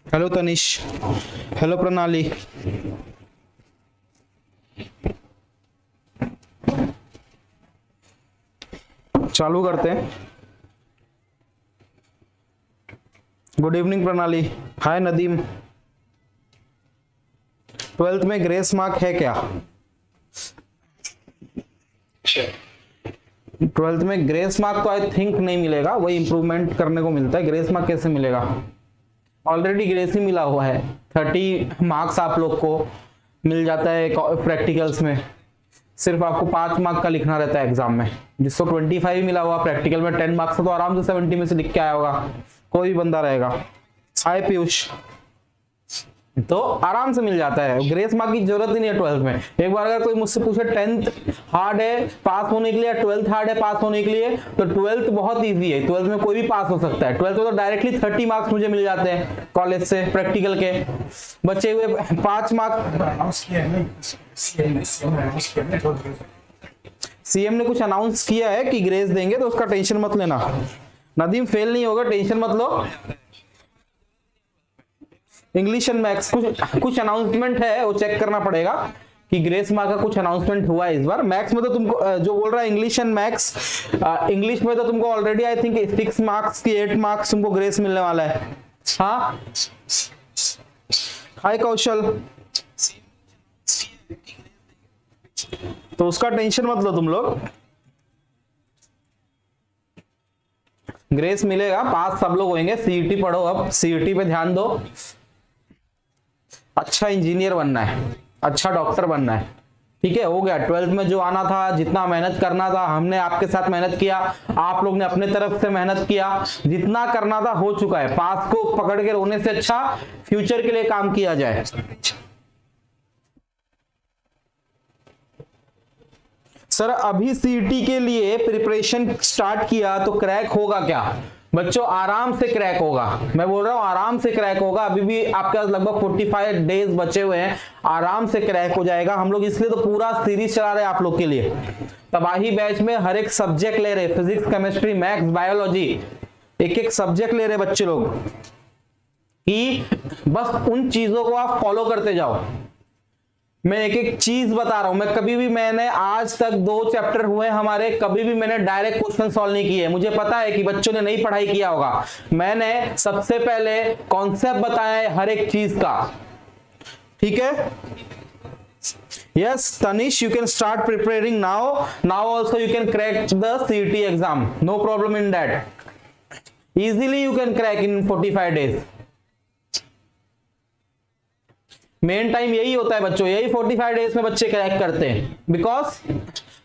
Hello Tanish, hello प्रणाली। चालू करते हैं। गुड इवनिंग प्रणाली। हाय नदीम। 12th में ग्रेस मार्क है क्या? 12th में ग्रेस मार्क तो आई थिंक नहीं मिलेगा, वही इंप्रूवमेंट करने को मिलता है। ग्रेस मार्क कैसे मिलेगा? ऑलरेडी ग्रेस ही मिला हुआ है। 30 मार्क्स आप लोग को मिल जाता है प्रैक्टिकल्स में। सिर्फ आपको 5 मार्क का लिखना रहता है एग्जाम में। जिसको 25 मिला हुआ प्रैक्टिकल में 10 मार्क्स तो आराम से 70 में से लिख के आया होगा, कोई भी बंदा रहेगा। हाय पीयूष। तो आराम से मिल जाता है, ग्रेस मार्क की जरूरत ही नहीं है 12th में। एक बार अगर कोई मुझसे पूछे 10th हार्ड है पास होने के लिए, 12th हार्ड है पास होने के लिए, तो 12th बहुत इजी है। 12th में कोई भी पास हो सकता है। 12th में तो डायरेक्टली 30 मार्क्स मुझे मिल जाते हैं कॉलेज से प्रैक्टिकल के। बचे हुए 5 मार्क सीएम ने कुछ अनाउंस किया है कि ग्रेस देंगे, तो उसका टेंशन मत लेना। नदीम फेल नहीं होगा, टेंशन मत लो। इंग्लिश एंड मैथ्स कुछ अनाउंसमेंट है, वो चेक करना पड़ेगा कि ग्रेस मार्क का कुछ अनाउंसमेंट हुआ है इस बार। मैथ्स में तो तुमको जो बोल रहा है इंग्लिश एंड मैथ्स, इंग्लिश में तो तुमको ऑलरेडी आई थिंक 6 मार्क्स की 8 मार्क्स तुमको ग्रेस मिलने वाला है। हाँ हाय कौशल। तो उसका टेंशन मत लो तुम लोग, ग्रेस मिलेगा, पास सब लोग होंगे। सीईटी पढ़ो, अब सीईटी पे ध्यान दो। अच्छा इंजीनियर बनना है, अच्छा डॉक्टर बनना है, ठीक है। हो गया 12th में जो आना था, जितना मेहनत करना था हमने आपके साथ मेहनत किया, आप लोग ने अपने तरफ से मेहनत किया, जितना करना था हो चुका है। पास को पकड़ के रोने से अच्छा फ्यूचर के लिए काम किया जाए। सर अभी सीईटी के लिए प्रिपरेशन स्टार्ट किया तो क्रैक होगा क्या? बच्चों आराम से क्रैक होगा, मैं बोल रहा हूं आराम से क्रैक होगा। अभी भी आपके पास लगभग 45 डेज बचे हुए हैं, आराम से क्रैक हो जाएगा। हम लोग इसलिए तो पूरा सीरीज चला रहे हैं आप लोग के लिए। तबाही बैच में हर एक सब्जेक्ट ले रहे, फिजिक्स केमिस्ट्री मैथ्स बायोलॉजी, एक एक सब्जेक्ट ले रहे बच्चे लोग, कि बस उन चीजों को आप फॉलो करते जाओ। मैं एक एक चीज बता रहा हूं। मैं कभी भी, मैंने आज तक 2 चैप्टर हुए हमारे, कभी भी मैंने डायरेक्ट क्वेश्चन सॉल्व नहीं किए। मुझे पता है कि बच्चों ने नहीं पढ़ाई किया होगा। मैंने सबसे पहले कॉन्सेप्ट बताया है हर एक चीज का, ठीक है। Yes Tanish, you can start preparing now also you can crack the CET exam, no problem in that. Easily you can crack in 45 days. Main time यही होता है बच्चों, यही 45 डेज में बच्चे क्रैक करते हैं। बिकॉज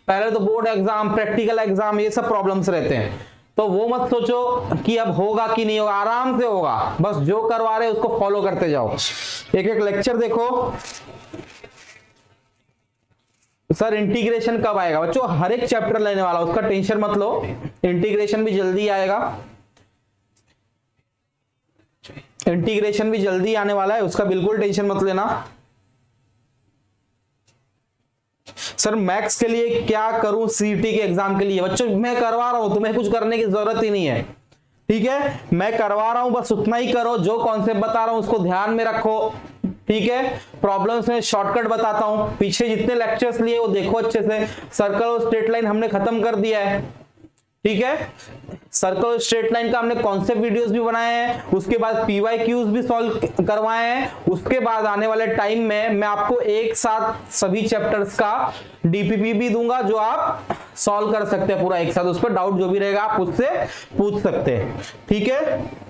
पहले तो बोर्ड एग्जाम, प्रैक्टिकल एग्जाम, ये सब प्रॉब्लम्स रहते हैं। तो वो मत सोचो कि अब होगा कि नहीं होगा, आराम से होगा। बस जो करवा रहे हैं उसको फॉलो करते जाओ। एक एक लेक्चर देखो। सर इंटीग्रेशन कब आएगा? बच्चों हर एक चैप्टर लेने वाला, उसका टेंशन मत लो। इंटीग्रेशन भी जल्दी आएगा, इंटीग्रेशन भी जल्दी आने वाला है, उसका बिल्कुल टेंशन मत लेना। सर मैथ्स के लिए क्या करूं सीईटी के एग्जाम के लिए? बच्चों मैं करवा रहा हूं, तुम्हें कुछ करने की जरूरत ही नहीं है, ठीक है। मैं करवा रहा हूं, बस उतना ही करो। जो कॉन्सेप्ट बता रहा हूं उसको ध्यान में रखो, ठीक है। प्रॉब्लम्स में शॉर्टकट बताता हूं। पीछे जितने लेक्चर्स लिए वो देखो अच्छे से। सर्कल और स्ट्रेट लाइन हमने खत्म कर दिया है, ठीक है। सर्कल स्ट्रेट लाइन का हमने कॉन्सेप्ट वीडियोस भी बनाए हैं, उसके बाद पीवाईक्यूज भी सॉल्व करवाए हैं। उसके बाद आने वाले टाइम में मैं आपको एक साथ सभी चैप्टर्स का डीपीपी भी दूंगा, जो आप सॉल्व कर सकते हैं पूरा एक साथ। उस पर डाउट जो भी रहेगा आप उससे पूछ सकते हैं, ठीक है।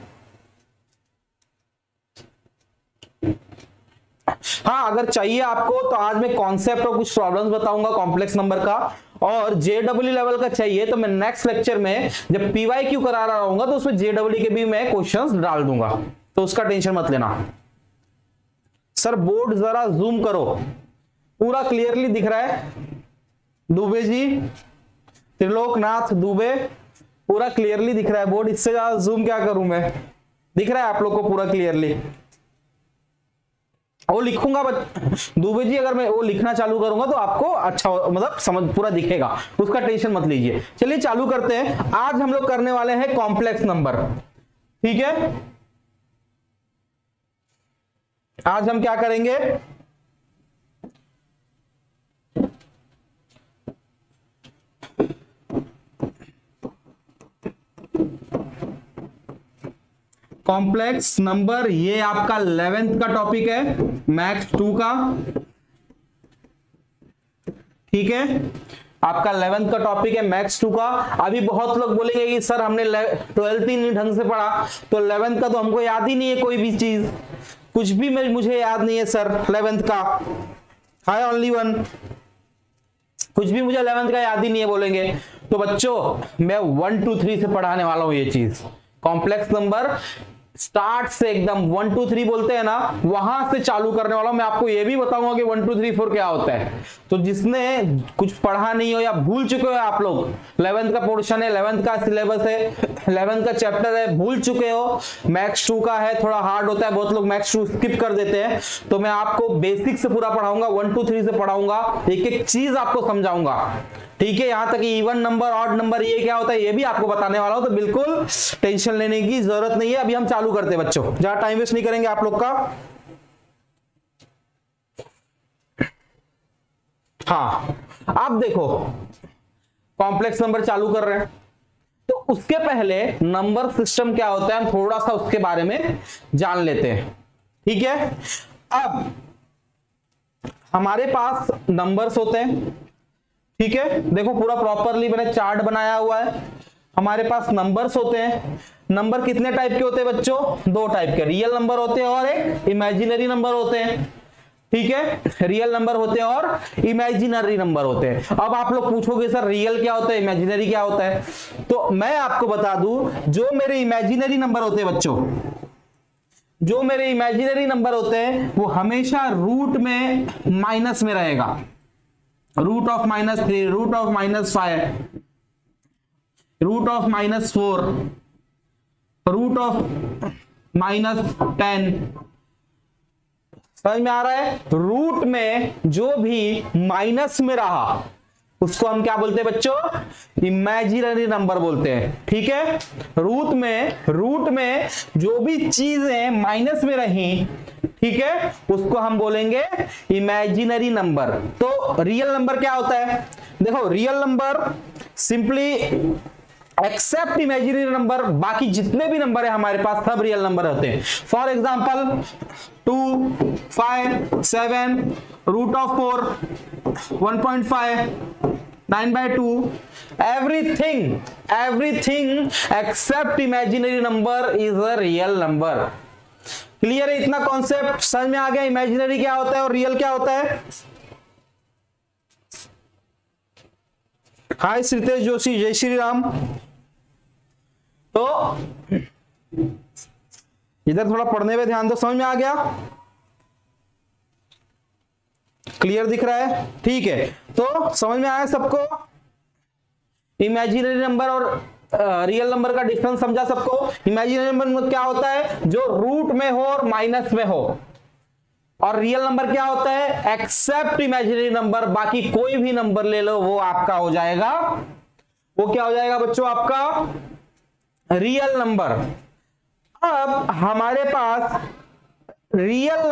हाँ अगर चाहिए आपको तो आज मैं कॉन्सेप्ट और कुछ प्रॉब्लम्स बताऊंगा कॉम्प्लेक्स नंबर का। और जेडब्ल्यू लेवल का चाहिए तो मैं नेक्स्ट लेक्चर में जब पीवाईक्यू करा रहा रहूंगा तो उसमें जेडब्ल्यू के भी मैं क्वेश्चंस डाल दूंगा, तो उसका टेंशन मत लेना। सर बोर्ड जरा जूम करो, पूरा क्लियरली दिख रहा है? दुबे जी, त्रिलोकनाथ दुबे, पूरा क्लियरली दिख रहा है बोर्ड, इससे ज्यादा जूम क्या करूं मैं? दिख रहा है आप लोग को पूरा क्लियरली? वो लिखूंगा दुबे जी, अगर मैं वो लिखना चालू करूंगा तो आपको अच्छा मतलब समझ पूरा दिखेगा, उसका टेंशन मत लीजिए। चलिए चालू करते हैं। आज हम लोग करने वाले हैं कॉम्प्लेक्स नंबर, ठीक है। आज हम क्या करेंगे, कॉम्प्लेक्स नंबर। ये आपका 11th का टॉपिक है, मैथ्स 2 का, ठीक है। आपका 11th का टॉपिक है मैथ्स 2 का। अभी बहुत लोग बोलेंगे कि सर हमने 12th ही नहीं ढंग से पढ़ा, तो 11th का तो हमको याद ही नहीं है, कोई भी चीज कुछ भी मुझे याद नहीं है सर 11th का, हाय ओनली वन, कुछ भी मुझे 11th का याद ही नहीं है बोलेंगे। तो बच्चों मैं 1 2 3 से पढ़ाने वाला हूं ये चीज, कॉम्प्लेक्स नंबर स्टार्ट से एकदम 1 2 3 बोलते हैं ना, वहां से चालू करने वाला हूं। मैं आपको ये भी बताऊंगा कि 1 2 3 4 क्या होता है। तो जिसने कुछ पढ़ा नहीं हो या भूल चुके हो आप लोग, 11th का पोर्शन है, 11th का सिलेबस है, 11th का चैप्टर है, भूल चुके हो, मैथ्स 2 का है, थोड़ा हार्ड होता है, बहुत लोग मैथ्स 2 स्किप कर देते हैं, तो मैं आपको बेसिक से पूरा पढ़ाऊंगा, 1 2 3 से पढ़ाऊंगा, एक एक चीज आपको समझाऊंगा, ठीक है। यहां तक इवन नंबर, ऑड नंबर ये क्या होता है ये भी आपको बताने वाला हूं, तो बिल्कुल टेंशन लेने की जरूरत नहीं है। अभी हम चालू करते हैं बच्चों, ज्यादा टाइम वेस्ट नहीं करेंगे आप लोग का। हाँ आप देखो कॉम्प्लेक्स नंबर चालू कर रहे हैं, तो उसके पहले नंबर सिस्टम क्या होता है हम थोड़ा सा उसके बारे में जान लेते हैं, ठीक है। अब हमारे पास नंबर्स होते हैं, ठीक है। देखो पूरा प्रॉपरली मैंने चार्ट बनाया हुआ है। हमारे पास नंबर्स होते हैं। नंबर कितने टाइप के होते हैं बच्चों, 2 टाइप के, रियल नंबर होते हैं और एक इमेजिनरी नंबर होते हैं, ठीक है। रियल नंबर होते हैं और इमेजिनरी नंबर होते हैं। अब आप लोग पूछोगे सर रियल क्या होता है, इमेजिनरी क्या होता है, तो मैं आपको बता दूं, जो मेरे इमेजिनरी नंबर होते हैं बच्चों, जो मेरे इमेजिनरी नंबर होते हैं वो हमेशा रूट में माइनस में रहेगा, root of -3, root of -5, root of -4, root of -10, समझ में आ रहा है। रूट में जो भी माइनस में रहा उसको हम क्या बोलते हैं बच्चों, इमेजिनरी नंबर बोलते हैं, ठीक है। रूट में जो भी चीजें माइनस में रही, ठीक है, उसको हम बोलेंगे इमेजिनरी नंबर। तो रियल नंबर क्या होता है, देखो real number simply except imaginary number, बाकी जितने भी नंबर है हमारे पास सब रियल नंबर होते हैं। For example 2, 5, 7, root of 4, 1.5, 9/2, everything except imaginary number is a real number। Clear है इतना कॉन्सेप्ट, समझ में आ गया इमेजिनरी क्या होता है और रियल क्या होता है। हाय श्रीतेश जोशी, जय श्री राम। तो इधर थोड़ा पढ़ने पे ध्यान दो, समझ में आ गया, क्लियर दिख रहा है, ठीक है। तो समझ में आया सबको, इमेजिनरी नंबर और रियल नंबर का डिफरेंस समझा सबको। इमेजिनरी नंबर क्या होता है, जो रूट में हो और माइनस में हो, और रियल नंबर क्या होता है, एक्सेप्ट इमेजिनरी नंबर, बाकी कोई भी नंबर ले लो वो आपका हो जाएगा, वो क्या हो जाएगा बच्चों, आपका रियल नंबर। अब हमारे पास रियल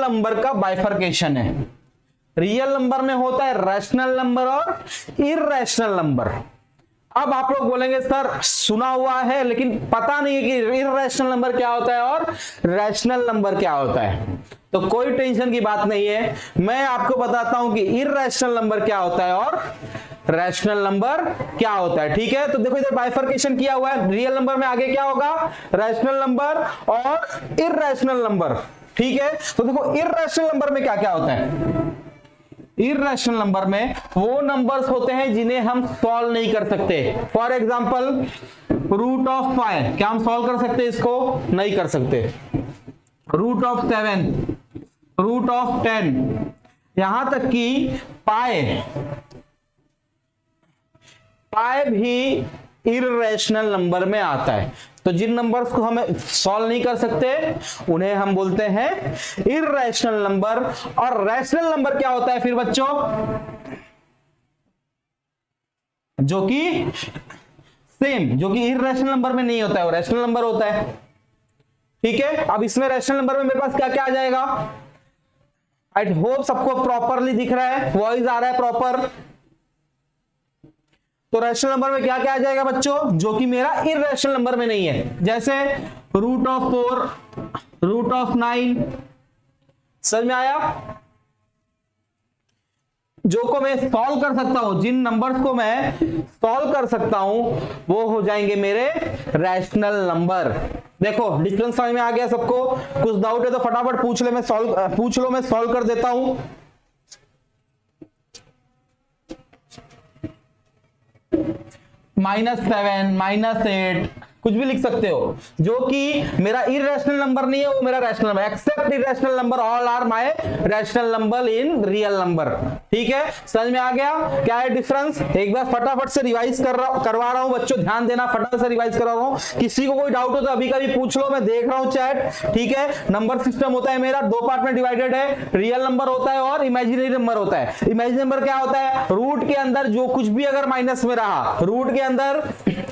नंबर का बाइफरकेशन है। रियल नंबर में होता है रैशनल नंबर और इररेशनल नंबर। अब आप लोग बोलेंगे सर सुना हुआ है लेकिन पता नहीं है कि इररेशनल नंबर क्या होता है और रैशनल नंबर क्या होता है। तो कोई टेंशन की बात नहीं है, मैं आपको बताता हूं कि इररेशनल नंबर क्या होता है और रैशनल नंबर क्या होता है, ठीक है। तो देखो इधर बाइफरकेशन किया हुआ है, रियल नंबर में आगे क्या होगा, रैशनल नंबर और इररेशनल नंबर, ठीक है। तो देखो इररेशनल नंबर में क्या क्या होता है, इररेशनल नंबर में वो नंबर्स होते हैं जिन्हें हम सॉल्व नहीं कर सकते। फॉर एग्जांपल रूट ऑफ 5, क्या हम सॉल्व कर सकते, इसको नहीं कर सकते। रूट ऑफ 7, रूट ऑफ 10, यहां तक कि पाई भी इररेशनल नंबर में आता है। तो जिन नंबर्स को हमें सॉल्व नहीं कर सकते उन्हें हम बोलते हैं इर्रेशनल नंबर। और रैशनल नंबर क्या होता है फिर बच्चों? जो कि इर्रेशनल नंबर में नहीं होता है, वो रैशनल नंबर होता है। ठीक है, अब इसमें रैशनल नंबर में मेरे पास क्या क्या आ जाएगा? आई होप सबको प्रॉपरली दिख रहा है, वॉइस आ रहा है प्रॉपर। तो रैशनल नंबर में क्या क्या आ जाएगा बच्चों, जो कि मेरा इर्रेशनल नंबर में नहीं है? जैसे √4, √9। समझ में आया? जो को मैं सॉल्व कर सकता हूं, जिन नंबर्स को मैं सॉल्व कर सकता हूं वो हो जाएंगे मेरे रैशनल नंबर। देखो डिफरेंस समझ में आ गया सबको? कुछ डाउट है तो फटाफट पूछ लो, मैं सॉल्व कर देता हूं। -7, -8 कुछ भी लिख सकते हो, जो कि मेरा इर्रेशनल नंबर नहीं है, वो मेरा rational number. Except irrational number, all are my rational number in real number. ठीक है, समझ में आ गया क्या है डिफरेंस? एक बार फटाफट से रिवाइज करवा रहा हूं बच्चों, ध्यान देना, फटाफट से रिवाइज करवा रहा हूं। किसी को कोई डाउट हो तो अभी कभी पूछ लो, मैं देख रहा हूं चैट। ठीक है, नंबर सिस्टम होता है मेरा, दो पार्ट में डिवाइडेड है, रियल नंबर होता है और इमेजिनरी नंबर होता है। इमेजिनरी नंबर क्या होता है? रूट के अंदर जो कुछ भी अगर माइनस में रहा, रूट के अंदर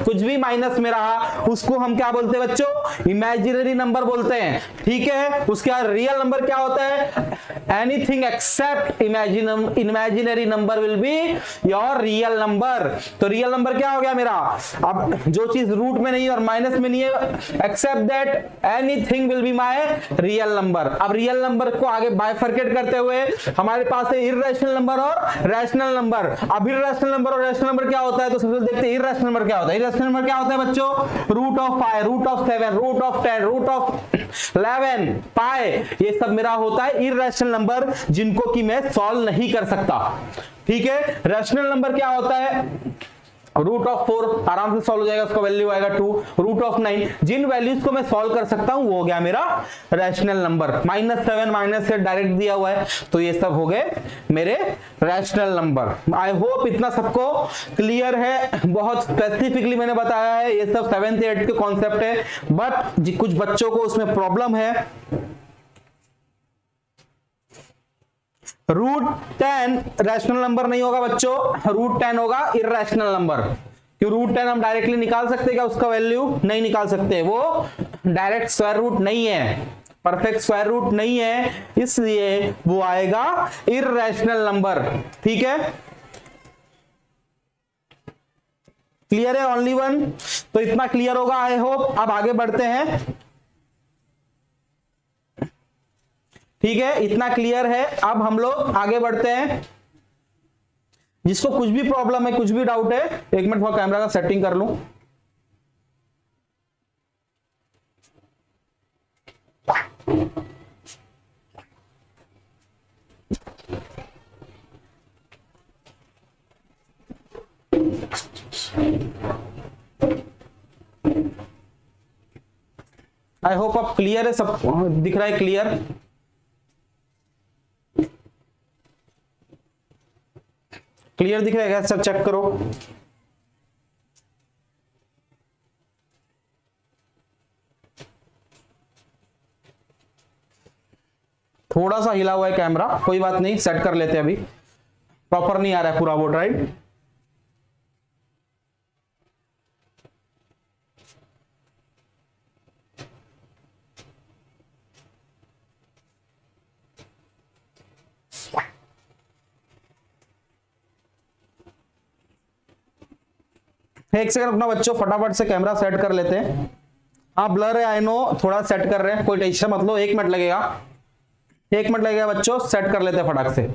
कुछ भी माइनस में रहा, उसको हम क्या बोलते हैं बच्चों? इमेजिनरी नंबर बोलते हैं। ठीक है, उसके बाद रियल नंबर क्या होता है? Anything accept imaginary number will be your real number. तो रियल नंबर क्या हो गया मेरा? अब जो चीज रूट में नहीं है और माइनस में नहीं है, except that anything will be my real number. अब रियल नंबर को आगे बाइफरकेट करते हुए हमारे पास है इर्रेशनल नंबर और रैशनल नंबर। अब इर्रेशनल नंबर और रैशनल नंबर क्या होता है? तो सबसे देखते हैं इर्रेशनल नंबर क्या होता है। इर्रेशनल नंबर क्या होता है बच्चों? √5, √7, √10, √11 पाई, ये सब मेरा होता है इर्रेशनल नंबर, जिनको कि मैं सॉल्व नहीं कर सकता। ठीक है, रैशनल नंबर क्या होता है? √4 आराम से सॉल्व हो जाएगा, उसका वैल्यू आएगा 2। √9 जिन वैल्यूज को मैं सॉल्व कर सकता हूं वो हो गया मेरा रैशनल नंबर। -7, -8 डायरेक्ट दिया हुआ है, तो ये सब हो गए मेरे रैशनल नंबर। आई होप इतना सबको क्लियर है। बहुत स्पेसिफिकली मैंने बताया है, ये सब 7th 8th के कॉन्सेप्ट है, बट कुछ बच्चों को उसमें प्रॉब्लम है। √10 रैशनल नंबर नहीं होगा बच्चों, √10 होगा इर्रेशनल नंबर। क्यों? √10 हम डायरेक्टली निकाल सकते हैं क्या उसका वैल्यू? नहीं निकाल सकते, वो डायरेक्ट स्क्वायर रूट नहीं है, परफेक्ट स्क्वायर रूट नहीं है, इसलिए वो आएगा इर्रेशनल नंबर। ठीक है, क्लियर है? ओनली वन, तो इतना क्लियर होगा आई होप। अब आगे बढ़ते हैं। ठीक है, इतना क्लियर है। अब हम लोग आगे बढ़ते हैं। जिसको कुछ भी प्रॉब्लम है, कुछ भी डाउट है, एक मिनट थोड़ा कैमरा का सेटिंग कर लूं। आई होप अब क्लियर है, सब दिख रहा है क्लियर? क्लियर दिख रहा है? सब चेक करो। थोड़ा सा हिला हुआ है कैमरा, कोई बात नहीं, सेट कर लेते हैं। अभी प्रॉपर नहीं आ रहा है पूरा बोर्ड, राइट? एक सेकंड अपना बच्चों, फटाफट से कैमरा सेट कर लेते हैं। हाँ ब्लर है, आई नो, थोड़ा सेट कर रहे हैं, कोई टेंशन मत लो, 1 मिनट लगेगा, 1 मिनट लगेगा बच्चों, सेट कर लेते हैं फटाक से।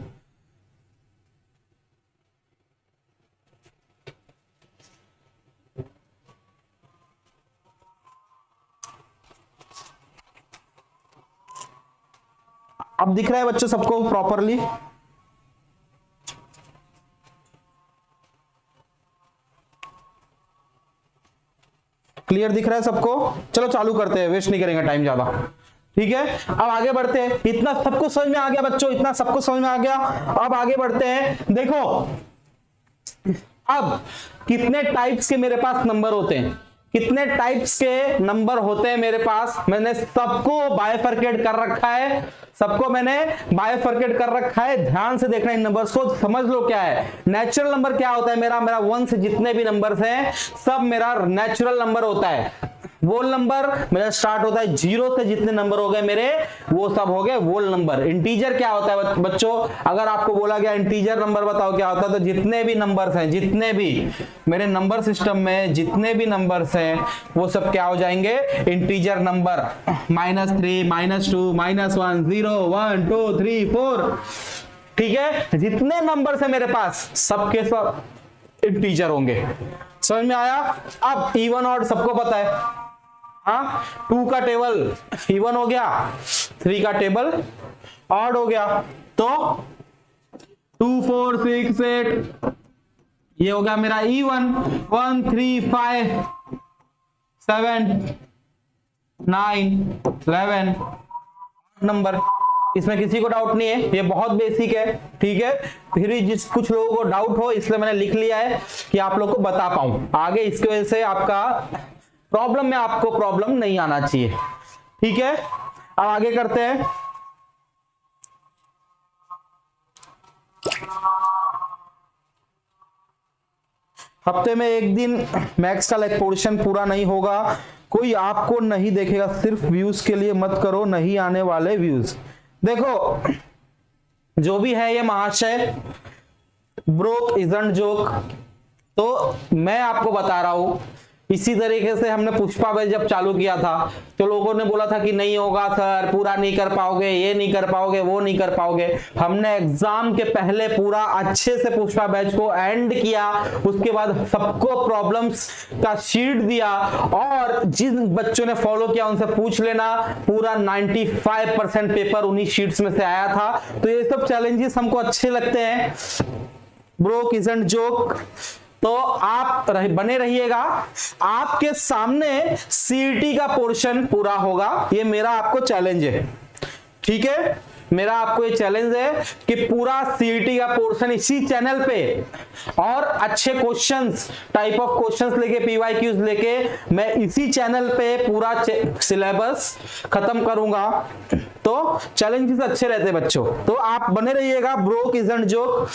अब दिख रहा है बच्चों सबको प्रॉपरली? क्लियर दिख रहा है सबको? चलो चालू करते हैं, वेस्ट नहीं करेंगे टाइम ज्यादा। ठीक है, अब आगे बढ़ते हैं। इतना सबको समझ में आ गया बच्चों? इतना सबको समझ में आ गया? अब आगे बढ़ते हैं। देखो अब कितने टाइप्स के मेरे पास नंबर होते हैं। कितने टाइप्स के नंबर होते हैं मेरे पास, मैंने सबको बायफरकेट कर रखा है, सबको मैंने बायफरकेट कर रखा है। ध्यान से देखना इन नंबर्स को, समझ लो क्या है नेचुरल नंबर क्या होता है। मेरा 1 से जितने भी नंबर्स हैं सब मेरा नेचुरल नंबर होता है। वोल नंबर मेरा स्टार्ट होता है 0 से, जितने नंबर हो गए मेरे वो सब हो गए वोल नंबर। इंटीजर क्या होता है बच्चों, अगर आपको बोला गया इंटीजर नंबर बताओ क्या होता है, तो जितने भी नंबर्स हैं, जितने भी मेरे नंबर सिस्टम में जितने भी नंबर्स हैं वो सब क्या हो जाएंगे इंटीजर नंबर। -3 -2 -1 0 1 2 3 4, ठीक है। जितने नंबर्स हैं मेरे पास सबके सब इंटीजर होंगे। समझ में आया। अब इवन ऑड सबको पता है, हाँ 2 का टेबल इवन हो गया, 3 का टेबल ऑड हो गया, तो 2 4 6 8 ये हो गया मेरा इवन। 1 3 5 7 9 11 नंबर। इसमें किसी को डाउट नहीं है, ये बहुत बेसिक है, ठीक है। फिर भी जिस कुछ लोगों को डाउट हो इसलिए मैंने लिख लिया है कि आप लोग को बता पाऊं आगे, इसकी वजह से आपका प्रॉब्लम में आपको प्रॉब्लम नहीं आना चाहिए, ठीक है। अब आगे करते हैं। हफ्ते में एक दिन मैथ्स का पोर्शन पूरा नहीं होगा, कोई आपको नहीं देखेगा, सिर्फ व्यूज के लिए मत करो, नहीं आने वाले व्यूज। देखो जो भी है ये महाशय, ब्रोक इजंट जोक, तो मैं आपको बता रहा हूं इसी तरीके से हमने पुष्पा बैच जब चालू किया था तो लोगों ने बोला था कि नहीं होगा सर, पूरा नहीं कर पाओगे, ये नहीं कर पाओगे, वो नहीं कर पाओगे। हमने एग्जाम के पहले पूरा अच्छे से पुष्पा बैच को एंड किया, उसके बाद सबको प्रॉब्लम्स का शीट दिया, और जिन बच्चों ने फॉलो किया उनसे पूछ लेना, पूरा 95% पेपर उन्हीं शीट्स में से आया था। तो ये सब चैलेंजेस हमको अच्छे लगते हैं, ब्रोक इजंट जोक। तो आप बने रहिएगा, आपके सामने सीईटी का पोर्शन पूरा होगा, ये मेरा आपको चैलेंज है, ठीक है। मेरा आपको ये चैलेंज है कि पूरा सीईटी का पोर्शन इसी चैनल पे और अच्छे क्वेश्चंस, टाइप ऑफ क्वेश्चंस लेके, पीवाईक्यूज लेके मैं इसी चैनल पे पूरा सिलेबस खत्म करूंगा। तो चैलेंजेस अच्छे रहते हैं बच्चों, तो आप बने रहिएगा। ब्रोक इजंट जोक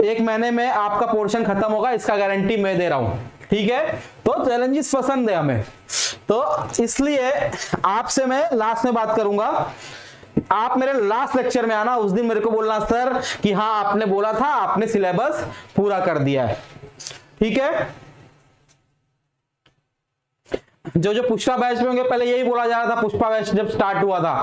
1 महीने में आपका पोर्शन खत्म होगा, इसका गारंटी मैं दे रहा हूं, ठीक है। तो चैलेंजेस पसंद है हमें, तो इसलिए आपसे मैं लास्ट में बात करूंगा। आप मेरे लास्ट लेक्चर में आना, उस दिन मेरे को बोलना सर कि हाँ आपने बोला था, आपने सिलेबस पूरा कर दिया है, ठीक है। जो पुष्पा बैच में होंगे, पहले यही बोला जा रहा था पुष्पा बैच जब स्टार्ट हुआ था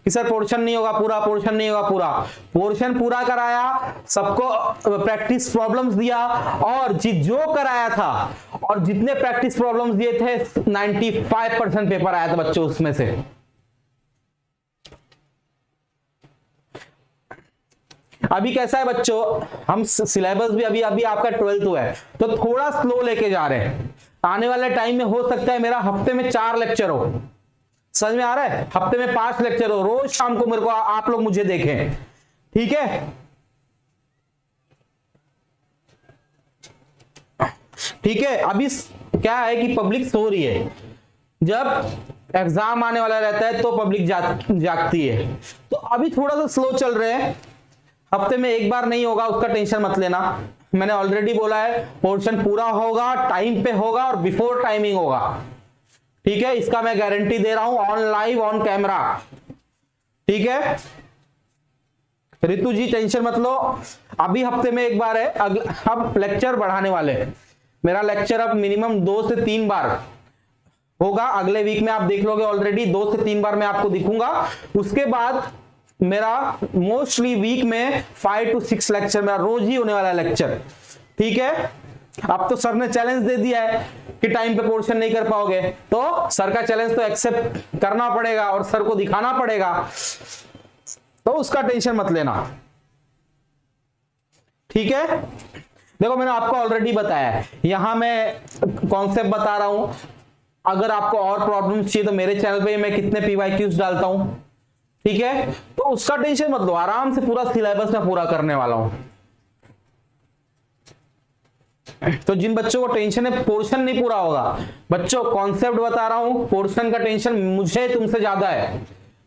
कि सर पोर्शन नहीं होगा पूरा, पोर्शन नहीं होगा पूरा। पोर्शन पूरा कराया, सबको प्रैक्टिस प्रॉब्लम्स दिया, और जो कराया था और जितने प्रैक्टिस प्रॉब्लम्स दिए थे 95% पेपर आया था बच्चों उसमें से। अभी कैसा है बच्चों, हम सिलेबस भी अभी आपका 12th हुआ है तो थोड़ा स्लो लेके जा रहे हैं। आने वाले टाइम में हो सकता है मेरा हफ्ते में 4 लेक्चर हो, समझ में आ रहा है, हफ्ते में 5 लेक्चर हो, रोज शाम को मेरे को आप लोग मुझे देखें, ठीक है। ठीक है, अभी क्या है कि पब्लिक सो रही है, जब एग्जाम आने वाला रहता है तो पब्लिक जागती है, तो अभी थोड़ा सा स्लो चल रहे हैं। हफ्ते में एक बार नहीं होगा, उसका टेंशन मत लेना, मैंने ऑलरेडी बोला है पोर्शन पूरा होगा, टाइम पे होगा और बिफोर टाइमिंग होगा, ठीक है। इसका मैं गारंटी दे रहा हूं, ऑन लाइव ऑन कैमरा, ठीक है। रितु जी टेंशन मत लो, अभी हफ्ते में एक बार है, अब लेक्चर बढ़ाने वाले हैं। मेरा लेक्चर अब मिनिमम 2 से 3 बार होगा, अगले वीक में आप देख लोगे ऑलरेडी 2 से 3 बार मैं आपको दिखूंगा। उसके बाद मेरा मोस्टली वीक में 5 to 6 लेक्चर मेरा रोज ही होने वाला लेक्चर, ठीक है। अब तो सर ने चैलेंज दे दिया है कि टाइम पे पोर्शन नहीं कर पाओगे, तो सर का चैलेंज तो एक्सेप्ट करना पड़ेगा और सर को दिखाना पड़ेगा, तो उसका टेंशन मत लेना, ठीक है। देखो मैंने आपको ऑलरेडी बताया है, यहां मैं कॉन्सेप्ट बता रहा हूं, अगर आपको और प्रॉब्लम चाहिए तो मेरे चैनल पे मैं कितने पीवाईक्यूज डालता हूं, ठीक है, तो उसका टेंशन मत लो, आराम से पूरा सिलेबस में पूरा करने वाला हूं। तो जिन बच्चों को टेंशन है पोर्शन नहीं पूरा होगा, बच्चों कॉन्सेप्ट बता रहा हूं, पोर्शन का टेंशन मुझे तुमसे ज्यादा है,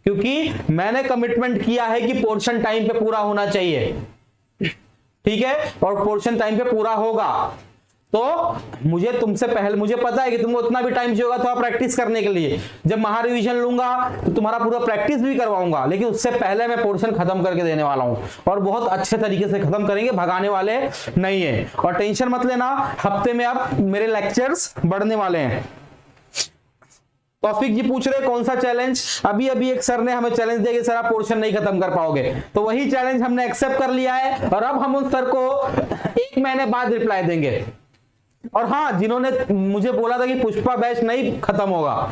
क्योंकि मैंने कमिटमेंट किया है कि पोर्शन टाइम पे पूरा होना चाहिए, ठीक है, और पोर्शन टाइम पे पूरा होगा। तो मुझे तुमसे पहले, मुझे पता है कि तुमको उतना भी टाइम चाहिए होगा थोड़ा प्रैक्टिस करने के लिए। जब महा रिवीजन लूंगा तो तुम्हारा पूरा प्रैक्टिस भी करवाऊंगा, लेकिन उससे पहले मैं पोर्शन खत्म करके देने वाला हूं, और बहुत अच्छे तरीके से खत्म करेंगे, भगाने वाले नहीं है। और टेंशन मत लेना, हफ्ते में अब मेरे लेक्चर्स बढ़ने वाले हैं। तौफीक जी पूछ रहे कौन सा चैलेंज, अभी अभी एक सर ने हमें चैलेंज दिया कि सर आप पोर्शन नहीं खत्म कर पाओगे, तो वही चैलेंज हमने एक्सेप्ट कर लिया है, और अब हम उन सर को 1 महीने बाद रिप्लाई देंगे। और हाँ, जिन्होंने मुझे बोला था कि पुष्पा बैच नहीं खत्म होगा,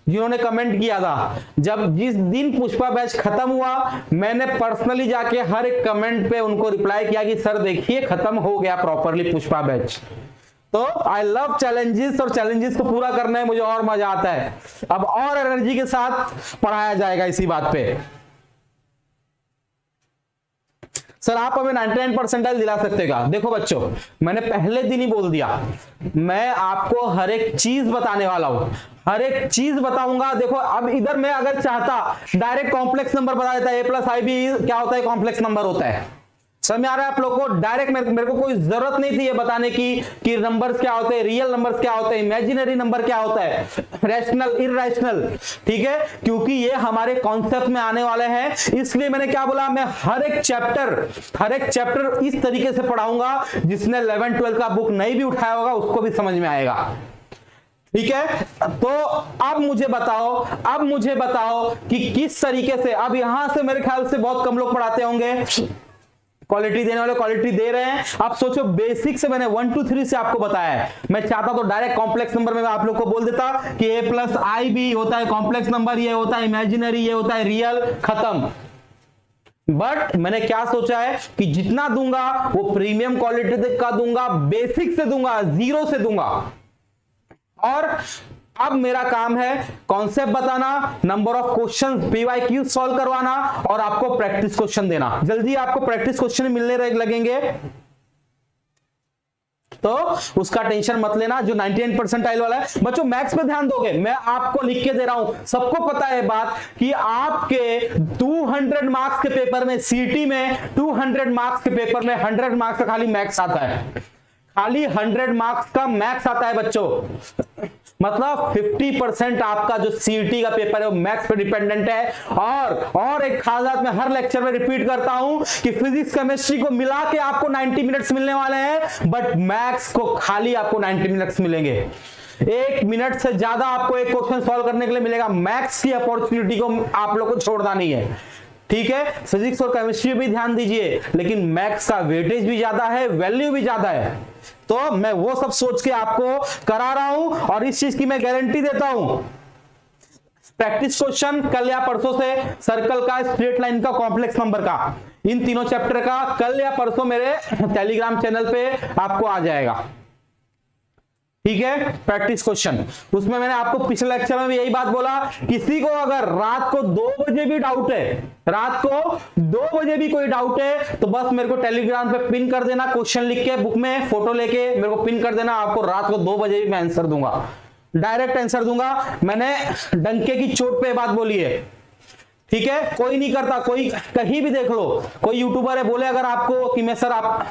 जिन्होंने कमेंट किया था, जब जिस दिन पुष्पा बैच खत्म हुआ मैंने पर्सनली जाके हर एक कमेंट पे उनको रिप्लाई किया कि सर देखिए खत्म हो गया प्रॉपरली पुष्पा बैच। तो आई लव चैलेंजेस, और चैलेंजेस को पूरा करने में मुझे और मजा आता है। अब और एनर्जी के साथ पढ़ाया जाएगा इसी बात पे। सर आप हमें 99 परसेंटाइल दिला सकते क्या? देखो बच्चों, मैंने पहले दिन ही बोल दिया, मैं आपको हर एक चीज बताने वाला हूं, हर एक चीज बताऊंगा। देखो अब इधर मैं अगर चाहता डायरेक्ट कॉम्प्लेक्स नंबर बता देता, a+ib क्या होता है, कॉम्प्लेक्स नंबर होता है। समझ में आ रहा है आप लोग को? डायरेक्ट मेरे को कोई जरूरत नहीं थी ये बताने की कि नंबर्स क्या होते हैं, रियल नंबर्स क्या होते हैं, इमेजिनरी नंबर क्या होता है, रैशनल इररैशनल, ठीक है, क्योंकि ये हमारे कॉन्सेप्ट में आने वाले हैं। इसलिए मैंने क्या बोला, मैं हर एक चैप्टर इस तरीके से पढ़ाऊंगा जिसने 11-12 का बुक नहीं भी उठाया होगा उसको भी समझ में आएगा, ठीक है। तो अब मुझे बताओ कि किस तरीके से, अब यहां से मेरे ख्याल से बहुत कम लोग पढ़ाते होंगे, क्वालिटी देने वाले क्वालिटी दे रहे हैं। आप सोचो बेसिक से मैंने 1 2 3 से आपको बताया है, मैं चाहता तो डायरेक्ट कॉम्प्लेक्स नंबर में मैं आप लोग को बोल देता कि a+ib होता है कॉम्प्लेक्स नंबर, ये होता है इमेजिनरी, ये होता है रियल, खत्म। बट मैंने क्या सोचा है कि जितना दूंगा वो प्रीमियम क्वालिटी का दूंगा, बेसिक से दूंगा, 0 से दूंगा। और अब मेरा काम है कॉन्सेप्ट बताना, number of questions PYQ solve करवाना, और आपको प्रैक्टिस क्वेश्चन देना। जल्दी आपको प्रैक्टिस क्वेश्चन मिलने लगेंगे, तो उसका टेंशन मत लेना। जो 99 परसेंटाइल वाला है बच्चों, मैथ्स पे ध्यान दोगे, मैं आपको लिख के दे रहा हूं। सबको पता है बात कि आपके 200 मार्क्स के पेपर में, सीटी में 200 मार्क्स के पेपर में 100 मार्क्स का खाली मैथ्स आता है, खाली 100 मार्क्स का मैथ्स आता है बच्चों। मतलब 50% आपका जो सीईटी का पेपर है वो मैथ्स पे डिपेंडेंट है। और एक खास बात मैं हर लेक्चर में रिपीट करता हूं कि फिजिक्स केमिस्ट्री को मिला के आपको 90 मिनट्स मिलने वाले हैं, बट मैथ्स को खाली आपको 90 मिनट्स मिलेंगे। 1 मिनट से ज्यादा आपको एक क्वेश्चन सॉल्व करने के लिए मिलेगा। मैथ्स की अपॉर्चुनिटी को आप लोग को छोड़ना नहीं है, ठीक है। फिजिक्स और केमिस्ट्री भी ध्यान दीजिए, लेकिन मैथ्स का वेटेज भी ज्यादा है, वैल्यू भी ज्यादा है। तो मैं वो सब सोच के आपको करा रहा हूं, और इस चीज की मैं गारंटी देता हूं। प्रैक्टिस क्वेश्चन कल या परसों से सर्कल का, स्ट्रेट लाइन का, कॉम्प्लेक्स नंबर का, इन तीनों चैप्टर का कल या परसों मेरे टेलीग्राम चैनल पे आपको आ जाएगा, ठीक है। प्रैक्टिस क्वेश्चन उसमें मैंने आपको पिछले लेक्चर में भी यही बात बोला, किसी को अगर रात को 2 बजे भी डाउट है, रात को 2 बजे भी कोई डाउट है, तो बस मेरे को टेलीग्राम पे पिन कर देना, क्वेश्चन लिख के बुक में फोटो लेके मेरे को पिन कर देना। आपको रात को 2 बजे भी मैं आंसर दूंगा, डायरेक्ट आंसर दूंगा। मैंने डंके की चोट पे बात बोली है, ठीक है। कोई नहीं करता, कोई कहीं भी देख लो, कोई यूट्यूबर है बोले अगर आपको कि मैं सर आप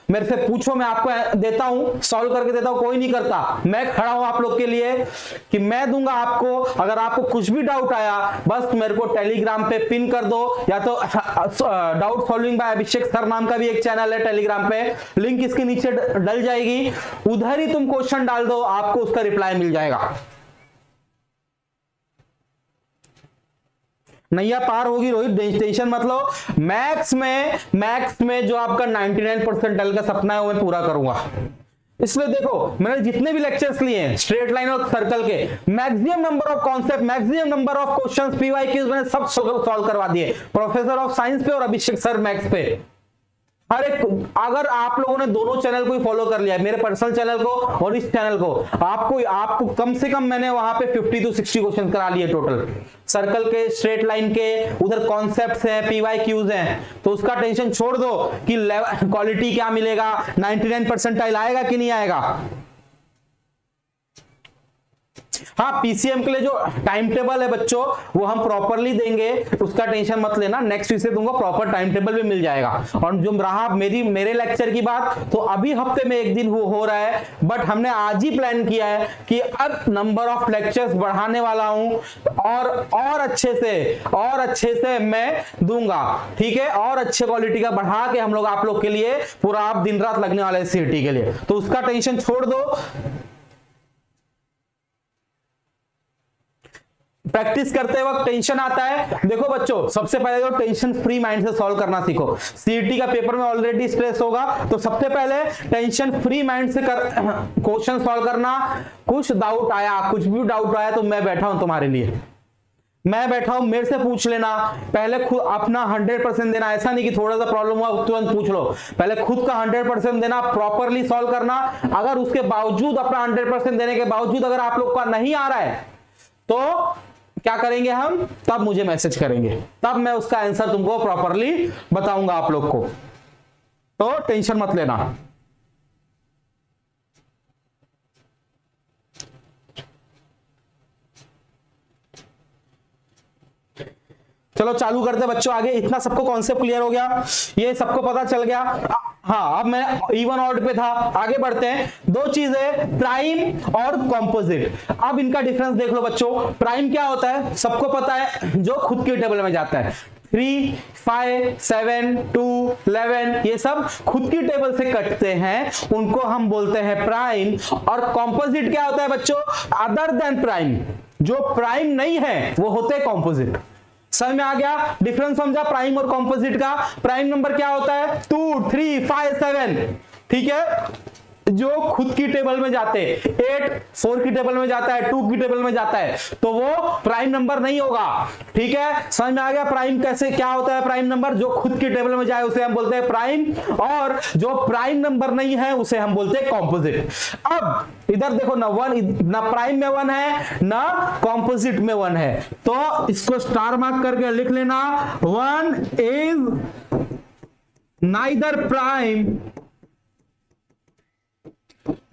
मेरे से पूछो मैं आपको देता हूं, सॉल्व करके देता हूं, कोई नहीं करता। मैं खड़ा हूं आप लोग के लिए कि मैं दूंगा आपको। अगर आपको कुछ भी डाउट आया बस मेरे को टेलीग्राम पे पिन कर दो, या तो डाउट सॉल्विंग बाय अभिषेक सर नाम का भी एक चैनल है टेलीग्राम पे, लिंक इसके नीचे डल जाएगी, उधर ही तुम क्वेश्चन डाल दो, आपको उसका रिप्लाई मिल जाएगा। नैया पार होगी रोहित, टेंशन मत लो। मैथ्स में जो आपका 99 परसेंटाइल का सपना है वो मैं पूरा करूंगा। इसलिए देखो मैंने जितने भी लेक्चर्स लिए हैं स्ट्रेट लाइन और सर्कल के, maximum number of concept, maximum number of questions PYQs मैंने सब सॉल्व करवा दिए, प्रोफेसर ऑफ साइंस पे और अभिषेक सर मैथ्स पे। हर एक, अगर आप लोगों ने दोनों चैनल को ही फॉलो कर लिया है, मेरे पर्सनल चैनल को और इस चैनल को, आपको कम से कम मैंने वहां पे 50 to 60 क्वेश्चन करा लिए टोटल, सर्कल के, स्ट्रेट लाइन के, उधर कॉन्सेप्ट्स हैं, PYQs हैं, तो उसका टेंशन छोड़ दो कि क्वालिटी क्या मिलेगा, 99 परसेंटाइल आएगा कि नहीं आएगा। हाँ, PCM के लिए जो टाइम टेबल है बच्चों वो हम प्रॉपरली देंगे, उसका टेंशन मत लेना, नेक्स्ट वीक से तुमको प्रॉपर टाइम टेबल भी मिल जाएगा। और जो रहा मेरे लेक्चर की बात, तो अभी हफ्ते में एक दिन वो हो रहा है, बट हमने आज ही प्लान किया है कि अब नंबर ऑफ लेक्चर्स बढ़ाने वाला हूं और अच्छे से मैं दूंगा, ठीक है, और अच्छे क्वालिटी का बढ़ा के हम लोग आप लोग के लिए पूरा आप दिन रात लगने वाले CET के लिए, तो उसका टेंशन छोड़ दो। प्रैक्टिस करते वक्त टेंशन आता है, देखो बच्चों सबसे पहले तो टेंशन फ्री माइंड से सॉल्व करना सीखो। CET का पेपर में ऑलरेडी स्ट्रेस होगा, तो सबसे पहले टेंशन फ्री माइंड से क्वेश्चन सॉल्व करना। कुछ डाउट आया, कुछ भी डाउट आया तो मैं बैठा हूं तुम्हारे लिए, मैं बैठा हूं, मेरे से पूछ लेना। पहले खुद अपना 100% देना, ऐसा नहीं कि थोड़ा सा प्रॉब्लम हुआ तुरंत पूछ लो, पहले खुद का 100% देना, प्रॉपरली सॉल्व करना। अगर उसके बावजूद अपना 100% देने के बावजूद अगर आप लोग का नहीं आ रहा है तो क्या करेंगे हम, तब मुझे मैसेज करेंगे, तब मैं उसका आंसर तुमको प्रॉपरली बताऊंगा आप लोग को, तो टेंशन मत लेना। चलो चालू करते बच्चों आगे। इतना सबको कॉन्सेप्ट क्लियर हो गया, ये सबको पता चल गया। हाँ, अब मैं इवन ऑड पे था, आगे बढ़ते हैं। दो चीजें, प्राइम और कॉम्पोजिट। अब इनका डिफरेंस देख लो बच्चों। प्राइम क्या होता है, सबको पता है, जो खुद के टेबल में जाता है। 3, 5, 7, 2, 11 ये सब खुद की टेबल से कटते हैं, उनको हम बोलते हैं प्राइम। और कॉम्पोजिट क्या होता है बच्चों, अदर देन प्राइम, जो प्राइम नहीं है वो होते हैं कॉम्पोजिट। समझ में आ गया डिफरेंस, समझा प्राइम और कॉम्पोजिट का। प्राइम नंबर क्या होता है, 2, 3, 5, 7, ठीक है, जो खुद की टेबल में जाते हैं। 8 4 की टेबल में जाता है, 2 की टेबल में जाता है, तो वो प्राइम नंबर नहीं होगा, ठीक है। समझ में आ गया प्राइम कैसे, क्या होता है प्राइम नंबर, जो खुद की टेबल में जाए उसे हम बोलते हैं प्राइम, और जो प्राइम नंबर नहीं है उसे हम बोलते हैं कॉम्पोजिट। अब इधर देखो ना, ना प्राइम में 1 है ना कॉम्पोजिट में 1 है, तो इसको स्टार मार्क करके लिख लेना। 1 is neither prime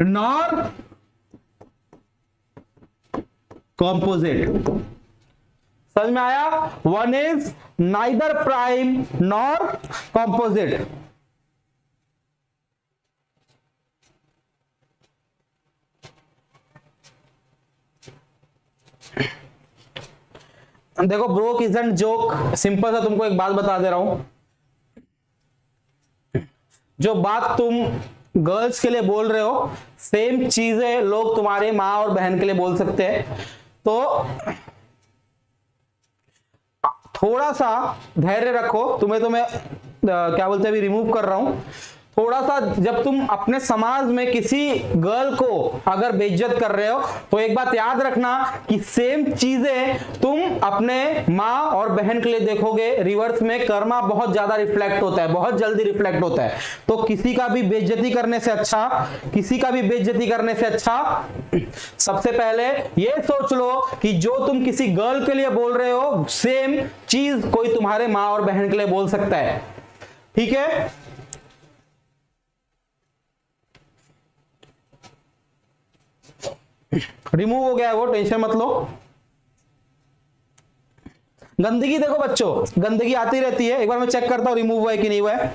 nor composite. समझ में आया, 1 is neither prime nor composite. देखो ब्रोक इजंट जोक, सिंपल सा तुमको एक बात बता दे रहा हूं, जो बात तुम गर्ल्स के लिए बोल रहे हो सेम चीजें लोग तुम्हारे माँ और बहन के लिए बोल सकते हैं, तो थोड़ा सा धैर्य रखो। तुम्हें तो मैं क्या बोलते हैं अभी रिमूव कर रहा हूं। थोड़ा सा जब तुम अपने समाज में किसी गर्ल को अगर बेइज्जत कर रहे हो, तो एक बात याद रखना कि सेम चीजें तुम अपने माँ और बहन के लिए देखोगे, रिवर्स में कर्मा बहुत ज्यादा रिफ्लेक्ट होता है, बहुत जल्दी रिफ्लेक्ट होता है। तो किसी का भी बेइज्जती करने से अच्छा सबसे पहले ये सोच लो कि जो तुम किसी गर्ल के लिए बोल रहे हो सेम चीज कोई तुम्हारे माँ और बहन के लिए बोल सकता है, ठीक है। रिमूव हो गया है वो, टेंशन मत लो। गंदगी देखो बच्चों, गंदगी आती रहती है, एक बार मैं चेक करता हूं रिमूव हुआ है कि नहीं हुआ है।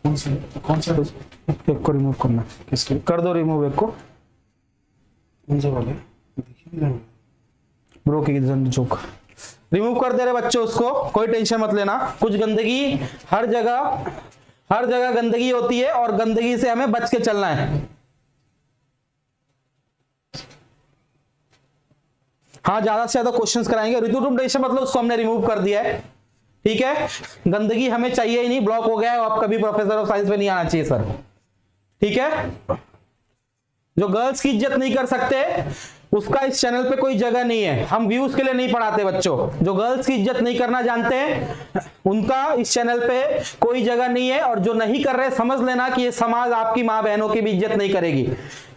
कौन सा एक को रिमूव करना, किसके कर दो रिमूव, एक को कौन सा वाले ब्रो की जोक रिमूव कर दे रहे बच्चों, उसको कोई टेंशन मत लेना। कुछ गंदगी हर जगह गंदगी होती है और गंदगी से हमें बच के चलना है। हाँ, ज्यादा से ज्यादा क्वेश्चंस कराएंगे। ऋतु तुम टेंशन मतलब उसको हमने रिमूव कर दिया है, ठीक है। गंदगी हमें चाहिए ही नहीं, ब्लॉक हो गया है, आप कभी प्रोफेसर ऑफ साइंस में नहीं आना चाहिए सर, ठीक है। जो गर्ल्स की इज्जत नहीं कर सकते उसका इस चैनल पे कोई जगह नहीं है। हम व्यूज के लिए नहीं पढ़ाते बच्चों। जो गर्ल्स की इज्जत नहीं करना जानते हैं उनका इस चैनल पे कोई जगह नहीं है, और जो नहीं कर रहे समझ लेना कि ये समाज आपकी माँ बहनों की भी इज्जत नहीं करेगी,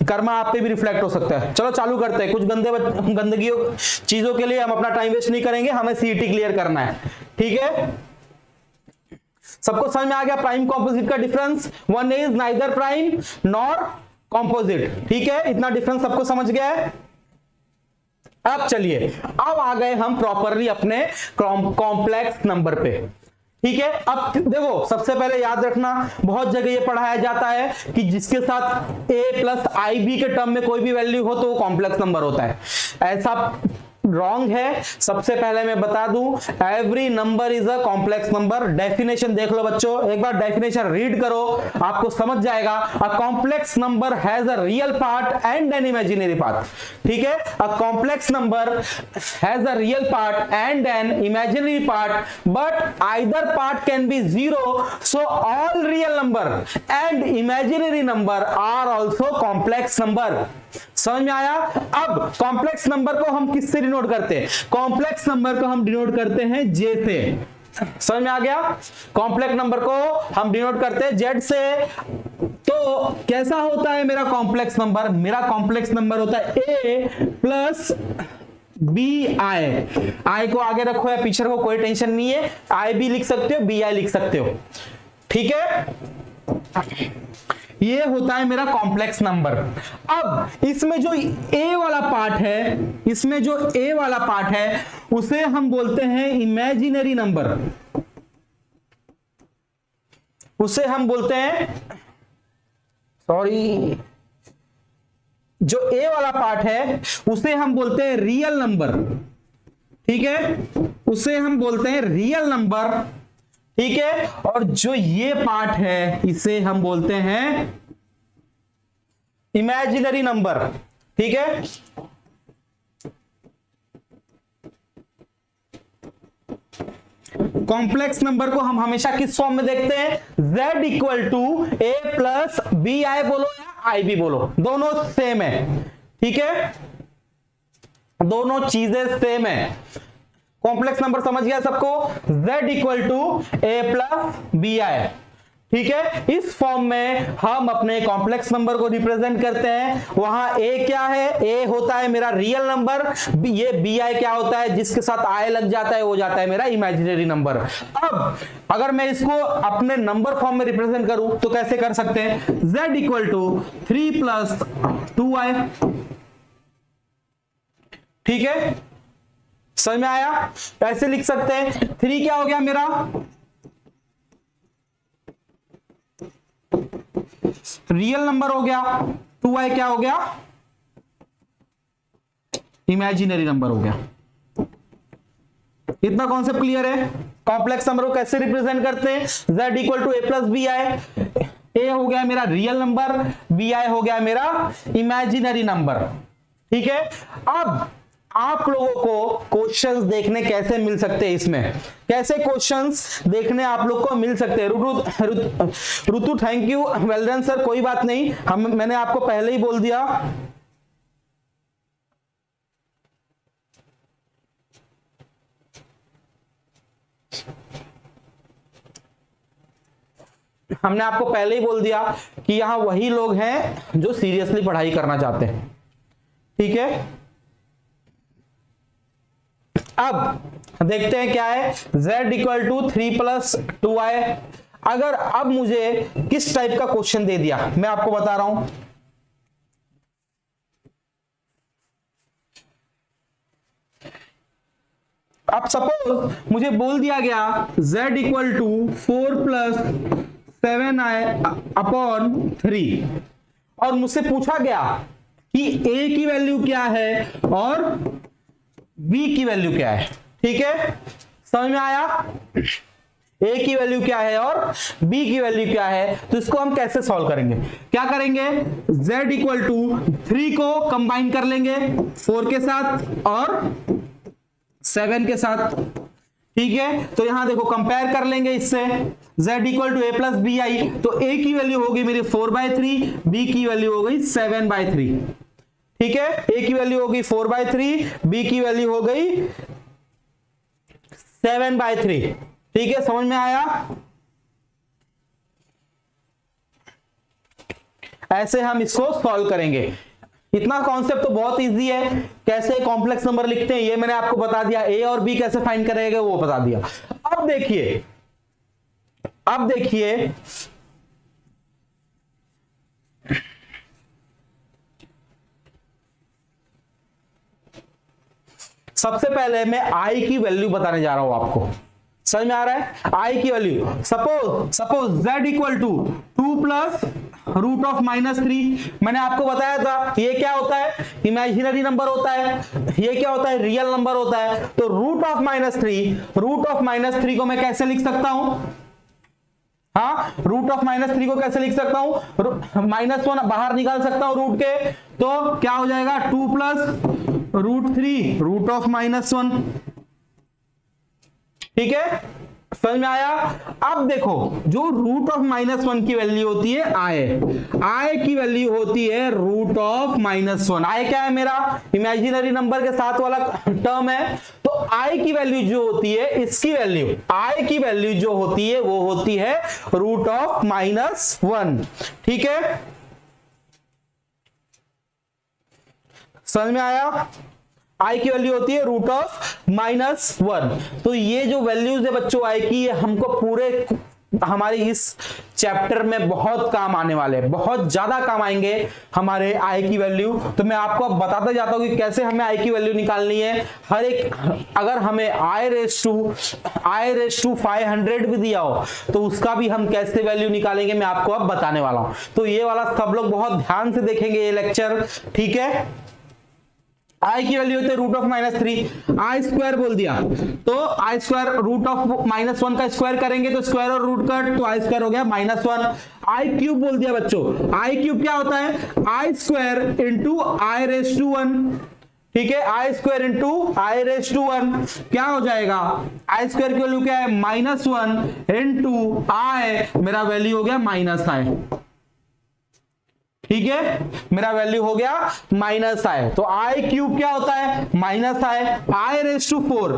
कर्मा आप पे भी रिफ्लेक्ट हो सकता है। चलो चालू करते हैं। कुछ गंदगी चीजों के लिए हम अपना टाइम वेस्ट नहीं करेंगे, हमें सीईटी क्लियर करना है। ठीक है, सबको समझ में आ गया प्राइम कॉम्पोजिट का difference? One is neither prime nor composite. ठीक है, इतना डिफरेंस सबको समझ गया है? अब चलिए, अब आ गए हम प्रॉपरली अपने कॉम्प्लेक्स नंबर पे। ठीक है, अब देखो सबसे पहले याद रखना, बहुत जगह ये पढ़ाया जाता है कि जिसके साथ a प्लस आई बी के टर्म में कोई भी वैल्यू हो तो वो कॉम्प्लेक्स नंबर होता है। ऐसा रॉन्ग है। सबसे पहले मैं बता दूं, every number is a complex number. Definition देख लो बच्चों, एक बार डेफिनेशन रीड करो, आपको समझ जाएगा। A complex number has a real part and an imaginary part. ठीक है, a complex number has a real part and an imaginary part, but either part can be zero, so all real number and imaginary number are also complex number. समझ में आया? अब complex number को हम किससे denote करते हैं? Complex number को हम डिनोट करते हैं जे से। समझ में आ गया? कॉम्प्लेक्स नंबर को हम डिनोट करते हैं जेड से। तो कैसा होता है मेरा कॉम्प्लेक्स नंबर? मेरा कॉम्प्लेक्स नंबर होता है ए प्लस बी आई को आगे रखो या पीछे रखो, कोई टेंशन नहीं है। आई बी लिख सकते हो, बी आई लिख सकते हो। ठीक है, ये होता है मेरा कॉम्प्लेक्स नंबर। अब इसमें जो ए वाला पार्ट है, इसमें जो ए वाला पार्ट है उसे हम बोलते हैं इमेजिनरी नंबर। उसे हम बोलते हैं, सॉरी, जो ए वाला पार्ट है उसे हम बोलते हैं रियल नंबर। ठीक है, उसे हम बोलते हैं रियल नंबर। ठीक है, और जो ये पार्ट है इसे हम बोलते हैं इमेजिनरी नंबर। ठीक है, कॉम्प्लेक्स नंबर को हम हमेशा किस फॉर्म में देखते हैं? z equal to A plus B i बोलो या आई बी बोलो, दोनों सेम है। ठीक है, दोनों चीजें सेम है। कॉम्प्लेक्स नंबर समझ गया सबको? z equal to A plus B i. ठीक है, इस फॉर्म में हम अपने कॉम्प्लेक्स नंबर को रिप्रेजेंट करते हैं। वहां a क्या है? a होता है मेरा रियल नंबर, ये bi क्या होता है? जिसके साथ i लग जाता है वो जाता है मेरा इमेजिनरी नंबर। अब अगर मैं इसको अपने नंबर फॉर्म में रिप्रेजेंट करूं तो कैसे कर सकते हैं? z equal to 3 plus 2i। ठीक है, समझ में आया? ऐसे लिख सकते हैं। 3 क्या हो गया मेरा? रियल नंबर हो गया। 2i क्या हो गया? इमेजिनरी नंबर हो गया। इतना कॉन्सेप्ट क्लियर है? कॉम्प्लेक्स नंबर को कैसे रिप्रेजेंट करते हैं? z equal to A plus B i. A हो गया मेरा रियल नंबर, बी आई हो गया मेरा इमेजिनरी नंबर। ठीक है, अब आप लोगों को क्वेश्चंस देखने कैसे मिल सकते हैं? इसमें कैसे क्वेश्चंस देखने आप लोग को मिल सकते हैं? Ritu thank you, well done sir, कोई बात नहीं, मैंने आपको पहले ही बोल दिया। हमने आपको पहले ही बोल दिया कि यहां वही लोग हैं जो सीरियसली पढ़ाई करना चाहते हैं। ठीक है, अब देखते हैं क्या है। z equal to 3 plus 2i। अगर अब मुझे किस टाइप का क्वेश्चन दे दिया, मैं आपको बता रहा हूं। अब सपोज मुझे बोल दिया गया z equal to 4 plus 7i upon 3, और मुझसे पूछा गया कि a की वैल्यू क्या है और b की वैल्यू क्या है। ठीक है, समझ में आया? a की वैल्यू क्या है और b की वैल्यू क्या है, तो इसको हम कैसे सॉल्व करेंगे? क्या करेंगे? z इक्वल टू 3 को कंबाइन कर लेंगे 4 के साथ और 7 के साथ। ठीक है, तो यहां देखो कंपेयर कर लेंगे इससे। z equal to A plus B i, तो a की वैल्यू होगी मेरी 4/3, b की वैल्यू हो गई 7/3। ठीक है, ए की वैल्यू हो गई 4/3, बी की वैल्यू हो गई 7/3। ठीक है, समझ में आया? ऐसे हम इसको सॉल्व करेंगे। इतना कॉन्सेप्ट तो बहुत इजी है, कैसे कॉम्प्लेक्स नंबर लिखते हैं ये मैंने आपको बता दिया, ए और बी कैसे फाइंड करेंगे वो बता दिया। अब देखिए सबसे पहले मैं आई की वैल्यू बताने जा रहा हूं आपको, समझ में आ रहा है? आई की value suppose z equal to 2 plus root of -3। मैंने आपको बताया था ये क्या होता है, इमेजिनरी नंबर होता है, ये क्या होता है, रियल नंबर होता है। तो रूट ऑफ -3 को मैं कैसे लिख सकता हूं? हाँ, रूट ऑफ -3 को कैसे लिख सकता हूं? -1 बाहर निकाल सकता हूं रूट के, तो क्या हो जाएगा 2 प्लस √3 रूट ऑफ -1। ठीक है, समझ में आया? अब देखो जो रूट ऑफ -1 की वैल्यू होती है आई की वैल्यू होती है रूट ऑफ -1। आई क्या है, मेरा इमेजिनरी नंबर के साथ वाला टर्म है। तो आई की वैल्यू जो होती है, इसकी वैल्यू आई की वैल्यू जो होती है वो होती है रूट ऑफ -1। ठीक है, समझ में आया? आई की वैल्यू होती है रूट ऑफ -1। तो ये जो वैल्यूज है बच्चों आई की, ये हमको पूरे हमारी इस चैप्टर में बहुत काम आने वाले हैं, बहुत ज्यादा काम आएंगे हमारे आई की वैल्यू। तो मैं आपको अब बताता जाता हूं कि कैसे हमें आई की वैल्यू निकालनी है। हर एक, अगर हमें आई रेस टू 500 भी दिया हो तो उसका भी हम कैसे वैल्यू निकालेंगे मैं आपको अब बताने वाला हूं। तो ये वाला सब लोग बहुत ध्यान से देखेंगे ये लेक्चर। ठीक है, आई की वैल्यू होती है रूट ऑफ -3, आई स्क्वायर बोल दिया तो आई स्क्वायर रूट ऑफ -1 का स्क्वायर करेंगे तो स्क्वायर और रूट कट, तो आई स्क्वायर हो गया -1। आई क्यूब बोल दिया बच्चों, आई क्यूब क्या होता है, i square into i raise to 1। ठीक है, i square into i raise to 1 क्या हो जाएगा, आई स्क्वायर की वैल्यू क्या है -1 इंटू आई, मेरा वैल्यू हो गया -i। ठीक है, मेरा वैल्यू हो गया -i। तो आई क्यूब क्या होता है -i, i raise to 4,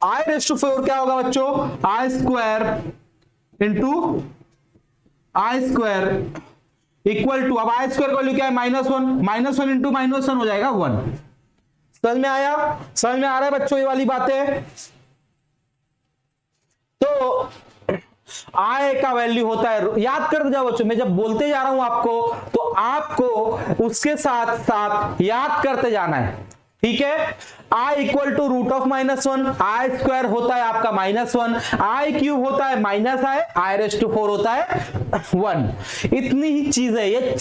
i raise to 4 क्या होगा बच्चों, i square into i square equal to, अब आई स्क्वायर का वैल्यू क्या है -1 इंटू -1 हो जाएगा 1। समझ में आया? समझ में आ रहा है बच्चों ये वाली बातें? तो आई का वैल्यू होता है, याद कर जाओ बच्चों, मैं जब बोलते जा रहा हूं आपको तो आपको उसके साथ साथ याद करते जाना है। ठीक है, i equal to root of -1, i square होता है आपका -1, आई क्यूब होता है -i, आई रेस टू 4 होता है 1। इतनी ही चीज है, ये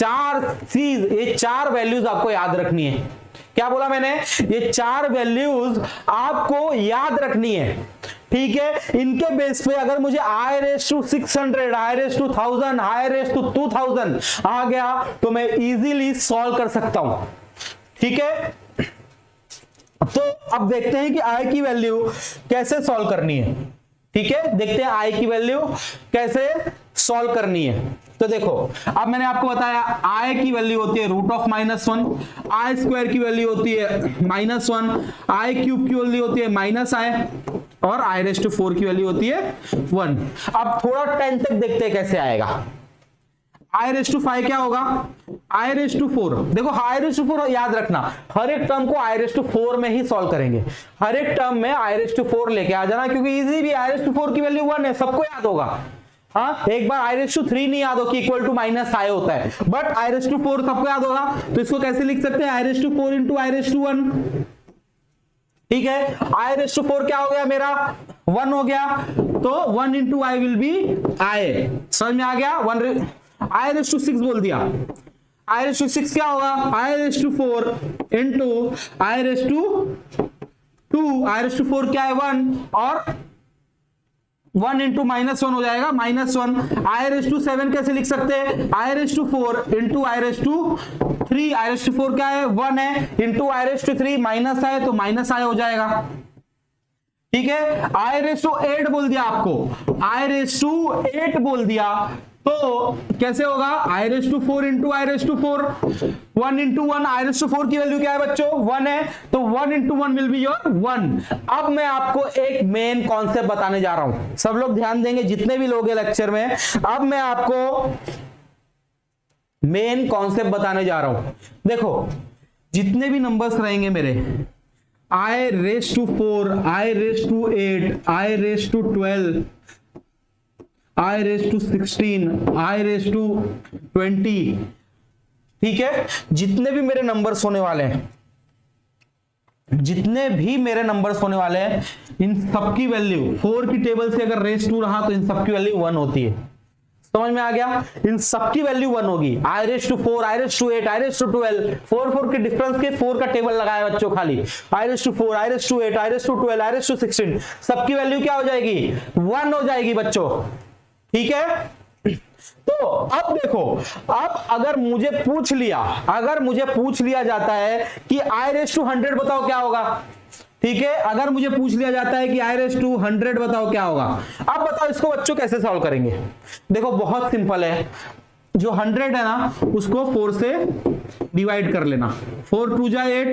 चार वैल्यूज आपको याद रखनी है। क्या बोला मैंने, ये 4 वैल्यूज आपको याद रखनी है। ठीक है, इनके बेस पे अगर मुझे i raise to 600, i raise to 1000, i raise to 2000 आ गया तो मैं इजीली सॉल्व कर सकता हूं। ठीक है, तो अब देखते हैं कि आई की वैल्यू कैसे सॉल्व करनी है। ठीक है, देखते हैं आई की वैल्यू कैसे सॉल्व करनी है। तो देखो, अब मैंने आपको बताया आई की वैल्यू होती है रूट ऑफ -1, आई स्क्वायर की वैल्यू होती है -1, आई क्यूब की वैल्यू होती है -i और आई रेस टू 4 की वैल्यू होती है 1। अब थोड़ा 10 तक देखते हैं कैसे आएगा। आई रेस टू 5 क्या होगा, आई रेस टू 4। देखो आई रेस टू 4 याद रखना, हर एक टर्म को आई रेस टू 4 में ही सॉल्व करेंगे, हर एक टर्म में आई रेस टू 4 लेके आ जाना, क्योंकि इजी भी आई रेस टू 4 की वैल्यू 1 है, सबको याद होगा। हाँ, एक बार आई रेस टू 3 नहीं याद हो कि इक्वल टू -i होता है, बट आई रेस टू 4 सबको याद होगा। तो इसको कैसे लिख सकते हैं, i raise to 4 into i raise to 1। ठीक है, आई रेस टू 4 क्या हो गया मेरा 1 हो गया, तो 1 into i will be i. समझ में आ गया? 1 आई रेस टू 6 बोल दिया, आई रेस टू 6 क्या होगा, i raise to 4 into i raise to 2, i raise to 4 क्या है 1, और 1 इंटू -1 हो जाएगा -1। आई रेस टू 7 कैसे लिख सकते हैं, i raise to 4 into i raise to 3, i raise to 4 क्या है 1 है, into i raise to 3 -i, तो -i हो जाएगा। ठीक है, आई रेस टू 8 बोल दिया आपको, आई रेस टू 8 बोल दिया तो कैसे होगा, i raise to 4 into i raise to 4, 1 into 1, i raise to 4 की वैल्यू क्या है बच्चों 1 है, तो 1 इंटू 1 विल बी योर 1। अब मैं आपको एक मेन कॉन्सेप्ट बताने जा रहा हूं, सब लोग ध्यान देंगे जितने भी लोग हैं लेक्चर में। अब मैं आपको मेन कॉन्सेप्ट बताने जा रहा हूं। देखो जितने भी नंबर्स रहेंगे मेरे, i raise to 4, i raise to 8, i raise to 12, i raise to 16, i raise to 20, ठीक है, जितने भी मेरे नंबर्स होने वाले हैं, जितने भी मेरे नंबर्स होने वाले हैं, इन सबकी वैल्यू 4 की टेबल से अगर रेस टू रहा तो इन सबकी वैल्यू 1 होती है। समझ में आ गया, इन सबकी वैल्यू 1 होगी। I raise to 4, i raise to 8, i raise to 12, 4 के डिफरेंस के 4 का टेबल लगाया बच्चों खाली, i raise to 4, i raise to 8, i raise to 12, i raise to 16, सबकी वैल्यू क्या हो जाएगी 1 हो जाएगी बच्चों, ठीक है। तो अब देखो, अब अगर मुझे पूछ लिया जाता है कि आई रेस टू 100 बताओ क्या होगा, ठीक है, अगर मुझे पूछ लिया जाता है कि आई रेस टू 100 बताओ क्या होगा, अब बताओ इसको बच्चों कैसे सॉल्व करेंगे। देखो बहुत सिंपल है, जो 100 है ना उसको 4 से डिवाइड कर लेना, 4 2 जा 8,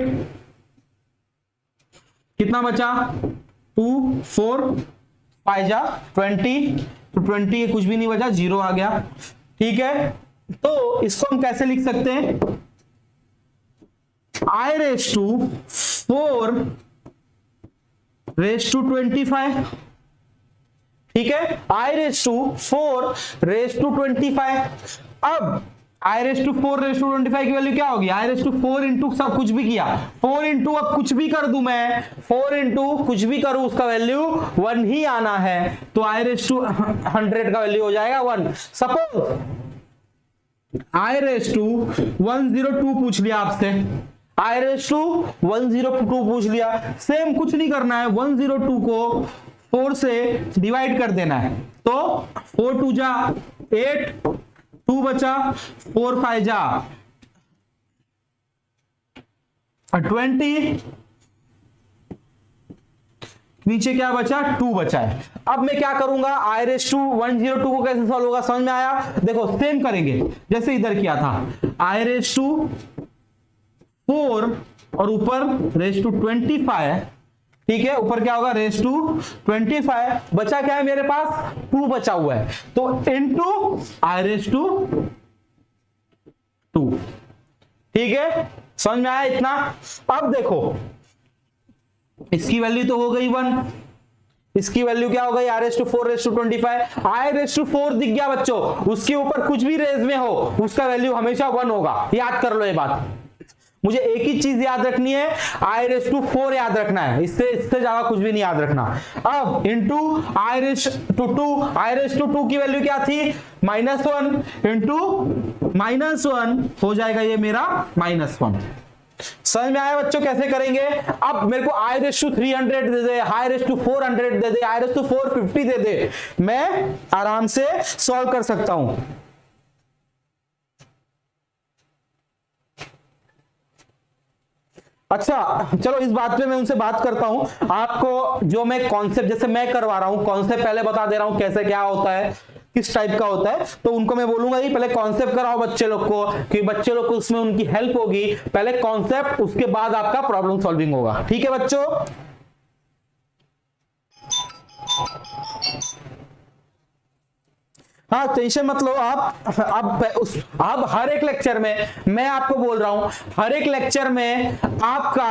कितना बचा 2, 4 5 जा 20, तो 20 कुछ भी नहीं बचा, 0 आ गया, ठीक है। तो इसको हम कैसे लिख सकते हैं, i raise to 4 raise to 25, ठीक है, आई रेस टू 4 रेस टू 25। अब आई रेस टू 4 रेस टू 25 की वैल्यू क्या होगी, आई रेस टू 4 इंटू सब कुछ भी किया, 4 इंटू अब कुछ भी कर दूं मैं, 4 इंटू कुछ भी करूं उसका वैल्यू 1 ही आना है, तो आई रेस टू 100 का वैल्यू हो जाएगा 1। सपोज आई रेस टू 102 पूछ लिया आपसे, आई रेस टू 102 पूछ लिया, सेम कुछ नहीं करना है, 102 को 4 से डिवाइड कर देना है, तो 4 2 जा 8, 2 बचा, 4 5 जा 20, नीचे क्या बचा 2 बचा है। अब मैं क्या करूंगा, आई रेस टू 102 को कैसे सॉल्व होगा समझ में आया। देखो सेम करेंगे जैसे इधर किया था, आई रेस टू 4 और ऊपर रेस टू 25, ठीक है, ऊपर क्या होगा रेस टू 25, बचा क्या है मेरे पास 2 बचा हुआ है, तो इनटू आई रेस टू 2, ठीक है, समझ में आया इतना। अब देखो इसकी वैल्यू तो हो गई 1, इसकी वैल्यू क्या हो गई i raise to 4 raise to 25, i raise to 4 दिख गया बच्चों, उसके ऊपर कुछ भी रेस में हो उसका वैल्यू हमेशा 1 होगा, याद कर लो ये बात। मुझे एक ही चीज याद रखनी है, आई रेस टू 4 याद रखना है, इससे ज्यादा कुछ भी नहीं याद रखना। अब into i raise to 2, i raise to 2 की वैल्यू क्या थी -1, इंटू -1 हो जाएगा ये मेरा -1। समझ में आया बच्चों कैसे करेंगे। अब मेरे को आई रेस टू 300 दे दे, आई रेस टू 400 दे दे, आई रेस टू 450 दे दे, मैं आराम से सॉल्व कर सकता हूं। अच्छा चलो इस बात पे मैं उनसे बात करता हूं, आपको जो मैं कॉन्सेप्ट जैसे मैं करवा रहा हूं, कॉन्सेप्ट पहले बता दे रहा हूं कैसे क्या होता है, किस टाइप का होता है, तो उनको मैं बोलूंगा ये पहले कॉन्सेप्ट कराओ बच्चे लोग को, कि बच्चे लोग को उसमें उनकी हेल्प होगी, पहले कॉन्सेप्ट उसके बाद आपका प्रॉब्लम सॉल्विंग होगा, ठीक है बच्चों। हाँ टेंशन मत लो आप, अब हर एक लेक्चर में मैं आपको बोल रहा हूं, हर एक लेक्चर में आपका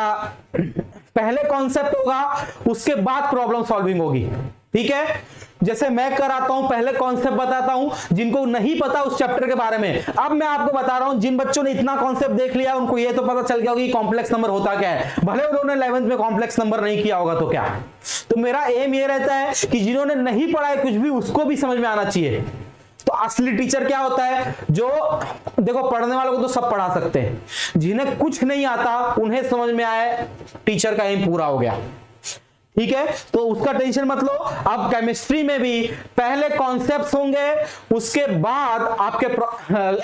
पहले कॉन्सेप्ट होगा उसके बाद प्रॉब्लम सॉल्विंग होगी, ठीक है। जैसे मैं कराता हूं पहले कॉन्सेप्ट बताता हूं, जिनको नहीं पता उस चैप्टर के बारे में, अब मैं आपको बता रहा हूं, जिन बच्चों ने इतना कॉन्सेप्ट देख लिया उनको ये तो पता चल गया होगा कि कॉम्प्लेक्स नंबर होता क्या है, भले उन्होंने 11th में कॉम्प्लेक्स नंबर नहीं किया होगा तो क्या। तो मेरा एम ये रहता है कि जिन्होंने नहीं पढ़ा है कुछ भी उसको भी समझ में आना चाहिए। तो असली टीचर क्या होता है, जो देखो पढ़ने वालों को तो सब पढ़ा सकते हैं, जिन्हें कुछ नहीं आता उन्हें समझ में आए, टीचर का एम पूरा हो गया, ठीक है। तो उसका टेंशन मत लो। अब केमिस्ट्री में भी पहले कॉन्सेप्ट्स होंगे, उसके बाद आपके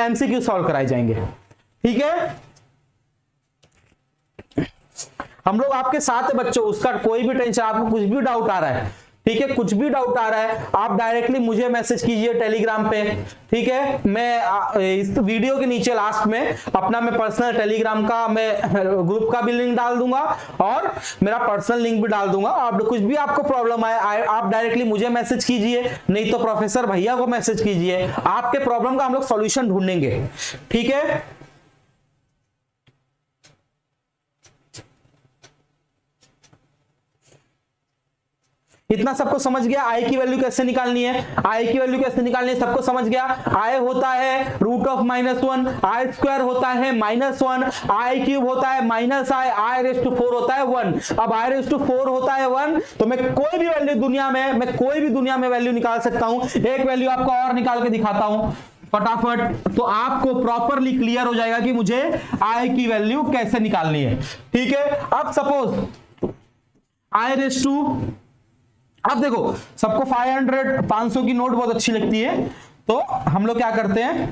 एमसीक्यू सॉल्व कराए जाएंगे, ठीक है। हम लोग आपके साथ है बच्चों, उसका कोई भी टेंशन, आपको कुछ भी डाउट आ रहा है, ठीक है, कुछ भी डाउट आ रहा है आप डायरेक्टली मुझे मैसेज कीजिए टेलीग्राम पे, ठीक है। मैं इस वीडियो के नीचे लास्ट में अपना मैं पर्सनल टेलीग्राम का मैं ग्रुप का भी लिंक डाल दूंगा और मेरा पर्सनल लिंक भी डाल दूंगा। आप कुछ भी आपको प्रॉब्लम आए आप डायरेक्टली मुझे मैसेज कीजिए, नहीं तो प्रोफेसर भैया को मैसेज कीजिए, आपके प्रॉब्लम का हम लोग सॉल्यूशन ढूंढेंगे, ठीक है। इतना सबको समझ गया आई की वैल्यू कैसे निकालनी है, आई की वैल्यू कैसे निकालनी है सबको समझ गया। आई होता है रूट ऑफ -1, आई स्क्वायर होता है -1, आई क्यूब होता है -i रेज़ टू 4 होता है 1। अब आई रेज़ टू 4 होता है 1 तो मैं कोई भी वैल्यू दुनिया में वैल्यू निकाल सकता हूं। एक वैल्यू आपको और निकाल के दिखाता हूं फटाफट, तो आपको प्रॉपरली क्लियर हो जाएगा कि मुझे आई की वैल्यू कैसे निकालनी है, ठीक है। अब सपोज आई रेज़ टू, अब देखो सबको 500 की नोट बहुत अच्छी लगती है तो हम लोग क्या करते हैं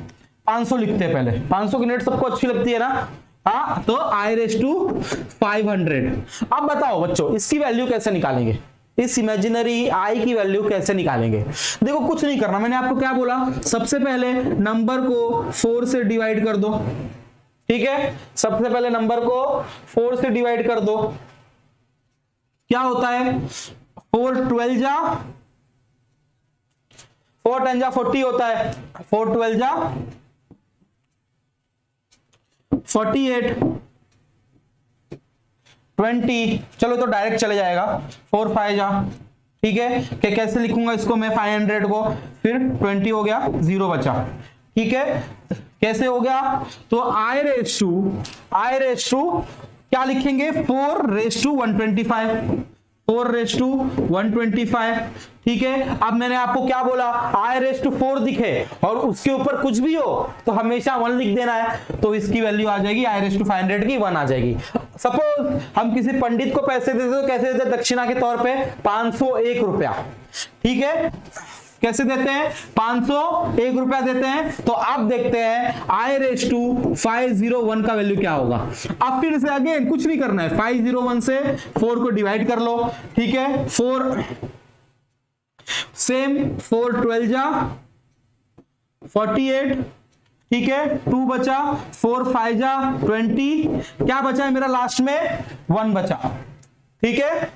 500 लिखते हैं पहले। 500 की नोट सबको अच्छी लगती है ना, हाँ, तो आई रेज़ टू 500। अब बताओ बच्चों इसकी वैल्यू कैसे निकालेंगे, इस इमेजिनरी आई की वैल्यू कैसे निकालेंगे। देखो कुछ नहीं करना, मैंने आपको क्या बोला, सबसे पहले नंबर को 4 से डिवाइड कर दो, ठीक है। सबसे पहले नंबर को 4 से डिवाइड कर दो, क्या होता है 4 12 जा 4 10 जा 40 होता है, 4 12 जा 48 20, चलो तो डायरेक्ट चले जाएगा 4 5 जा, ठीक है। कि कैसे लिखूंगा इसको मैं 500 को, फिर 20 हो गया 0 बचा, ठीक है। कैसे हो गया, तो आई रेज़ टू क्या लिखेंगे 4 रेज़ टू 125, 4 रेज़ टू 125, ठीक है। अब मैंने आपको क्या बोला, आई रेज़ टू 4 दिखे और उसके ऊपर कुछ भी हो तो हमेशा 1 लिख देना है, तो इसकी वैल्यू आ जाएगी आई रेज़ टू 500 की 1 आ जाएगी। सपोज हम किसी पंडित को पैसे देते तो कैसे देते, दक्षिणा के तौर पे 501 रुपया, ठीक है। कैसे देते हैं 501 रुपया देते हैं। तो अब देखते हैं आई रेज़ टू 501 का वैल्यू क्या होगा। अब फिर से अगेन कुछ नहीं करना है, 501 से 4 को डिवाइड कर लो, ठीक है। 4 सेम 4 12 जा 48, ठीक है। 2 बचा, 4 5 जा 20, क्या बचा है मेरा लास्ट में 1 बचा, ठीक है।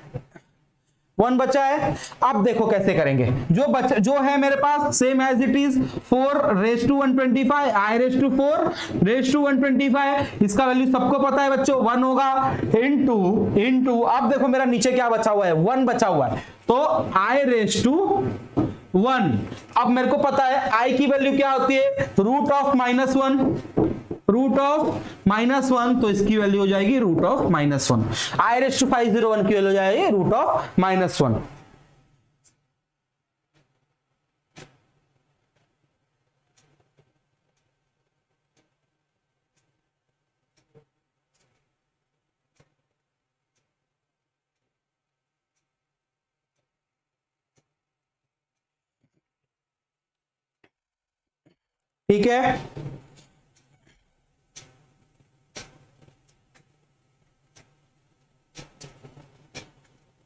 1 बचा है। अब देखो कैसे करेंगे, जो है मेरे पास same as it is 4 raise to 125, i raise to 4 raise to 125, इसका वैल्यू सबको पता है बच्चों 1 होगा, इनटू अब देखो मेरा नीचे क्या बचा हुआ है 1 बचा हुआ है, तो आई रेज़ टू 1। अब मेरे को पता है आई की वैल्यू क्या होती है रूट ऑफ -1, तो इसकी वैल्यू हो जाएगी root of -1। I raise to 501 की वैल्यू हो जाएगी रूट ऑफ -1। ठीक है,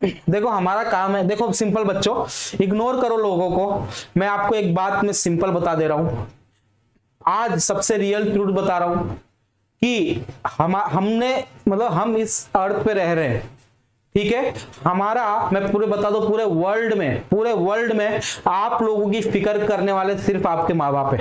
देखो हमारा काम है, देखो सिंपल बच्चों इग्नोर करो लोगों को, मैं आपको एक बात में सिंपल बता दे रहा हूं, आज सबसे रियल ट्रूथ बता रहा हूं कि हमने मतलब हम इस अर्थ पे रह रहे हैं, ठीक है। हमारा मैं पूरे बता दो पूरे वर्ल्ड में आप लोगों की फिक्र करने वाले सिर्फ आपके माँ बाप है,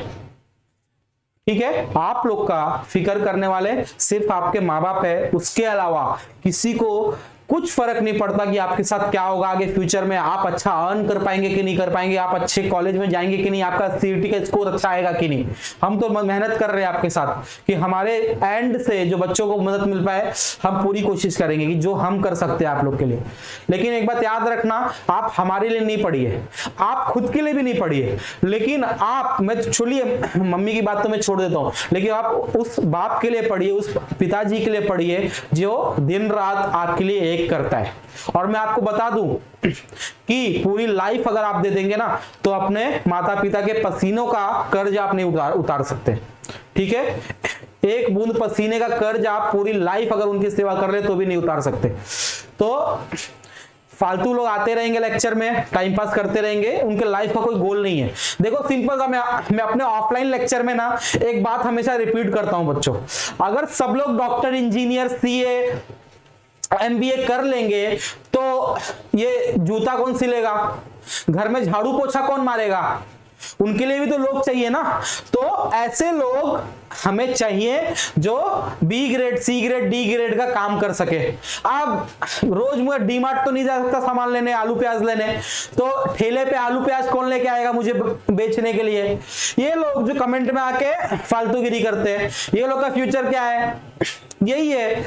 ठीक है। आप लोग का फिक्र करने वाले सिर्फ आपके माँ बाप है, उसके अलावा किसी को कुछ फर्क नहीं पड़ता कि आपके साथ क्या होगा आगे फ्यूचर में, आप अच्छा अर्न कर पाएंगे कि नहीं कर पाएंगे, आप अच्छे कॉलेज में जाएंगे कि नहीं, आपका सीईटी का स्कोर अच्छा आएगा कि नहीं। हम तो मेहनत कर रहे हैं आपके साथ कि हमारे एंड से जो बच्चों को मदद मिल पाए हम पूरी कोशिश करेंगे कि जो हम कर सकते हैं आप लोग के लिए। लेकिन एक बात याद रखना, आप हमारे लिए नहीं पढ़िए, आप खुद के लिए भी नहीं पढ़िए, लेकिन आप, मैं छोड़िए मम्मी की बात तो मैं छोड़ देता हूँ, लेकिन आप उस बाप के लिए पढ़िए, उस पिताजी के लिए पढ़िए जो दिन रात आपके लिए एक करता है। और मैं आपको बता दूं कि पूरी लाइफ अगर आप दे देंगे ना तो अपने माता पिता के पसीनों का कर्ज आप नहीं उतार सकते, ठीक है। एक बूंद पसीने का कर्ज आप पूरी लाइफ अगर उनकी सेवा कर रहे तो भी नहीं उतार सकते। तो फालतू लोग आते रहेंगे लेक्चर में, टाइम पास करते रहेंगे, उनके लाइफ का कोई गोल नहीं है। देखो सिंपल सा, मैं अपने ऑफलाइन लेक्चर में ना एक बात हमेशा रिपीट करता हूं बच्चों, अगर सब लोग डॉक्टर, इंजीनियर, सीए, एमबीए कर लेंगे तो ये जूता कौन सिलेगा, घर में झाड़ू पोछा कौन मारेगा, उनके लिए भी तो लोग चाहिए ना। तो ऐसे लोग हमें चाहिए जो B grade, C grade, D grade का काम कर सके। अब रोज मैं डीमार्ट तो नहीं जा सकता सामान लेने, आलू प्याज लेने, तो ठेले पे आलू प्याज कौन लेके आएगा मुझे बेचने के लिए? ये लोग जो कमेंट में आके फालतूगिरी करते हैं, ये लोग का फ्यूचर क्या है? यही है,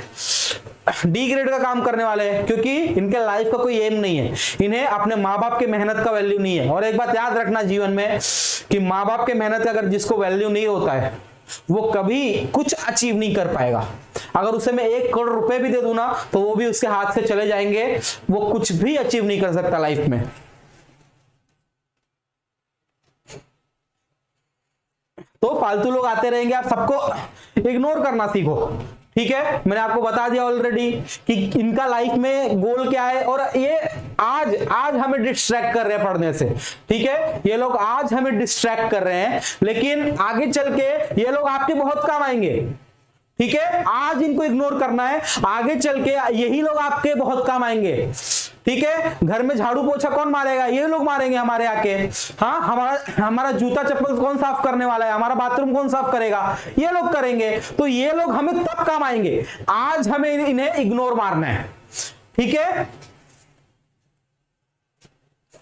डी ग्रेड का काम करने वाले हैं, क्योंकि इनके लाइफ का कोई एम नहीं है, इन्हें अपने माँ बाप के मेहनत का वैल्यू नहीं है। और एक बात याद रखना जीवन में कि माँ बाप के मेहनत का अगर जिसको वैल्यू नहीं होता है वो कभी कुछ अचीव नहीं कर पाएगा। अगर उसे मैं 1 करोड़ रुपए भी दे दूं ना तो वो भी उसके हाथ से चले जाएंगे, वो कुछ भी अचीव नहीं कर सकता लाइफ में। तो फालतू लोग आते रहेंगे, आप सबको इग्नोर करना सीखो, ठीक है? मैंने आपको बता दिया ऑलरेडी कि इनका लाइफ में गोल क्या है, और ये आज हमें डिस्ट्रैक्ट कर रहे हैं पढ़ने से, ठीक है? ये लोग आज हमें डिस्ट्रैक्ट कर रहे हैं, लेकिन आगे चल के ये लोग आपके बहुत काम आएंगे, ठीक है? आज इनको इग्नोर करना है, आगे चल के यही लोग आपके बहुत काम आएंगे, ठीक है? घर में झाड़ू पोछा कौन मारेगा? ये लोग मारेंगे हमारे आके। हाँ, हमारा जूता चप्पल कौन साफ करने वाला है? हमारा बाथरूम कौन साफ करेगा? ये लोग करेंगे। तो ये लोग हमें तब काम आएंगे, आज हमें इन्हें इग्नोर मारना है, ठीक है?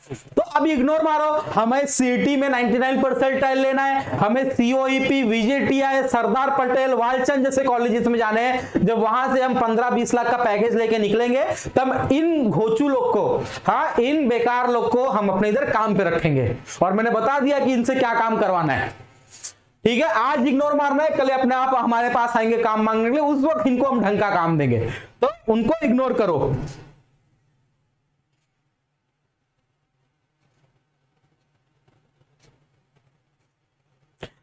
तो अब इग्नोर मारो, हमें सीईटी में 99 परसेंटाइल लेना है, हमें सीओईपी, वीजेटीआई, सरदार पटेल, वालचंद जैसे कॉलेजेस में जाने हैं। जब वहां से हम 15-20 लाख का पैकेज लेके निकलेंगे तब इन घोचू लोग को, हाँ, इन बेकार लोग को हम अपने इधर काम पे रखेंगे। और मैंने बता दिया कि इनसे क्या काम करवाना है, ठीक है? आज इग्नोर मारना है, कल अपने आप हमारे पास आएंगे काम मांगने के लिए, उस वक्त इनको हम ढंग का काम देंगे। तो उनको इग्नोर करो।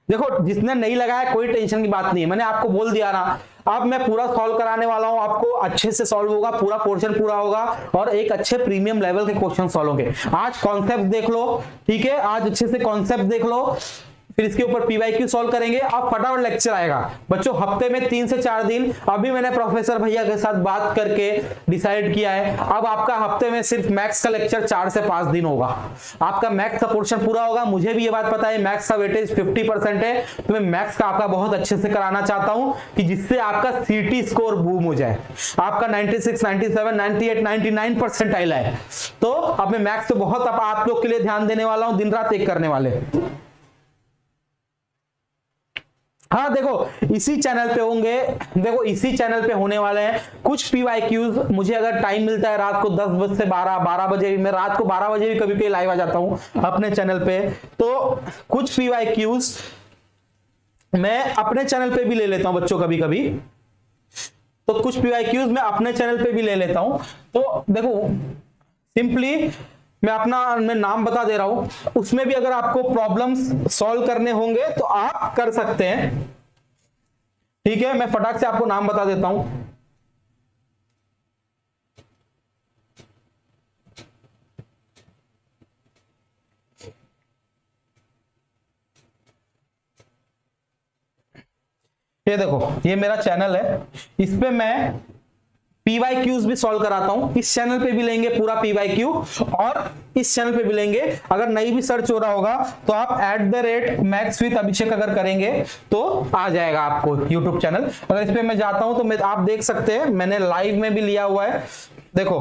देखो, जिसने नहीं लगाया कोई टेंशन की बात नहीं है, मैंने आपको बोल दिया ना, अब मैं पूरा सॉल्व कराने वाला हूं, आपको अच्छे से सॉल्व होगा, पूरा पोर्शन पूरा होगा और एक अच्छे प्रीमियम लेवल के क्वेश्चन सॉल्व होंगे। आज कॉन्सेप्ट देख लो, ठीक है? आज अच्छे से कॉन्सेप्ट देख लो, फिर इसके ऊपर पीवाईक्यू सॉल्व करेंगे। अब फटाफट लेक्चर आएगा बच्चों, हफ्ते में 3 से 4 दिन। अभी मैंने प्रोफेसर भैया के साथ बात करके डिसाइड किया है, अब आपका हफ्ते में सिर्फ मैथ्स का लेक्चर 4 से 5 दिन होगा, आपका मैथ्स का पोर्शन पूरा होगा। मुझे भी ये बात पता है मैथ्स का वेटेज 50% है, तो मैं मैथ्स का आपका बहुत अच्छे से कराना चाहता हूं कि जिससे आपका सीटी स्कोर बूम हो जाए। आपका 96, 97, 98, 99 परसेंटाइल है, तो अब मैं मैथ्स पे बहुत आप लोग के लिए ध्यान देने वाला हूं, दिन रात एक करने वाले। हाँ, देखो इसी चैनल पे होंगे, देखो इसी चैनल पे होने वाले हैं कुछ पीवाईक्यूज। मुझे अगर टाइम मिलता है रात को 10 बजे से 12 बजे, मैं रात को 12 बजे भी कभी कभी लाइव आ जाता हूं अपने चैनल पे, तो कुछ पीवाईक्यूज मैं अपने चैनल पे भी ले लेता हूं बच्चों कभी कभी, तो कुछ पीवाईक्यूज मैं अपने चैनल पे भी ले लेता हूं। तो देखो सिंपली मैं नाम बता दे रहा हूं, उसमें भी अगर आपको प्रॉब्लम्स सॉल्व करने होंगे तो आप कर सकते हैं, ठीक है? मैं फटाक से आपको नाम बता देता हूं। ये देखो, ये मेरा चैनल है, इस पे मैं पीवाईक्यूज भी सॉल्व कराता हूं। इस चैनल पे भी लेंगे पूरा पीवाईक्यू और इस चैनल पे भी लेंगे। अगर नहीं भी सर्च हो रहा होगा तो आप @मैथ्स विद अभिषेक अगर करेंगे तो आ जाएगा आपको यूट्यूब चैनल। अगर इस पे मैं जाता हूं तो आप देख सकते हैं, मैंने लाइव में भी लिया हुआ है। देखो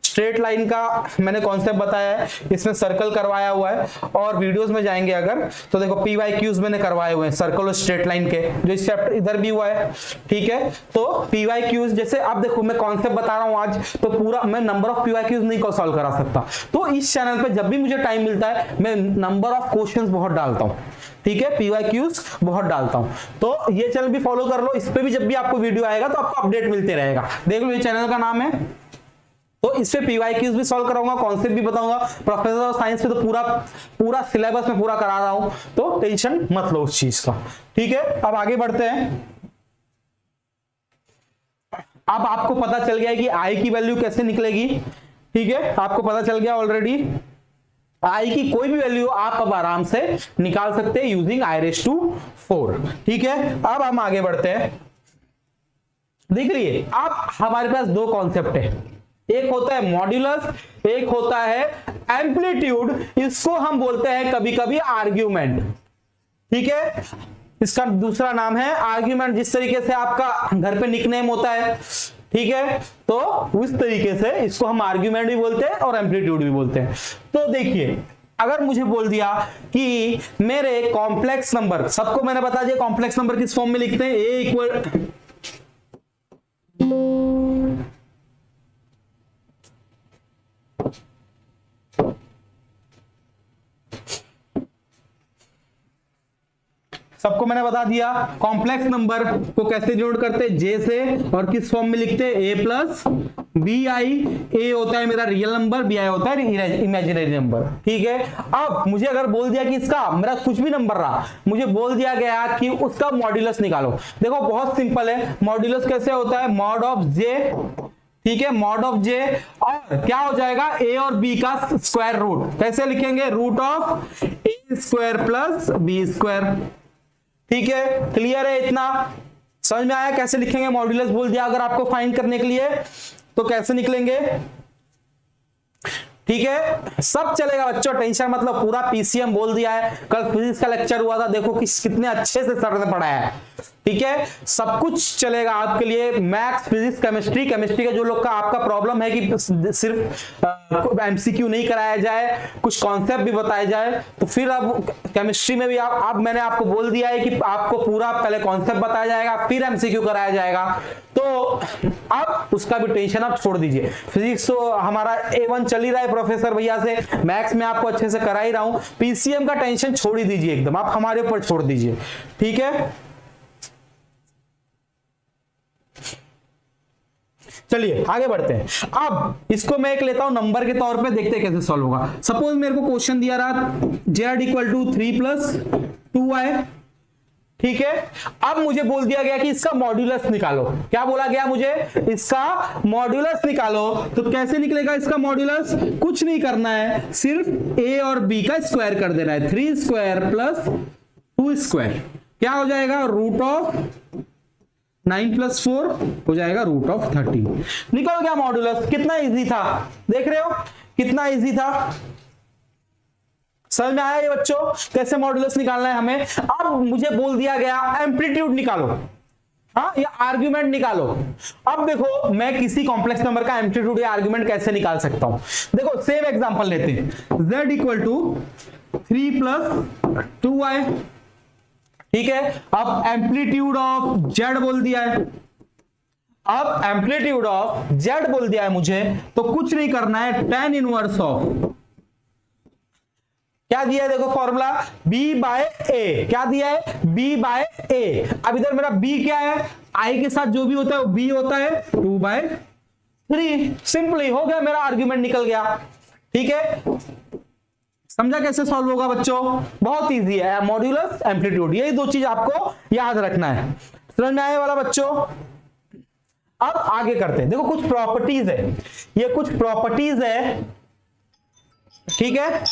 स्ट्रेट लाइन का मैंने कॉन्सेप्ट बताया है, इसमें सर्कल करवाया हुआ है, और वीडियोस में जाएंगे अगर तो देखो पीवाईक्यूज मैंने करवाए हुए हैं सर्कल और स्ट्रेट लाइन के, जो इस चैप्टर इधर भी हुआ है, ठीक है? तो पीवाईक्यूज जैसे अब देखो मैं कॉन्सेप्ट बता रहा हूं आज, तो पूरा मैं नंबर ऑफ पीवाईक्यूज नहीं सॉल्व करा सकता, तो इस चैनल पे जब भी मुझे टाइम मिलता है मैं नंबर ऑफ क्वेश्चंस बहुत डालता हूं, ठीक है? पीवाईक्यूज बहुत डालता हूं, तो ये चैनल भी फॉलो कर लो, इस पे भी जब भी आपको वीडियो आएगा तो आपको अपडेट मिलते रहेगा। देख लो ये चैनल का नाम है, तो इस पे पीवाईक्यूज भी सॉल्व कराऊंगा, कॉन्सेप्ट भी बताऊंगा। प्रोफेसर ऑफ साइंस पे तो पूरा सिलेबस में पूरा करा रहा हूं, तो टेंशन मत लो उस चीज का, ठीक है? अब आगे बढ़ते हैं। अब आपको पता चल गया है कि आई की वैल्यू कैसे निकलेगी, ठीक है, आपको पता चल गया ऑलरेडी। आई की कोई भी वैल्यू आप अब आराम से निकाल सकते हैं यूजिंग i⁴। ठीक है, अब हम आगे बढ़ते हैं। देख रही अब हमारे पास दो कॉन्सेप्ट है, एक होता है मॉड्यूलस, एक होता है एम्पलीट्यूड। इसको हम बोलते हैं कभी कभी आर्ग्यूमेंट। ठीक है, इसका दूसरा नाम है आर्ग्यूमेंट, जिस तरीके से आपका घर पे निकनेम होता है। ठीक है, तो उस तरीके से इसको हम आर्ग्यूमेंट भी बोलते हैं और एम्पलीट्यूड भी बोलते हैं। तो देखिए, अगर मुझे बोल दिया कि मेरे कॉम्प्लेक्स नंबर, सबको मैंने बता दिया कॉम्प्लेक्स नंबर किस फॉर्म में लिखते हैं, ए इक्वल सबको मैंने बता दिया कॉम्प्लेक्स नंबर को कैसे जोड़ करते, जे से, और किस फॉर्म में लिखते, ए प्लस बी आई। ए होता है मेरा रियल नंबर, बी आई होता है इमेजिनरी नंबर। ठीक है, अब मुझे अगर बोल दिया कि इसका मेरा कुछ भी नंबर रहा, मुझे बोल दिया गया कि उसका मॉड्यूलस निकालो। देखो बहुत सिंपल है, मॉड्यूलस कैसे होता है, मॉड ऑफ जे। ठीक है, मॉड ऑफ जे, और क्या हो जाएगा, ए और बी का स्क्वायर रूट। कैसे लिखेंगे, root of a square plus b square. ठीक है, क्लियर है, इतना समझ में आया कैसे लिखेंगे मॉड्यूलस। बोल दिया अगर आपको फाइंड करने के लिए तो कैसे निकलेंगे। ठीक है, सब चलेगा बच्चों, टेंशन मतलब, पूरा पीसीएम बोल दिया है। कल फिजिक्स का लेक्चर हुआ था, देखो कितने अच्छे से सर ने पढ़ाया है। ठीक है, सब कुछ चलेगा आपके लिए, मैथ्स, फिजिक्स, केमिस्ट्री। केमिस्ट्री का जो लोग का आपका प्रॉब्लम है कि सिर्फ एमसीक्यू नहीं कराया जाए, कुछ कॉन्सेप्ट भी बताया जाए, तो फिर अब केमिस्ट्री में भी अब मैंने आपको बोल दिया है कि आपको पूरा पहले कॉन्सेप्ट बताया जाएगा, फिर एमसीक्यू कराया जाएगा। तो अब उसका भी टेंशन आप छोड़ दीजिए। फिजिक्स तो हमारा A1 चल ही रहा है प्रोफेसर भैया से, मैथ्स में आपको अच्छे से करा ही रहा हूं, पीसीएम का टेंशन छोड़ ही दीजिए एकदम, आप हमारे ऊपर छोड़ दीजिए। ठीक है, चलिए आगे बढ़ते हैं। अब इसको मैं एक लेता हूं नंबर के तौर पे, देखते हैं कैसे सॉल्व होगा। सपोज मेरे को क्वेश्चन दिया रहा z equal to 3 plus 2y। ठीक है, अब मुझे बोल दिया गया कि इसका मॉड्यूलस निकालो। क्या बोला गया मुझे, इसका मॉड्यूलस निकालो। तो कैसे निकलेगा इसका मॉड्यूलस, कुछ नहीं करना है, सिर्फ a और b का स्क्वायर कर देना है। 3 स्क्वायर प्लस 2 स्क्वायर क्या हो जाएगा, रूट ऑफ 9 प्लस 4 हो जाएगा रूट ऑफ 30। निकल गया मॉड्यूलस। कितना इजी था, देख रहे हो कितना इजी था। समझ में आया ये बच्चों, कैसे मॉड्यूलस निकालना है हमें। अब मुझे बोल दिया गया एम्पलीट्यूड निकालो, हाँ, या आर्ग्यूमेंट निकालो। अब देखो मैं किसी कॉम्प्लेक्स नंबर का एम्पलीट्यूड या आर्ग्यूमेंट कैसे निकाल सकता हूं। देखो सेम एग्जांपल लेते हैं, z equal to 3 plus 2y। ठीक है, अब एम्पलीट्यूड ऑफ z बोल दिया है। अब एम्पलीट्यूड ऑफ z बोल दिया है मुझे, तो कुछ नहीं करना है, tan इनवर्स ऑफ, क्या दिया है देखो फॉर्मूला, b बाय a। क्या दिया है, b बाय a। अब इधर मेरा b क्या है, i के साथ जो भी होता है वो b होता है, 2/3। सिंपली हो गया, मेरा आर्ग्यूमेंट निकल गया। ठीक है, समझा कैसे सॉल्व होगा बच्चों, बहुत इजी है। मॉड्यूलस, एम्पलीट्यूड, यही दो चीज आपको याद रखना है। समझ में आने वाला बच्चों। अब आगे करते हैं, देखो कुछ प्रॉपर्टीज है, ये कुछ प्रॉपर्टीज है। ठीक है,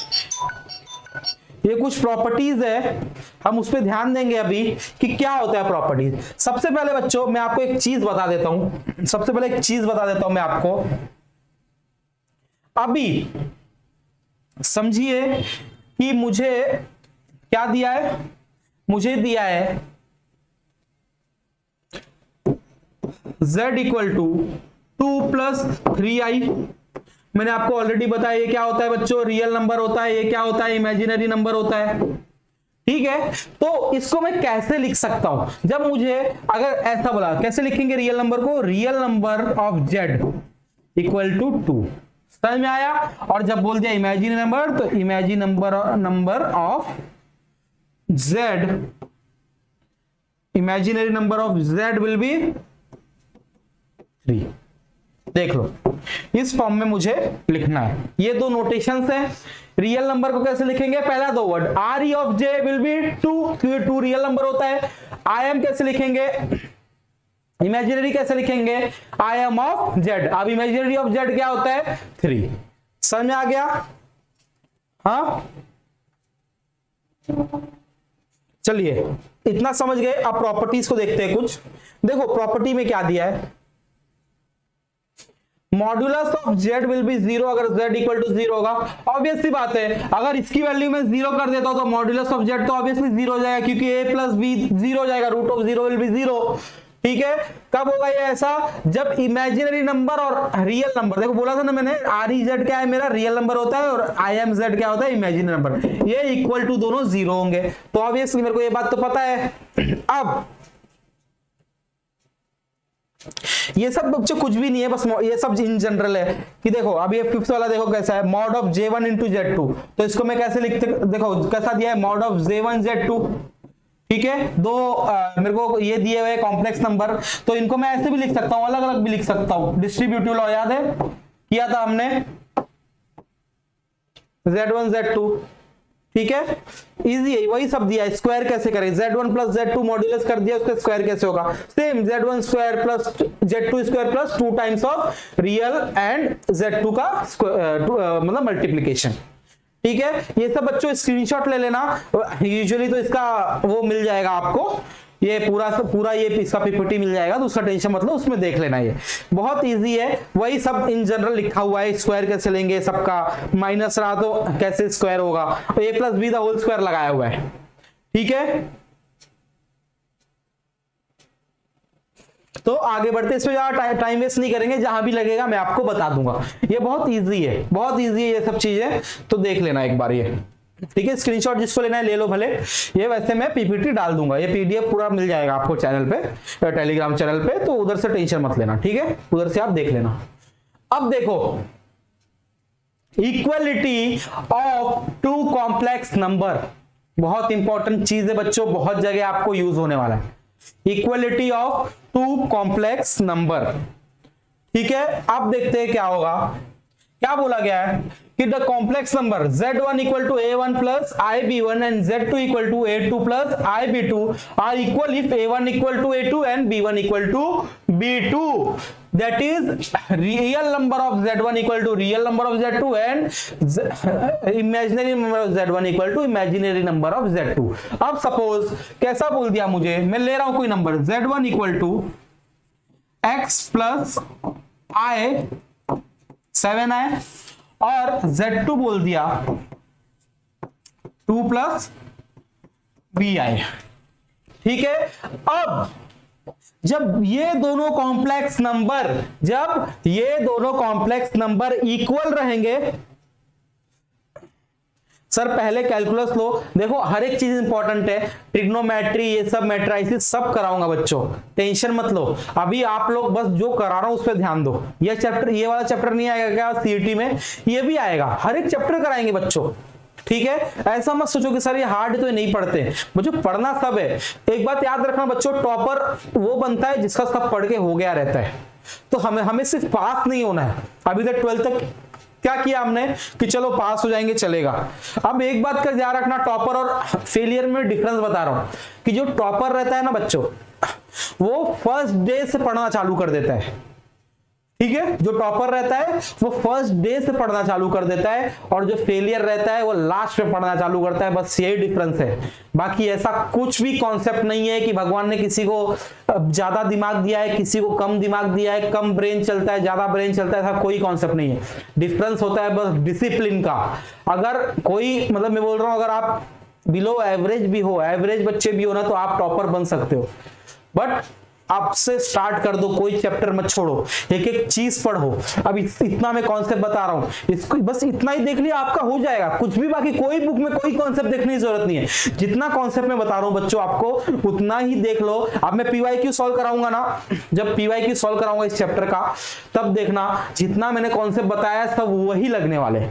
ये कुछ प्रॉपर्टीज है, हम उस पर ध्यान देंगे अभी कि क्या होता है प्रॉपर्टीज। सबसे पहले बच्चों मैं आपको एक चीज बता देता हूं, सबसे पहले एक चीज बता देता हूं मैं आपको। अभी समझिए कि मुझे क्या दिया है, मुझे दिया है z equal to 2 plus 3i। मैंने आपको ऑलरेडी बताया ये क्या होता है बच्चों, रियल नंबर होता है। ये क्या होता है, इमेजिनरी नंबर होता है। ठीक है, तो इसको मैं कैसे लिख सकता हूं, जब मुझे अगर ऐसा बोला, कैसे लिखेंगे रियल नंबर को, real number of z equal to 2। समझ में आया। और जब बोल दिया इमेजिनरी नंबर, तो imaginary number of z, imaginary number of z will be 3। देख लो, इस फॉर्म में मुझे लिखना है। ये दो नोटेशंस हैं। रियल नंबर को कैसे लिखेंगे, पहला दो word, R E of J will be 2, क्योंकि 2 रियल नंबर होता है। आई एम कैसे लिखेंगे, इमेजिनरी कैसे लिखेंगे, आई एम ऑफ जेड। अब इमेजिनरी ऑफ जेड क्या होता है, 3। समझ में आ गया? हाँ चलिए इतना समझ गए। अब प्रॉपर्टीज को देखते हैं कुछ। देखो प्रॉपर्टी में क्या दिया है, modulus of Z will be 0 अगर z इक्वल टू 0 होगा। ऑब्वियस सी बात है, अगर इसकी वैल्यू में 0 कर देता हूं तो मॉड्यूलस ऑफ जेड तो ऑब्वियसली 0 हो जाएगा, क्योंकि a प्लस बी 0 हो जाएगा, रूट ऑफ 0 विल बी 0। ठीक है, कब होगा ये ऐसा, जब इमेजिनरी नंबर और रियल नंबर, देखो बोला था ना मैंने, आर ई जेड क्या है मेरा रियल नंबर होता है, और आई एम जेड क्या होता है इमेजिनरी नंबर, ये इक्वल टू दोनों 0 होंगे। तो ऑब्वियसली मेरे को ये बात तो पता है। अब ये सब बच्चों कुछ भी नहीं है, बस ये सब इन जनरल है कि देखो अभी फिफ्थ वाला देखो कैसा है, mod of J1 into Z2, तो इसको मैं कैसे लिखते, देखो कैसा दिया है, मॉड ऑफ J1 Z2। ठीक है, दो मेरे को ये दिए हुए कॉम्प्लेक्स नंबर, तो इनको मैं ऐसे भी लिख सकता हूं, अलग अलग भी लिख सकता हूं। डिस्ट्रीब्यूटिव लॉ याद है, किया था हमने, Z1 Z2। ठीक है, इजी है, वही सब दिया है। स्क्वायर कैसे करें, Z1 प्लस Z2 मॉड्यूलस कर दिया, उसका स्क्वायर कैसे होगा, same Z1 square plus Z2 square plus 2 times of real and Z2 का मतलब मल्टीप्लीकेशन। ठीक है, ये सब बच्चों स्क्रीनशॉट ले लेना, यूजुअली तो इसका वो मिल जाएगा आपको, ये पूरा ये इसका पीपीटी मिल जाएगा, तो उसका टेंशन मतलब उसमें देख लेना। ये बहुत इजी है, वही सब इन जनरल लिखा हुआ है। स्क्वायर कैसे लेंगे, सबका माइनस रहा तो कैसे स्क्वायर होगा, तो a plus b the whole square लगाया हुआ है। ठीक है, तो आगे बढ़ते, इसमें ज्यादा टाइम वेस्ट नहीं करेंगे, जहां भी लगेगा मैं आपको बता दूंगा। ये बहुत इजी है, बहुत इजी है ये सब चीजें, तो देख लेना एक बार ये। ठीक है, स्क्रीनशॉट जिसको लेना है ले लो भले, ये वैसे मैं पीपीटी डाल दूंगा, ये पीडीएफ पूरा मिल जाएगा आपको चैनल पे, टेलीग्राम चैनल पे, तो उधर से टेंशन मत लेना। ठीक है, उधर से आप देख लेना। अब देखो, equality of two complex number, बहुत इंपॉर्टेंट चीज है बच्चों, बहुत जगह आपको यूज होने वाला है। Equality of two complex number. ठीक है, अब देखते हैं क्या होगा। क्या बोला गया है कि the complex number Z1 equal to A1 plus IB1 and Z2 equal to A2 plus IB2 are equal if A1 equal to A2 and B1 equal to B2, that is real number of Z1 equal to real number of Z2 and imaginary number of Z1 equal to imaginary number of Z2। अब suppose कैसा बोल दिया मुझे, मैं ले रहा हूं कोई number Z1 equal to X plus I 7i और Z2 बोल दिया 2 प्लस BI। ठीक है, अब जब ये दोनों कॉम्प्लेक्स नंबर इक्वल रहेंगे, सर पहले कैलकुलस लो, देखो हर एक चीज इंपॉर्टेंट है, ट्रिग्नोमेट्री ये सब मैट्राइसिस सब कराऊंगा बच्चों, टेंशन मत लो। अभी आप लोग बस जो करा रहा हूं उस पर ध्यान दो। ये चैप्टर, ये वाला चैप्टर नहीं आएगा क्या सीईटी में, ये भी आएगा, हर एक चैप्टर कराएंगे बच्चों। ठीक है, ऐसा मत सोचो कि सर ये हार्ड तो नहीं पढ़ते, बच्चों पढ़ना सब है। एक बात याद रखना बच्चों, टॉपर वो बनता है जिसका सब पढ़ के हो गया रहता है, तो हमें सिर्फ पास नहीं होना है। अभी तक 12th तक क्या किया हमने कि चलो पास हो जाएंगे चलेगा। अब एक बात का ध्यान रखना, टॉपर और फेलियर में डिफरेंस बता रहा हूं कि जो टॉपर रहता है ना बच्चों, वो फर्स्ट डे से पढ़ना चालू कर देता है। ठीक है, जो टॉपर रहता है वो फर्स्ट डे से पढ़ना चालू कर देता है, और जो फेलियर रहता है वो लास्ट में पढ़ना चालू करता है, बस यही डिफरेंस है। बाकी ऐसा कुछ भी कॉन्सेप्ट नहीं है कि भगवान ने किसी को ज्यादा दिमाग दिया है, किसी को कम दिमाग दिया है, कम ब्रेन चलता है, ज्यादा ब्रेन चलता है, ऐसा कोई कॉन्सेप्ट नहीं है। डिफरेंस होता है बस डिसिप्लिन का। अगर कोई मतलब मैं बोल रहा हूं, अगर आप बिलो एवरेज भी हो, एवरेज बच्चे भी हो ना, तो आप टॉपर बन सकते हो, बट आपसे स्टार्ट कर दो, कोई चैप्टर मत छोड़ो, एक एक चीज पढ़ो। अब इतना मैं कॉन्सेप्ट बता रहा हूं, इसको बस इतना ही देख लिया आपका हो जाएगा, कुछ भी बाकी कोई बुक में कोई कॉन्सेप्ट देखने की जरूरत नहीं है। जितना कॉन्सेप्ट मैं बता रहा हूं बच्चों आपको, उतना ही देख लो। अब मैं पीवाईक्यू सॉल्व कराऊंगा ना, जब पीवाईक्यू सॉल्व कराऊंगा इस चैप्टर का, तब देखना जितना मैंने कॉन्सेप्ट बताया सब वही लगने वाले।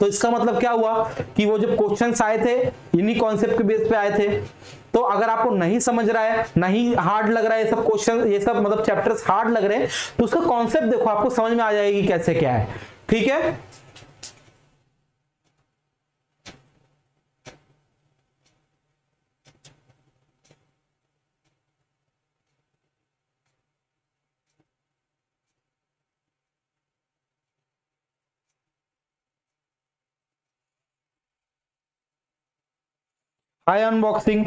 तो इसका मतलब क्या हुआ कि वो जब क्वेश्चंस आए थे इन्हीं कॉन्सेप्ट के बेस पे आए थे। तो अगर आपको नहीं समझ रहा है, नहीं हार्ड लग रहा है, ये सब क्वेश्चन, ये सब मतलब चैप्टर्स हार्ड लग रहे हैं, तो उसका कॉन्सेप्ट देखो, आपको समझ में आ जाएगी कैसे क्या है। ठीक है, हाय अनबॉक्सिंग।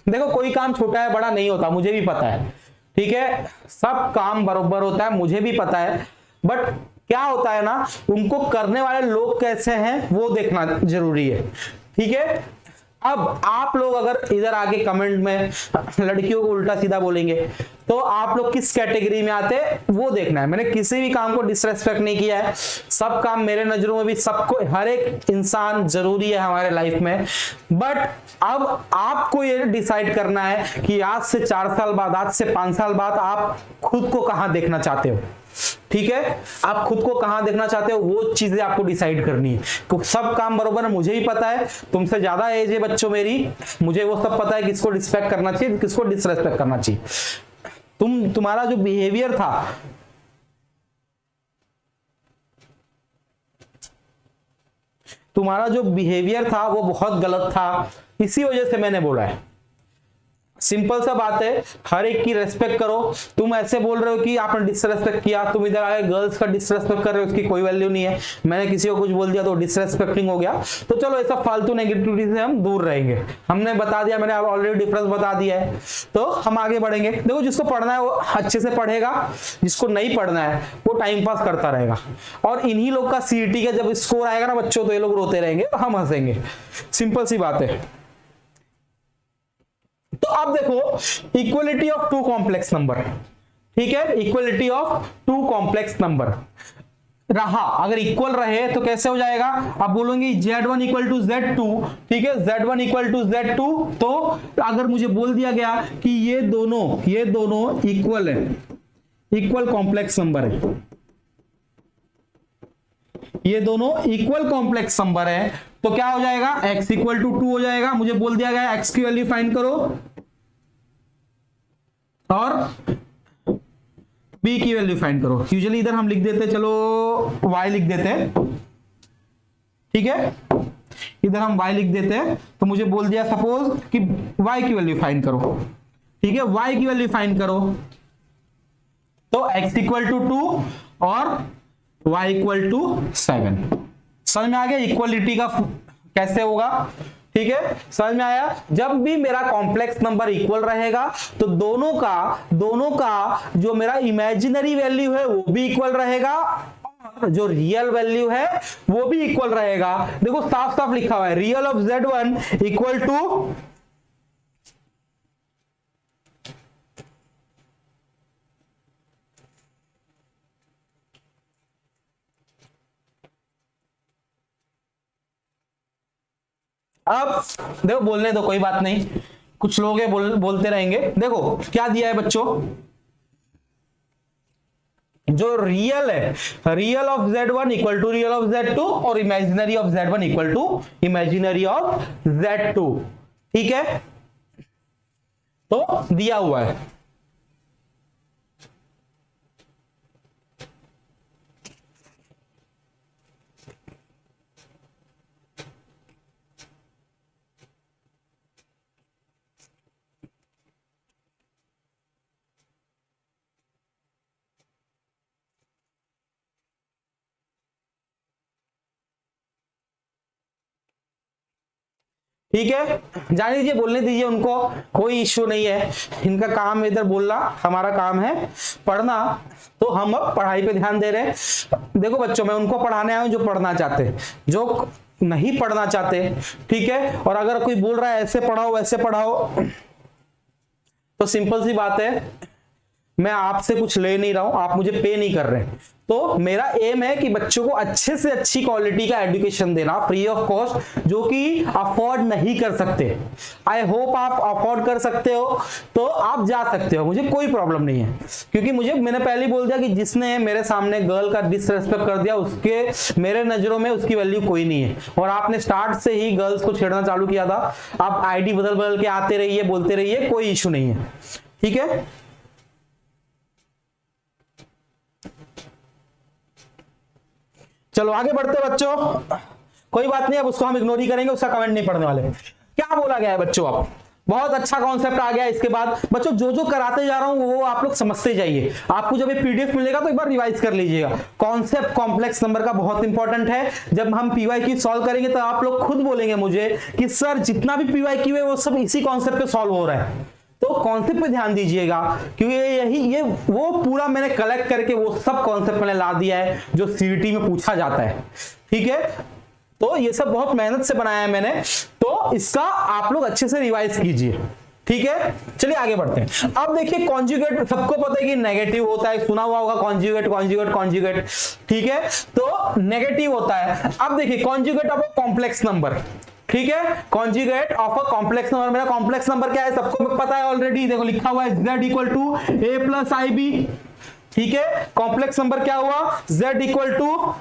देखो कोई काम छोटा है बड़ा नहीं होता, मुझे भी पता है, ठीक है, सब काम बरोबर होता है, मुझे भी पता है, बट क्या होता है ना, उनको करने वाले लोग कैसे हैं वो देखना जरूरी है, ठीक है। अब आप लोग अगर इधर आके कमेंट में लड़कियों को उल्टा सीधा बोलेंगे तो आप लोग किस कैटेगरी में आते हैं वो देखना है। मैंने किसी भी काम को डिसरेस्पेक्ट नहीं किया है, सब काम मेरे नजरों में भी, सबको, हर एक इंसान जरूरी है हमारे लाइफ में, बट अब आपको ये डिसाइड करना है कि आज से 4 साल बाद, आज से 5 साल बाद आप खुद को कहां देखना चाहते हो, ठीक है, आप खुद को कहां देखना चाहते हो वो चीजें आपको डिसाइड करनी है। क्योंकि सब काम बरोबर है, मुझे ही पता है, तुमसे ज्यादा एज है बच्चों मेरी, मुझे वो सब पता है किसको रिस्पेक्ट करना चाहिए, किसको डिसरेस्पेक्ट करना चाहिए। तुम्हारा जो बिहेवियर था, तुम्हारा जो बिहेवियर था वो बहुत गलत था, इसी वजह से मैंने बोला है। सिंपल सा बात है, हर एक की रेस्पेक्ट करो। तुम ऐसे बोल रहे हो कि आपने डिसरेस्पेक्ट किया, तुम इधर आए गर्ल्स का डिसरेस्पेक्ट कर रहे हो, उसकी कोई वैल्यू नहीं है, मैंने किसी को कुछ बोल दिया तो डिसरेस्पेक्टिंग हो गया, तो चलो ऐसा फालतू नेगेटिविटी से हम दूर रहेंगे। हमने बता दिया, मैंने ऑलरेडी डिफरेंस बता दिया है, तो हम आगे बढ़ेंगे। देखो जिसको पढ़ना है वो अच्छे से पढ़ेगा, जिसको नहीं पढ़ना है वो टाइम पास करता रहेगा। और इन्हीं लोग का सीईटी का जब स्कोर आएगा ना बच्चों, तो ये लोग रोते रहेंगे, हम हंसेंगे, सिंपल सी बात है। तो अब देखो equality of two complex number, ठीक है, equality of two complex number रहा, अगर इक्वल रहे तो कैसे हो जाएगा, आप बोलोगे Z1 इक्वल टू Z2, ठीक है, Z1 इक्वल टू Z2, तो अगर मुझे बोल दिया गया कि ये दोनों इक्वल है, इक्वल कॉम्प्लेक्स नंबर है, ये दोनों इक्वल कॉम्प्लेक्स नंबर है, तो क्या हो जाएगा, x इक्वल टू 2 हो जाएगा। मुझे बोल दिया गया x की वैल्यू फाइंड करो और b की वैल्यू फाइंड करो। यूजुअली इधर हम लिख देते, चलो y लिख देते हैं, ठीक है, इधर हम y लिख देते हैं। तो मुझे बोल दिया सपोज कि y की वैल्यू फाइंड करो, ठीक है, y की वैल्यू फाइंड करो, तो x इक्वल टू 2 और y इक्वल टू 7। समझ में आ गया इक्वलिटी का कैसे होगा, ठीक है, समझ में आया। जब भी मेरा कॉम्प्लेक्स नंबर इक्वल रहेगा तो दोनों का जो मेरा इमेजिनरी वैल्यू है वो भी इक्वल रहेगा और जो रियल वैल्यू है वो भी इक्वल रहेगा। देखो साफ साफ लिखा हुआ है, real of Z1 equal to अब देखो बोलने दो, कोई बात नहीं, कुछ लोग बोलते रहेंगे। देखो क्या दिया है बच्चों, जो रियल है, real of Z1 equal to real of Z2 और imaginary of Z1 equal to imaginary of Z2, ठीक है, तो दिया हुआ है। ठीक है, जाने दीजिए, बोलने दीजिए उनको, कोई इश्यू नहीं है, इनका काम इधर बोलना, हमारा काम है पढ़ना, तो हम अब पढ़ाई पे ध्यान दे रहे हैं। देखो बच्चों, मैं उनको पढ़ाने आया हूं जो पढ़ना चाहते, जो नहीं पढ़ना चाहते, ठीक है, और अगर कोई बोल रहा है ऐसे पढ़ाओ वैसे पढ़ाओ, तो सिंपल सी बात है, मैं आपसे कुछ ले नहीं रहा हूं, आप मुझे पे नहीं कर रहे, तो मेरा एम है कि बच्चों को अच्छे से अच्छी क्वालिटी का एजुकेशन देना फ्री ऑफ कॉस्ट, जो कि अफोर्ड नहीं कर सकते। आई होप आप अफोर्ड कर सकते हो तो आप जा सकते हो, मुझे कोई प्रॉब्लम नहीं है, क्योंकि मैंने पहले ही बोल दिया कि जिसने मेरे सामने गर्ल का डिसरेस्पेक्ट कर दिया, उसके मेरे नजरों में उसकी वैल्यू कोई नहीं है। और आपने स्टार्ट से ही गर्ल्स को छेड़ना चालू किया था, आप आईडी बदल बदल के आते रहिए, बोलते रहिए, कोई इश्यू नहीं है, ठीक है। चलो आगे बढ़ते बच्चों, कोई बात नहीं, अब उसको हम इग्नोर ही करेंगे, उसका कमेंट नहीं पढ़ने वाले। क्या बोला गया है बच्चों, आप बहुत अच्छा कॉन्सेप्ट आ गया। इसके बाद बच्चों जो जो कराते जा रहा हूं वो आप लोग समझते जाइए। आपको जब ये पीडीएफ मिलेगा तो एक बार रिवाइज कर लीजिएगा। कॉन्सेप्ट कॉम्प्लेक्स नंबर का बहुत इंपॉर्टेंट है। जब हम पीवाईक्यू सॉल्व करेंगे तो आप लोग खुद बोलेंगे मुझे कि सर जितना भी पीवाईक्यू है वो सब इसी कॉन्सेप्ट पे सॉल्व हो रहा है। तो कॉन्सेप्ट पे ध्यान दीजिएगा क्योंकि ये वो पूरा मैंने कलेक्ट करके वो सब कॉन्सेप्ट मैंने ला दिया है जो सीईटी में पूछा जाता है। ठीक है, तो ये सब बहुत मेहनत से बनाया है मैंने, तो इसका आप लोग अच्छे से रिवाइज कीजिए। ठीक है, चलिए आगे बढ़ते हैं। अब देखिए कॉन्जुगेट, सबको पता है कि नेगेटिव होता है, सुना हुआ होगा कॉन्जुगेट कॉन्जुगेट कॉन्जुगेट। ठीक है, तो नेगेटिव होता है। अब देखिए कॉन्जुगेट ऑफ कॉम्प्लेक्स नंबर। ठीक है, conjugate of a complex number, मेरा कॉम्प्लेक्स नंबर क्या है सबको पता है ऑलरेडी, देखो लिखा हुआ है z equal to a plus i b. ठीक है, कॉम्प्लेक्स नंबर क्या हुआ z equal to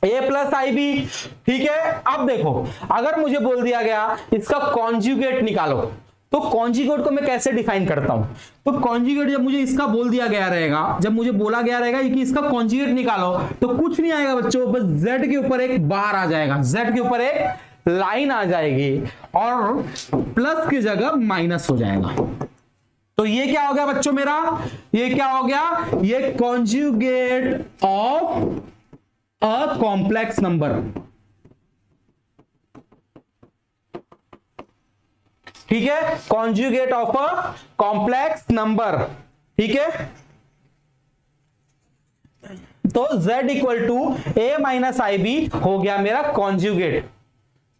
a plus i b. ठीक है, अब देखो अगर मुझे बोल दिया गया इसका कॉन्जुगेट निकालो, तो कॉन्जुगेट को मैं कैसे डिफाइन करता हूं? तो कॉन्जुगेट जब मुझे इसका बोल दिया गया रहेगा, जब मुझे बोला गया रहेगा कि इसका कॉन्जुगेट निकालो, तो कुछ नहीं आएगा बच्चों, बस z के ऊपर एक बार आ जाएगा, z के ऊपर एक लाइन आ जाएगी और प्लस की जगह माइनस हो जाएगा। तो ये क्या हो गया बच्चों मेरा, ये क्या हो गया, ये conjugate of a complex number. ठीक है, conjugate of a complex number. ठीक है, तो z equal to a minus i b हो गया मेरा कॉन्जुगेट।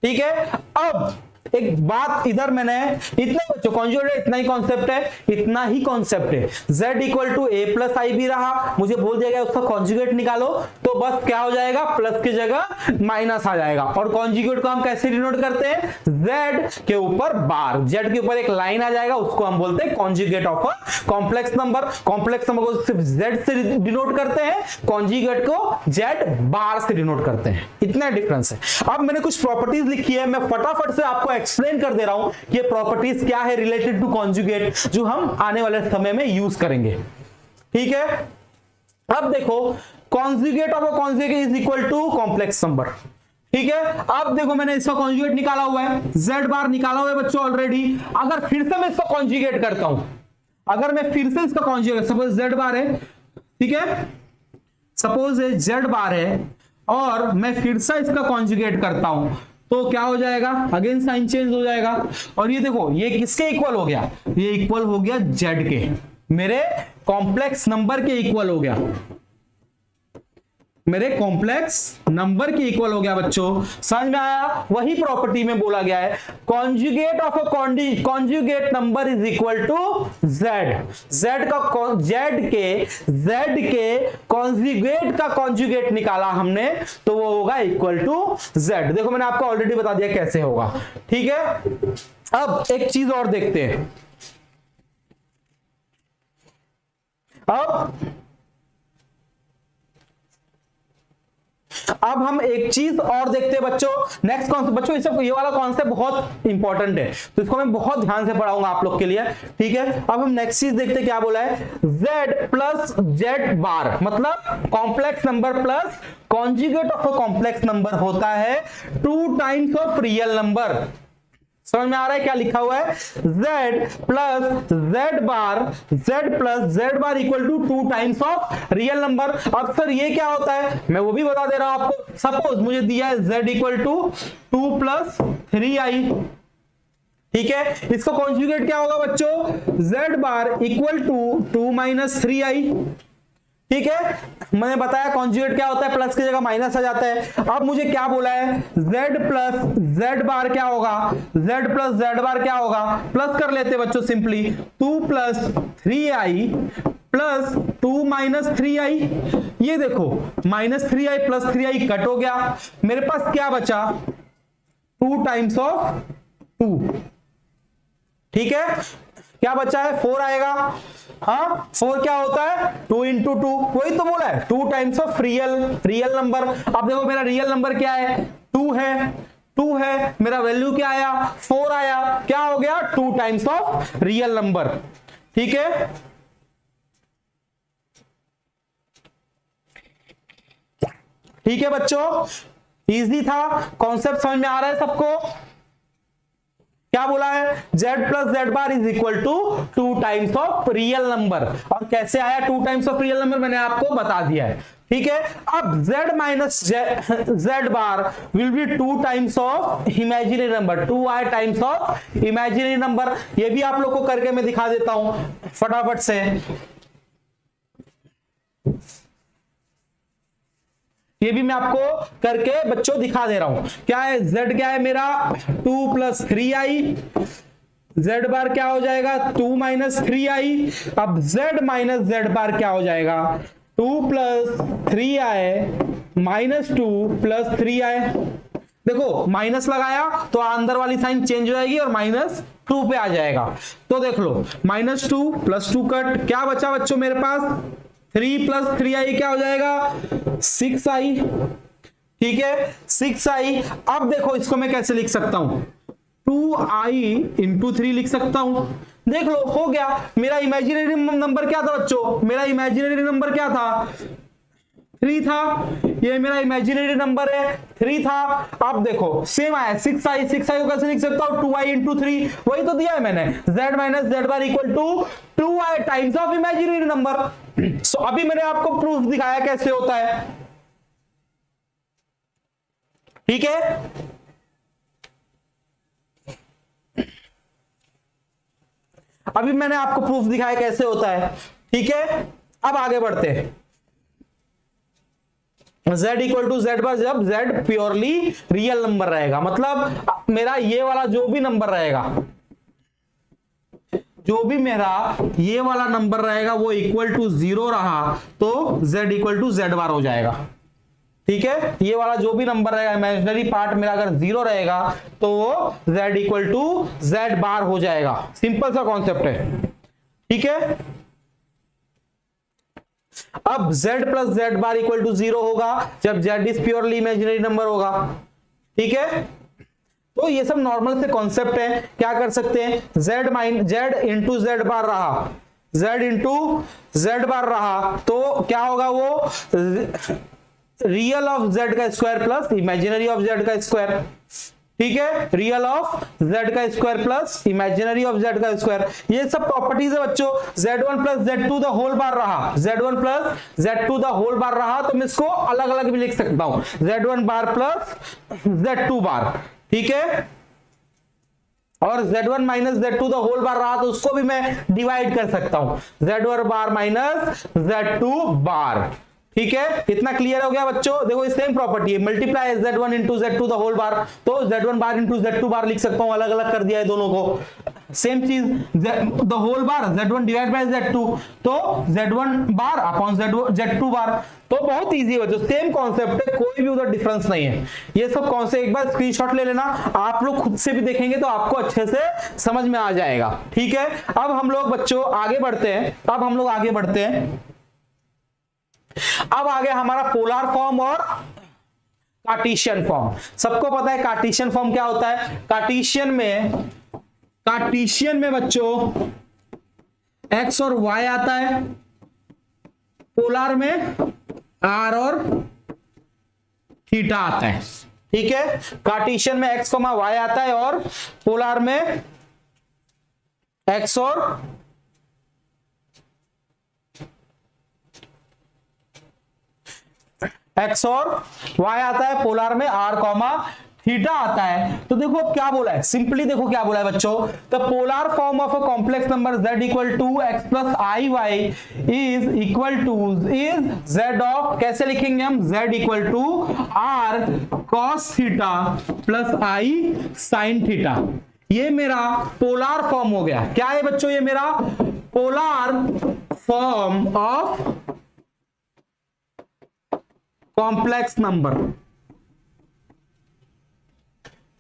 ठीक है, अब एक बात इधर मैंने इतना बच्चों कॉन्जुगेट इतना ही कॉन्सेप्ट है, इतना ही कॉन्सेप्ट है। z equal to a plus i b रहा, मुझे बोल दिया गया उसका कॉन्जुगेट निकालो, तो बस क्या हो जाएगा, प्लस की जगह माइनस आ जाएगा। और कॉन्जुगेट को हम कैसे डिनोट करते हैं, z के ऊपर बार, z के ऊपर एक लाइन आ जाएगा, उसको हम बोलते हैं conjugate of a complex number. Complex number को सिर्फ z से डिनोट करते हैं, कॉन्जुगेट को z बार से डिनोट करते हैं, इतना डिफरेंस है। अब मैंने कुछ प्रॉपर्टीज लिखी है, मैं फटाफट से आपको एक्सप्लेन कर दे रहा हूं कि ये प्रॉपर्टीज क्या है रिलेटेड टू कॉन्जुगेट, जो हम आने वाले समय में यूज करेंगे। ठीक है, अब देखो conjugate of a conjugate is equal to complex number. ठीक है, अब देखो मैंने इसका कॉन्जुगेट निकाला हुआ है, z बार निकाला हुआ है बच्चों ऑलरेडी। अगर फिर से मैं इसका कॉन्जुगेट करता हूं, अगर मैं फिर से इसका कॉन्जुगेट, सपोज z बार है, ठीक है, सपोज z बार है और मैं फिर से इसका कॉन्जुगेट करता हूं, तो क्या हो जाएगा, अगेन साइन चेंज हो जाएगा। और ये देखो ये किसके इक्वल हो गया, ये इक्वल हो गया z के, मेरे कॉम्प्लेक्स नंबर के इक्वल हो गया, मेरे कॉम्प्लेक्स नंबर के इक्वल हो गया बच्चों। समझ में आया, वही प्रॉपर्टी में बोला गया है conjugate of a conjugate number is equal to z का z के कॉन्जुगेट का कॉन्जुगेट निकाला हमने, तो वो होगा इक्वल टू z। देखो मैंने आपको ऑलरेडी बता दिया कैसे होगा। ठीक है, अब एक चीज और देखते हैं। अब हम एक चीज और देखते हैं बच्चों, नेक्स्ट कॉन्सेप्ट बच्चों, ये वाला कॉन्सेप्ट बहुत इंपॉर्टेंट है, तो इसको मैं बहुत ध्यान से पढ़ाऊंगा आप लोग के लिए। ठीक है, अब हम नेक्स्ट चीज देखते हैं क्या बोला है, z प्लस z बार, मतलब complex number plus conjugate of a complex number होता है 2 टाइम्स ऑफ रियल नंबर। समझ में आ रहा है क्या लिखा हुआ है, z plus z bar, z plus z bar equal to 2 times of real number. अब सर ये क्या होता है, मैं वो भी बता दे रहा हूं आपको। सपोज मुझे दिया है z equal to 2 plus 3i। ठीक है, इसका कॉन्जुगेट क्या होगा बच्चों, z bar equal to 2 minus 3i। ठीक है, मैंने बताया कॉन्जुगेट क्या होता है, प्लस की जगह माइनस आ जाता है। अब मुझे क्या बोला है, z प्लस z बार क्या होगा, z प्लस z बार क्या होगा, प्लस कर लेते बच्चों simply, 2 plus 3i plus 2 minus 3i। ये देखो minus 3i plus 3i cut हो गया, मेरे पास क्या बचा, 2 टाइम्स ऑफ 2। ठीक है, क्या बचा है, 4 आएगा। हाँ, 4 क्या होता है, 2 इंटू 2, वही तो बोला है 2 टाइम्स ऑफ रियल नंबर। अब देखो मेरा रियल नंबर क्या है, 2 है, मेरा वैल्यू क्या आया, 4 आया, क्या हो गया, 2 टाइम्स ऑफ रियल नंबर। ठीक है, ठीक है बच्चों, इजी था, कॉन्सेप्ट समझ में आ रहा है सबको। क्या बोला है, z plus z bar is equal to 2 times of real number. और कैसे आया 2 टाइम्स ऑफ रियल नंबर, मैंने आपको बता दिया है। ठीक है, अब z minus Z bar will be 2 times of imaginary number, 2i times of imaginary number. ये भी आप लोग को करके मैं दिखा देता हूं फटाफट से। ये भी मैं आपको करके बच्चों दिखा दे रहा हूं। क्या है, z क्या है मेरा 2 प्लस 3i, z बार क्या हो जाएगा 2 माइनस 3i। अब z माइनस जेड बार क्या हो जाएगा 2 plus 3i minus 2 plus 3i। देखो माइनस लगाया तो अंदर वाली साइन चेंज हो जाएगी और माइनस 2 पे आ जाएगा। तो देख लो -2 प्लस 2 कट, क्या बचा बच्चों मेरे पास 3 प्लस 3i क्या हो जाएगा 6i। ठीक है 6i। अब देखो इसको मैं कैसे लिख सकता हूं, 2i इंटू 3 लिख सकता हूं। देख लो हो गया। मेरा इमेजिनरी नंबर क्या था बच्चों, मेरा इमेजिनरी नंबर क्या था 3 था। ये मेरा इमेजिनरी नंबर है 3 था। अब देखो सेम आया 6i, 6i को कैसे लिख सकता हूं 2i इंटू 3, वही तो दिया है मैंने, z minus Z bar equal to 2i times of imaginary number. So अभी मैंने आपको प्रूफ दिखाया कैसे होता है। ठीक है, अभी मैंने आपको प्रूफ दिखाया कैसे होता है। ठीक है, अब आगे बढ़ते हैं। z इक्वल टू जेड बार, जब z प्योरली रियल नंबर रहेगा, मतलब मेरा ये वाला जो भी नंबर रहेगा, जो भी मेरा ये वाला नंबर रहेगा वो इक्वल टू 0 रहा तो z इक्वल टू जेड बार हो जाएगा। ठीक है, ये वाला जो भी नंबर रहेगा इमेजिनरी पार्ट मेरा अगर 0 रहेगा तो वो z इक्वल टू जेड बार हो जाएगा। सिंपल सा कॉन्सेप्ट है। ठीक है, अब z plus z bar equal to 0 होगा जब z is purely imaginary number होगा। ठीक है, तो ये सब नॉर्मल से कॉन्सेप्ट है। क्या कर सकते हैं, z इंटू जेड बार रहा, z इंटू जेड बार रहा तो क्या होगा वो रियल ऑफ z का square plus imaginary of z का स्क्वायर। ठीक है, रियल ऑफ z का square plus imaginary of z का स्क्वायर। ये सब प्रॉपर्टीज है बच्चों। z1 plus z2 the whole बार रहा, z1 plus z2 the whole बार रहा तो मैं इसको अलग अलग भी लिख सकता हूं, z1 बार प्लस z2 बार। ठीक है, और z1 minus z2 the whole बार रहा तो उसको भी मैं डिवाइड कर सकता हूं, z1 बार माइनस z2 बार। ठीक है, इतना क्लियर हो गया बच्चों। देखो सेम प्रॉपर्टी है, multiply z1 into z2 the whole bar, तो z1 बार इंटू z2 बार लिख सकता हूं, अलग अलग कर दिया है दोनों को। सेम चीज the whole bar z1 divide by z2 तो z1 बार अपॉन z2 बार। तो बहुत इजी है बच्चों, सेम कॉन्सेप्ट है, कोई भी उधर डिफरेंस नहीं है। ये सब कॉन्सेप्ट एक बार स्क्रीनशॉट ले लेना, आप लोग खुद से भी देखेंगे तो आपको अच्छे से समझ में आ जाएगा। ठीक है, अब हम लोग बच्चों आगे बढ़ते हैं। अब आ गया हमारा पोलर फॉर्म और कार्टेशियन फॉर्म। सबको पता है कार्टेशियन फॉर्म क्या होता है। कार्टेशियन में बच्चों x और y आता है, पोलर में r और थीटा आता है। ठीक है, कार्टेशियन में x, y आता है और पोलर में x और y आता है, पोलर में r, थीटा आता है। तो देखो अब क्या बोला है, सिंपली देखो क्या बोला है बच्चों, the polar form of a complex number z equal to x plus i y is equal to is z of, कैसे लिखेंगे हम, z equal to r cos theta plus i sin theta. ये मेरा पोलर फॉर्म हो गया। क्या है बच्चों, ये मेरा polar form of complex number.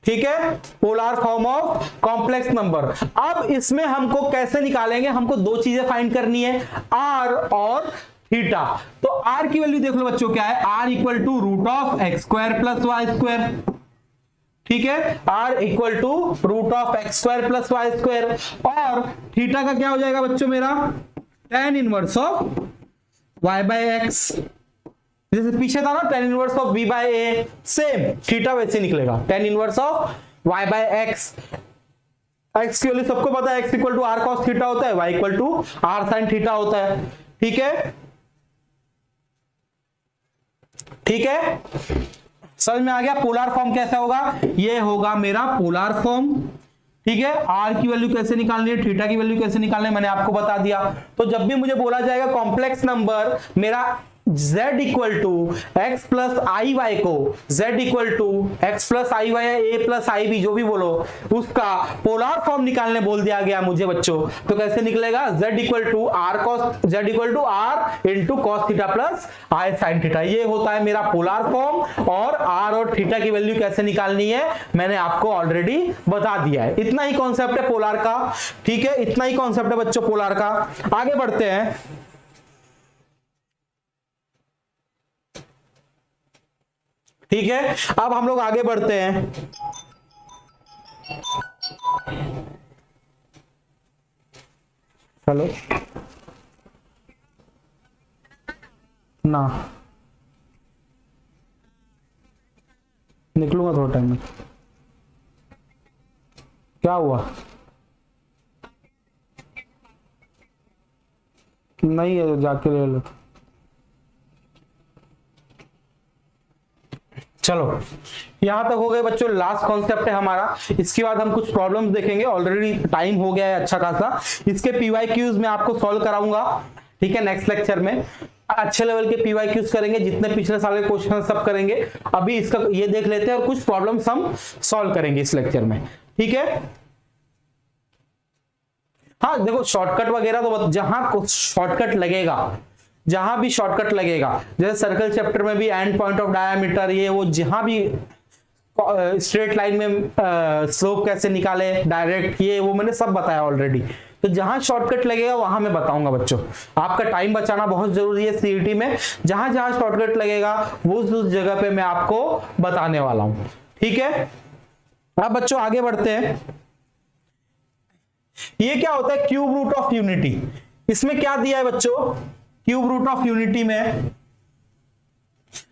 ठीक है, polar form of complex number. अब इसमें हमको कैसे निकालेंगे, हमको दो चीजें फाइंड करनी है, r और थीटा। तो r की वैल्यू देख लो बच्चों क्या है, r equal to root of x square plus y square. ठीक है, r equal to root of x square plus y square. और थीटा का क्या हो जाएगा बच्चों मेरा, tan inverse of y by x, जैसे पीछे था ना tan inverse of v by a, same theta वैसे निकलेगा, tan inverse of y by x। X की वैल्यू सबको पता है, x equal to r cos theta होता है, y equal to r sine theta होता है। ठीक है, ठीक है, समझ में आ गया। पोलर फॉर्म कैसा होगा, ये होगा मेरा पोलर फॉर्म। ठीक है, आर की वैल्यू कैसे निकालनी है, थीटा की वैल्यू कैसे निकालनी है, मैंने आपको बता दिया। तो जब भी मुझे बोला जाएगा कॉम्प्लेक्स नंबर मेरा z equal to x plus i y को z equal to x plus i y a plus i b जो भी बोलो उसका पोलर फॉर्म निकालने बोल दिया गया मुझे बच्चों, तो कैसे निकलेगा, z equal to r cos, z equal to r into cos theta plus i sine theta, ये होता है मेरा पोलर फॉर्म। और आर और थीटा की वैल्यू कैसे निकालनी है मैंने आपको ऑलरेडी बता दिया है। इतना ही कॉन्सेप्ट है पोलर का। ठीक है, इतना ही कॉन्सेप्ट है बच्चों पोलर का। आगे बढ़ते हैं। ठीक है, अब हम लोग आगे बढ़ते हैं। हेलो ना, निकलूंगा थोड़ा टाइम में। क्या हुआ, नहीं है, जाके ले लो। चलो, यहां तक हो गए बच्चों, लास्ट कॉन्सेप्ट है हमारा। इसके बाद हम कुछ प्रॉब्लम्स देखेंगे, ऑलरेडी टाइम हो गया है अच्छा खासा। इसके पीवाईक्यूज में आपको सॉल्व कराऊंगा। ठीक है, नेक्स्ट लेक्चर में अच्छे लेवल के पीवाईक्यूज करेंगे, जितने पिछले साल के क्वेश्चन सब करेंगे। अभी इसका ये देख लेते हैं और कुछ प्रॉब्लम्स हम सॉल्व करेंगे इस लेक्चर में। ठीक है, हाँ देखो शॉर्टकट वगैरह तो जहां कुछ शॉर्टकट लगेगा, जहां भी शॉर्टकट लगेगा, जैसे सर्कल चैप्टर में भी एंड पॉइंट ऑफ डायमीटर, ये वो जहां भी स्ट्रेट लाइन में स्लोप कैसे निकाले डायरेक्ट, ये वो मैंने सब बताया ऑलरेडी। तो जहां शॉर्टकट लगेगा वहां मैं बताऊंगा बच्चों। आपका टाइम बचाना बहुत जरूरी है सीईटी में। जहां जहां शॉर्टकट लगेगा वो उस जगह पे मैं आपको बताने वाला हूं। ठीक है, अब बच्चों आगे बढ़ते हैं। ये क्या होता है, क्यूब रूट ऑफ यूनिटी। इसमें क्या दिया है बच्चों, क्यूब रूट ऑफ यूनिटी में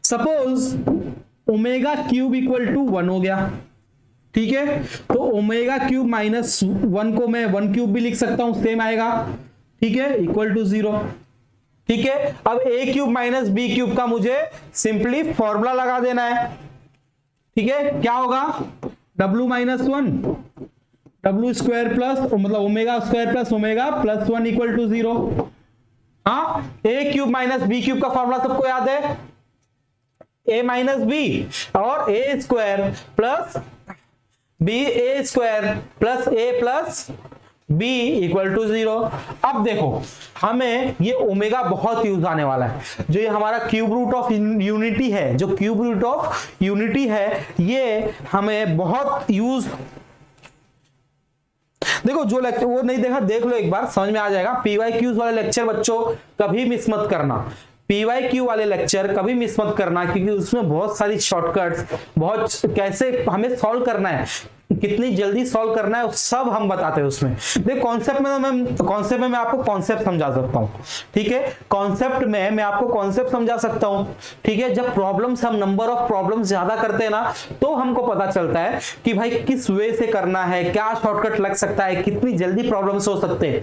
suppose omega cube equal to 1 हो गया। ठीक है, तो ओमेगा क्यूब माइनस 1 को मैं 1 क्यूब भी लिख सकता हूं, सेम आएगा। ठीक है, इक्वल टू 0। ठीक है, अब ए क्यूब माइनस बी क्यूब का मुझे सिंपली फॉर्मूला लगा देना है। ठीक है, क्या होगा, w minus 1 w square plus मतलब omega square plus omega plus 1 equal to 0। हाँ, A cube minus B cube का फॉर्मूला सबको याद है, ए माइनस बी और A square plus B A square plus A plus B equal to 0। अब देखो हमें ये ओमेगा बहुत यूज आने वाला है। जो ये हमारा क्यूब रूट ऑफ यूनिटी है, जो क्यूब रूट ऑफ यूनिटी है ये हमें बहुत यूज, देखो जो लेक्चर वो नहीं देखा देख लो एक बार, समझ में आ जाएगा। पीवाईक्यूज वाले लेक्चर बच्चों कभी मिस मत करना, पीवाईक्यू वाले लेक्चर कभी मिस मत करना, क्योंकि उसमें बहुत सारी शॉर्टकट्स, बहुत कैसे हमें सॉल्व करना है, कितनी जल्दी सॉल्व करना है, सब हम बताते हैं उसमें। देख कॉन्सेप्ट में मैं आपको कॉन्सेप्ट समझा सकता हूं। ठीक है, कॉन्सेप्ट में मैं आपको कॉन्सेप्ट समझा सकता हूं। ठीक है, जब प्रॉब्लम्स हम नंबर ऑफ प्रॉब्लम्स ज्यादा करते हैं ना, तो हमको पता चलता है कि भाई किस वे से करना है, क्या शॉर्टकट लग सकता है, कितनी जल्दी प्रॉब्लम्स हो सकते हैं।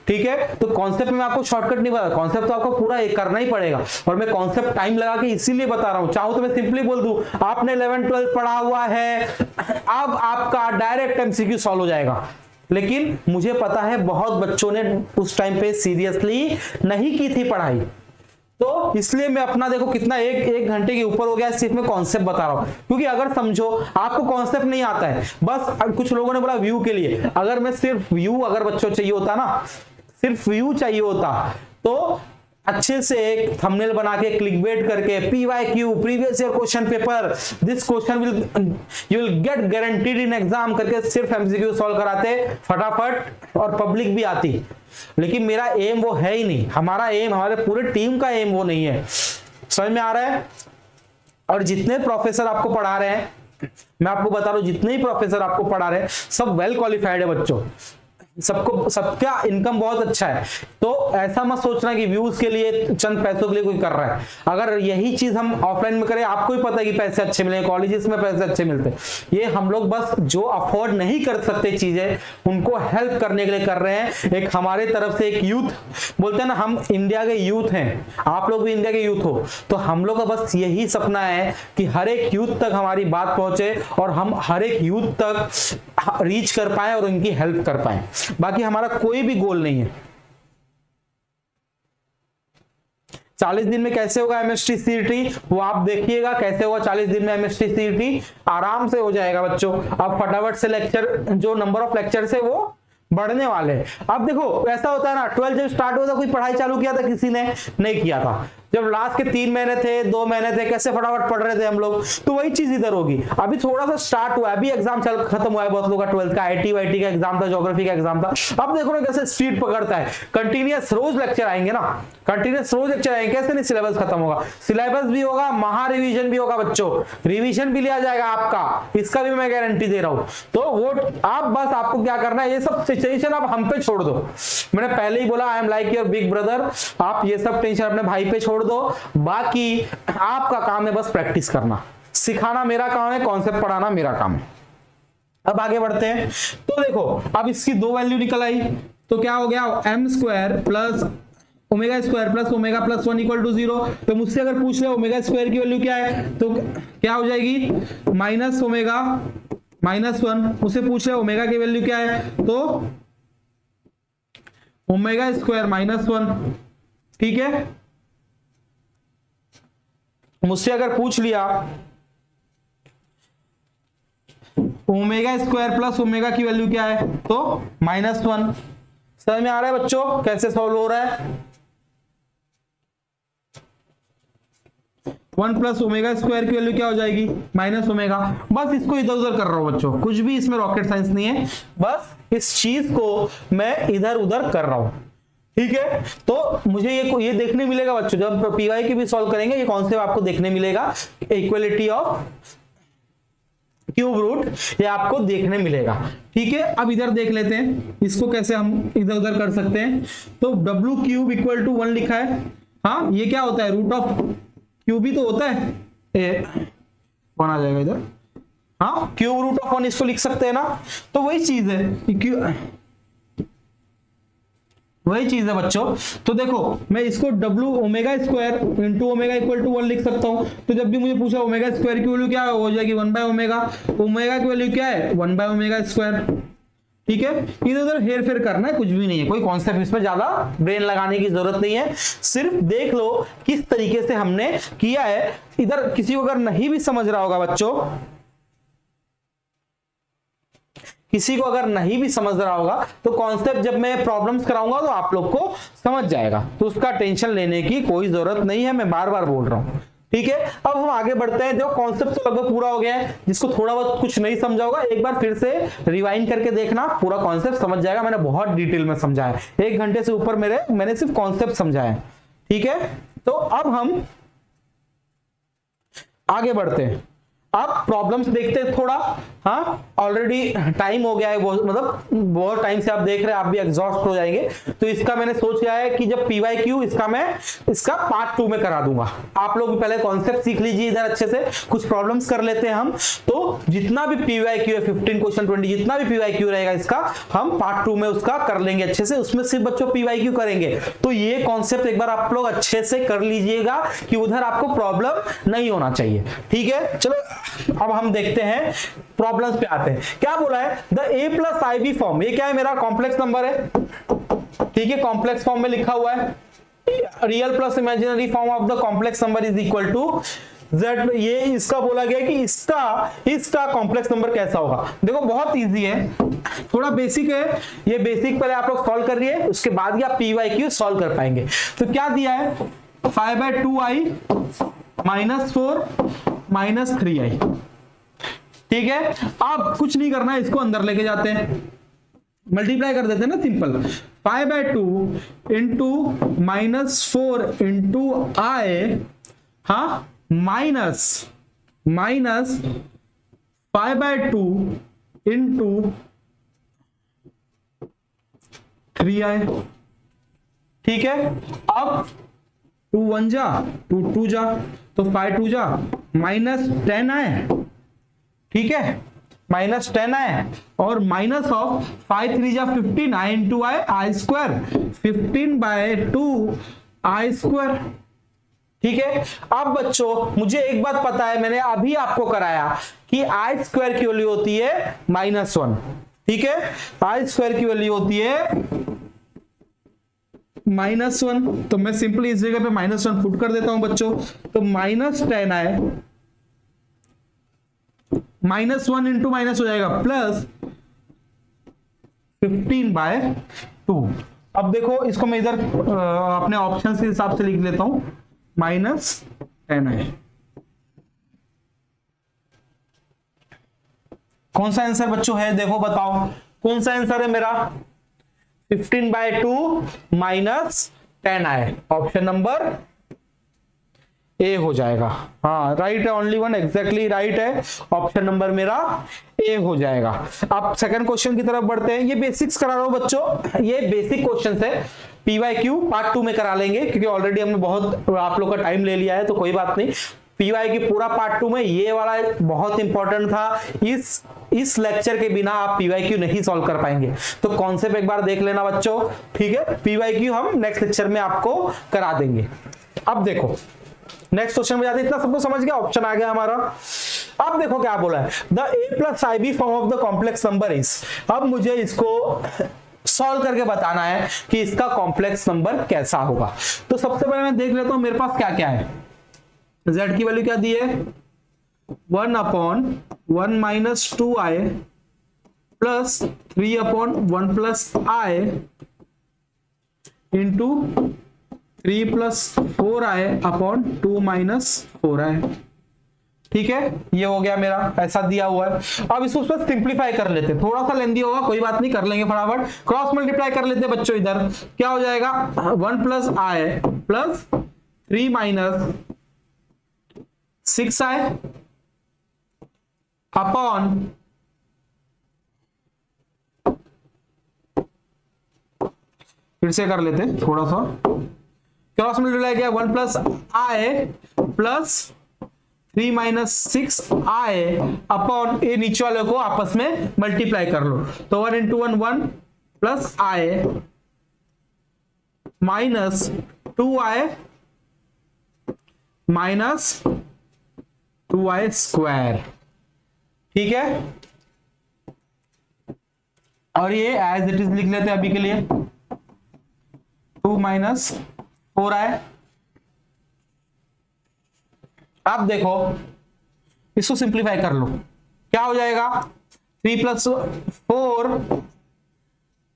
ठीक है, तो कॉन्सेप्ट में आपको शॉर्टकट नहीं पता, कॉन्सेप्ट तो आपको पूरा करना ही पड़ेगा। और मैं कॉन्सेप्ट टाइम लगा के इसीलिए बता रहा हूं, चाहूं तो मैं सिंपली बोल दूं आपने 11-12 पढ़ा हुआ है, अब आपका डायरेक्ट एमसीक्यू सॉल्व हो जाएगा। लेकिन मुझे पता है बहुत बच्चों ने उस टाइम पे सीरियसली नहीं की थी पढ़ाई, तो इसलिए मैं अपना देखो कितना एक घंटे के ऊपर हो गया, सिर्फ मैं कॉन्सेप्ट बता रहा हूं। क्योंकि अगर समझो आपको कॉन्सेप्ट नहीं आता है, बस कुछ लोगों ने बोला व्यू के लिए, अगर मैं सिर्फ व्यू अगर बच्चों चाहिए होता ना, सिर्फ व्यू चाहिए होता तो अच्छे से एक थंबनेल बना के क्लिकबेट करके PYQ previous year question paper this question will you will get guaranteed in exam करके सिर्फ एमसीक्यू सॉल्व कराते फटाफट और पब्लिक भी आती। लेकिन मेरा एम वो है ही नहीं, हमारा एम, हमारे पूरे टीम का एम वो नहीं है। समझ में आ रहा है? और जितने प्रोफेसर आपको पढ़ा रहे हैं, मैं आपको बता रहा हूं जितने ही प्रोफेसर आपको पढ़ा रहे हैं सब वेल क्वालिफाइड है बच्चों। सबको, सबका इनकम बहुत अच्छा है, तो ऐसा मत सोचना कि व्यूज के लिए, चंद पैसों के लिए कोई कर रहा है। अगर यही चीज हम ऑफलाइन में करें, आपको ही पता है कि पैसे अच्छे मिले, कॉलेजेस में पैसे अच्छे मिलते हैं। ये हम लोग बस जो अफोर्ड नहीं कर सकते चीजें, उनको हेल्प करने के लिए कर रहे हैं। एक हमारे तरफ से एक यूथ, बोलते हैं ना हम इंडिया के यूथ हैं, आप लोग भी इंडिया के यूथ हो, तो हम लोग का बस यही सपना है कि हर एक यूथ तक हमारी बात पहुंचे और हम हर एक यूथ तक रीच कर पाए और उनकी हेल्प कर पाए। बाकी हमारा कोई भी गोल नहीं है। 40 दिन में कैसे होगा एमएसटी सीईटी, वो आप देखिएगा कैसे होगा 40 दिन में एमएसटी सीईटी, आराम से हो जाएगा बच्चों। अब फटाफट से लेक्चर, जो नंबर ऑफ लेक्चर है वो बढ़ने वाले हैं। अब देखो ऐसा होता है ना, 12 जब स्टार्ट हुआ था, कोई पढ़ाई चालू किया था, किसी ने नहीं किया था। जब लास्ट के 3 महीने थे, 2 महीने थे, कैसे फटाफट पढ़ रहे थे हम लोग, तो वही चीज इधर होगी। अभी थोड़ा सा स्टार्ट हुआ है, अभी एग्जाम चल खत्म हुआ है बहुत लोगों का, 12th का आईटी वाईटी का एग्जाम था, ज्योग्राफी का एग्जाम था। अब देखो ना कैसे स्पीड पकड़ता है, कंटिन्यूअस रोज लेक्चर आएंगे ना, कंटिन्यूअस रोज लेक्चर आएंगे, कैसे नहीं सिलेबस खत्म होगा। सिलेबस भी होगा, महा रिवीजन भी होगा बच्चों, रिवीजन भी लिया जाएगा आपका, इसका भी मैं गारंटी दे रहा हूं। तो वो आप बस, आपको क्या करना है, ये सब टेंशन आप हम पे छोड़ दो। मैंने पहले ही बोला, I am like your big brother, आप ये सब टेंशन अपने भाई पे छोड़ दो। बाकी आपका काम है बस प्रैक्टिस करना, सिखाना मेरा काम है, कॉन्सेप्ट पढ़ाना मेरा काम है। अब आगे बढ़ते हैं। तो देखो अब इसकी 2 वैल्यू निकल आई, तो क्या हो गया, m square plus omega square plus omega plus 1 equal to 0। तो मुझसे अगर पूछ ले ओमेगा स्क्वायर की वैल्यू क्या है, तो क्या हो जाएगी, माइनस ओमेगा माइनस 1। मुझसे पूछ ले ओमेगा की वैल्यू क्या है, तो ओमेगा स्क्वायर माइनस 1। ठीक है, मुझसे अगर पूछ लिया ओमेगा स्क्वायर प्लस ओमेगा की वैल्यू क्या है, तो माइनस 1। समझ में आ रहा है बच्चों कैसे सॉल्व हो रहा है। 1 प्लस ओमेगा स्क्वायर की वैल्यू क्या हो जाएगी, माइनस ओमेगा। बस इसको इधर उधर कर रहा हूं बच्चों, कुछ भी इसमें रॉकेट साइंस नहीं है, बस इस चीज को मैं इधर उधर कर रहा हूं। ठीक है, तो मुझे ये देखने मिलेगा बच्चों, जब पीवाई की भी सॉल्व करेंगे, ये कॉन्सेप्ट आपको देखने मिलेगा, इक्वलिटी ऑफ क्यूब रूट, ये आपको देखने मिलेगा। ठीक है, अब इधर देख लेते हैं इसको कैसे हम इधर उधर कर सकते हैं। तो डब्ल्यू क्यूब इक्वल टू 1 लिखा है, हाँ ये क्या होता है, रूट ऑफ क्यूब ही तो होता है, कौन आ जाएगा इधर, हाँ क्यूब रूट ऑफ 1 इसको लिख सकते हैं ना। तो वही चीज है, वही चीज है बच्चों। तो देखो मैं इसको डब्ल्यू omega square into omega equal to 1 लिख सकता हूं। तो जब भी मुझे पूछा ओमेगा स्क्वायर की वैल्यू क्या हो जाएगी, 1 बाय ओमेगा, ओमेगा की वैल्यू क्या है, 1 बाय ओमेगा स्क्वायर। ठीक है, इधर उधर हेर फेर करना है, कुछ भी नहीं है, कोई कॉन्सेप्ट इसमें ज्यादा ब्रेन लगाने की जरूरत नहीं है। सिर्फ देख लो किस तरीके से हमने किया है। इधर किसी को अगर नहीं भी समझ रहा होगा बच्चों, किसी को अगर नहीं भी समझ रहा होगा, तो कॉन्सेप्ट जब मैं प्रॉब्लम्स कराऊंगा तो आप लोग को समझ जाएगा, तो उसका टेंशन लेने की कोई जरूरत नहीं है, मैं बार बार बोल रहा हूं। ठीक है, अब हम आगे बढ़ते हैं। जो कॉन्सेप्ट तो लगभग पूरा हो गया है, जिसको थोड़ा बहुत कुछ नहीं समझा होगा, एक बार फिर से रिवाइंड करके देखना, पूरा कॉन्सेप्ट समझ जाएगा। मैंने बहुत डिटेल में समझाया, 1 घंटे से ऊपर मैंने सिर्फ कॉन्सेप्ट समझाया। ठीक है, तो अब हम आगे बढ़ते हैं, अब प्रॉब्लम्स देखते हैं थोड़ा। हाँ ऑलरेडी टाइम हो गया है, मतलब बहुत टाइम से आप देख रहे हैं, आप भी एग्जॉस्ट हो जाएंगे। तो इसका मैंने सोच लिया है कि जब PYQ इसका पार्ट 2 में करा दूंगा। आप लोग पहले कॉन्सेप्ट सीख लीजिए इधर अच्छे से, कुछ प्रॉब्लम्स कर लेते हैं हम। तो जितना भी PYQ है, 15 क्वेश्चन 20 जितना भी PYQ रहेगा इसका, हम पार्ट 2 में उसका कर लेंगे अच्छे से। उसमें सिर्फ बच्चों PYQ करेंगे, तो ये कॉन्सेप्ट एक बार आप लोग अच्छे से कर लीजिएगा कि उधर आपको प्रॉब्लम नहीं होना चाहिए। ठीक है, चलो अब हम देखते हैं, प्रॉब्लम्स पे आते हैं। क्या बोला है, the a plus IB form, ये क्या है, मेरा कॉम्प्लेक्स नंबर है। ठीक है, कॉम्प्लेक्स फॉर्म में लिखा हुआ है, real plus imaginary form of the complex number is equal to z। ये इसका बोला गया कि इसका कॉम्प्लेक्स नंबर कैसा होगा। देखो बहुत इजी है, थोड़ा बेसिक है, ये बेसिक पहले आप लोग सॉल्व कर रही है, उसके बाद ही आप PYQ सॉल्व कर पाएंगे। तो क्या दिया है, 5/2i माइनस 4 माइनस 3i। ठीक है, अब कुछ नहीं करना है, इसको अंदर लेके जाते हैं, मल्टीप्लाई कर देते हैं ना, simple. 5/2 into minus 4 into i, हाँ माइनस 5/2 इंटू 3i, ठीक है। अब 2 1 जा 2 2 जा, तो 5 2 जा -10i, ठीक है, -10i, और माइनस ऑफ 5 3 जा 15, i into i square, 15/2 I square, ठीक है। अब बच्चों मुझे एक बात पता है, मैंने अभी आपको कराया कि आई स्क्वायर की वैल्यू होती है -1, ठीक है, आई स्क्वायर की वैल्यू होती है -1, तो मैं सिंपली इस जगह पे -1 पुट कर देता हूं बच्चों, तो -10i, -1 इंटू माइनस हो जाएगा प्लस 15/2। अब देखो इसको मैं इधर अपने ऑप्शन के हिसाब से लिख लेता हूं, -10i। कौन सा आंसर बच्चों है, देखो बताओ कौन सा आंसर है मेरा, 15/2 -10i, ऑप्शन नंबर ए हो जाएगा। हाँ राइट है, ओनली वन एग्जैक्टली राइट है, ऑप्शन नंबर मेरा ए हो जाएगा। अब सेकंड क्वेश्चन की तरफ बढ़ते हैं। ये बेसिक्स करा रहा हूं बच्चों, ये बेसिक क्वेश्चन है, पीवाईक्यू पार्ट 2 में करा लेंगे, क्योंकि ऑलरेडी हमने बहुत आप लोग का टाइम ले लिया है, तो कोई बात नहीं। पीवाई की पूरा पार्ट 2 में ये वाला बहुत इंपॉर्टेंट था, इस लेक्चर के बिना आप पीवाईक्यू नहीं सॉल्व कर पाएंगे, तो कॉन्सेप्ट एक बार देख लेना बच्चों, ठीक है। पीवाईक्यू हम नेक्स्ट लेक्चर में आपको करा देंगे। अब देखो नेक्स्ट क्वेश्चन में जाते हैं, इतना सबको समझ गया, ऑप्शन आ गया हमारा। अब देखो क्या बोला है, the a + ib form of the complex number is. अब मुझे इसको सॉल्व करके बताना है कि इसका कॉम्प्लेक्स नंबर कैसा होगा। तो सबसे पहले मैं देख लेता हूं मेरे पास क्या क्या है। z की वैल्यू क्या दी है, 1/1 - 2i plus 3/1 + i into 3 + 4i/2 - 4i, ठीक है, ये हो गया मेरा, ऐसा दिया हुआ है। अब इसको सिंप्लीफाई कर लेते, थोड़ा सा लेंदी होगा, कोई बात नहीं, कर लेंगे फटाफट। क्रॉस मल्टीप्लाई कर लेते बच्चों, इधर क्या हो जाएगा, 1 + i प्लस 3 - 6i अपॉन फिर से कर लेते थोड़ा सा, क्रॉस मल्टीप्लाई किया, 1 + i प्लस 3 - 6i अपॉन ये नीचे वाले को आपस में मल्टीप्लाई कर लो, तो 1 × 1 1 plus i minus 2i minus 2i square, ठीक है। और ये एज इट इज लिख लेते हैं अभी के लिए, 2 - 4i। अब देखो इसको सिंप्लीफाई कर लो, क्या हो जाएगा, 3 + 4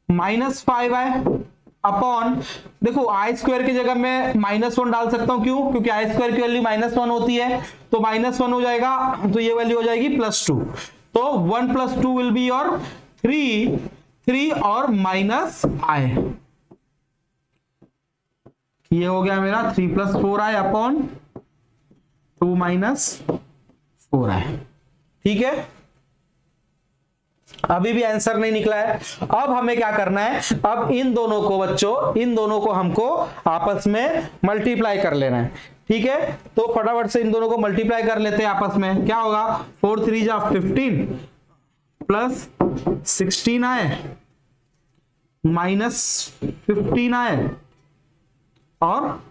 -5i अपॉन, देखो आई स्क्वायर की जगह में -1 डाल सकता हूं, क्यों, क्योंकि आई स्क्वायर की वैल्यू -1 होती है, तो -1 हो जाएगा, तो ये वैल्यू हो जाएगी +2, तो 1 + 2 विल बी योर 3 और -i, ये हो गया मेरा 3 + 4i अपॉन 2 - 4i, ठीक है। अभी भी आंसर नहीं निकला है। अब हमें क्या करना है, अब इन दोनों को बच्चों, इन दोनों को हमको आपस में मल्टीप्लाई कर लेना है, ठीक है। तो फटाफट से इन दोनों को मल्टीप्लाई कर लेते हैं आपस में, क्या होगा, 4 3 जा 15 प्लस 16i माइनस 15i और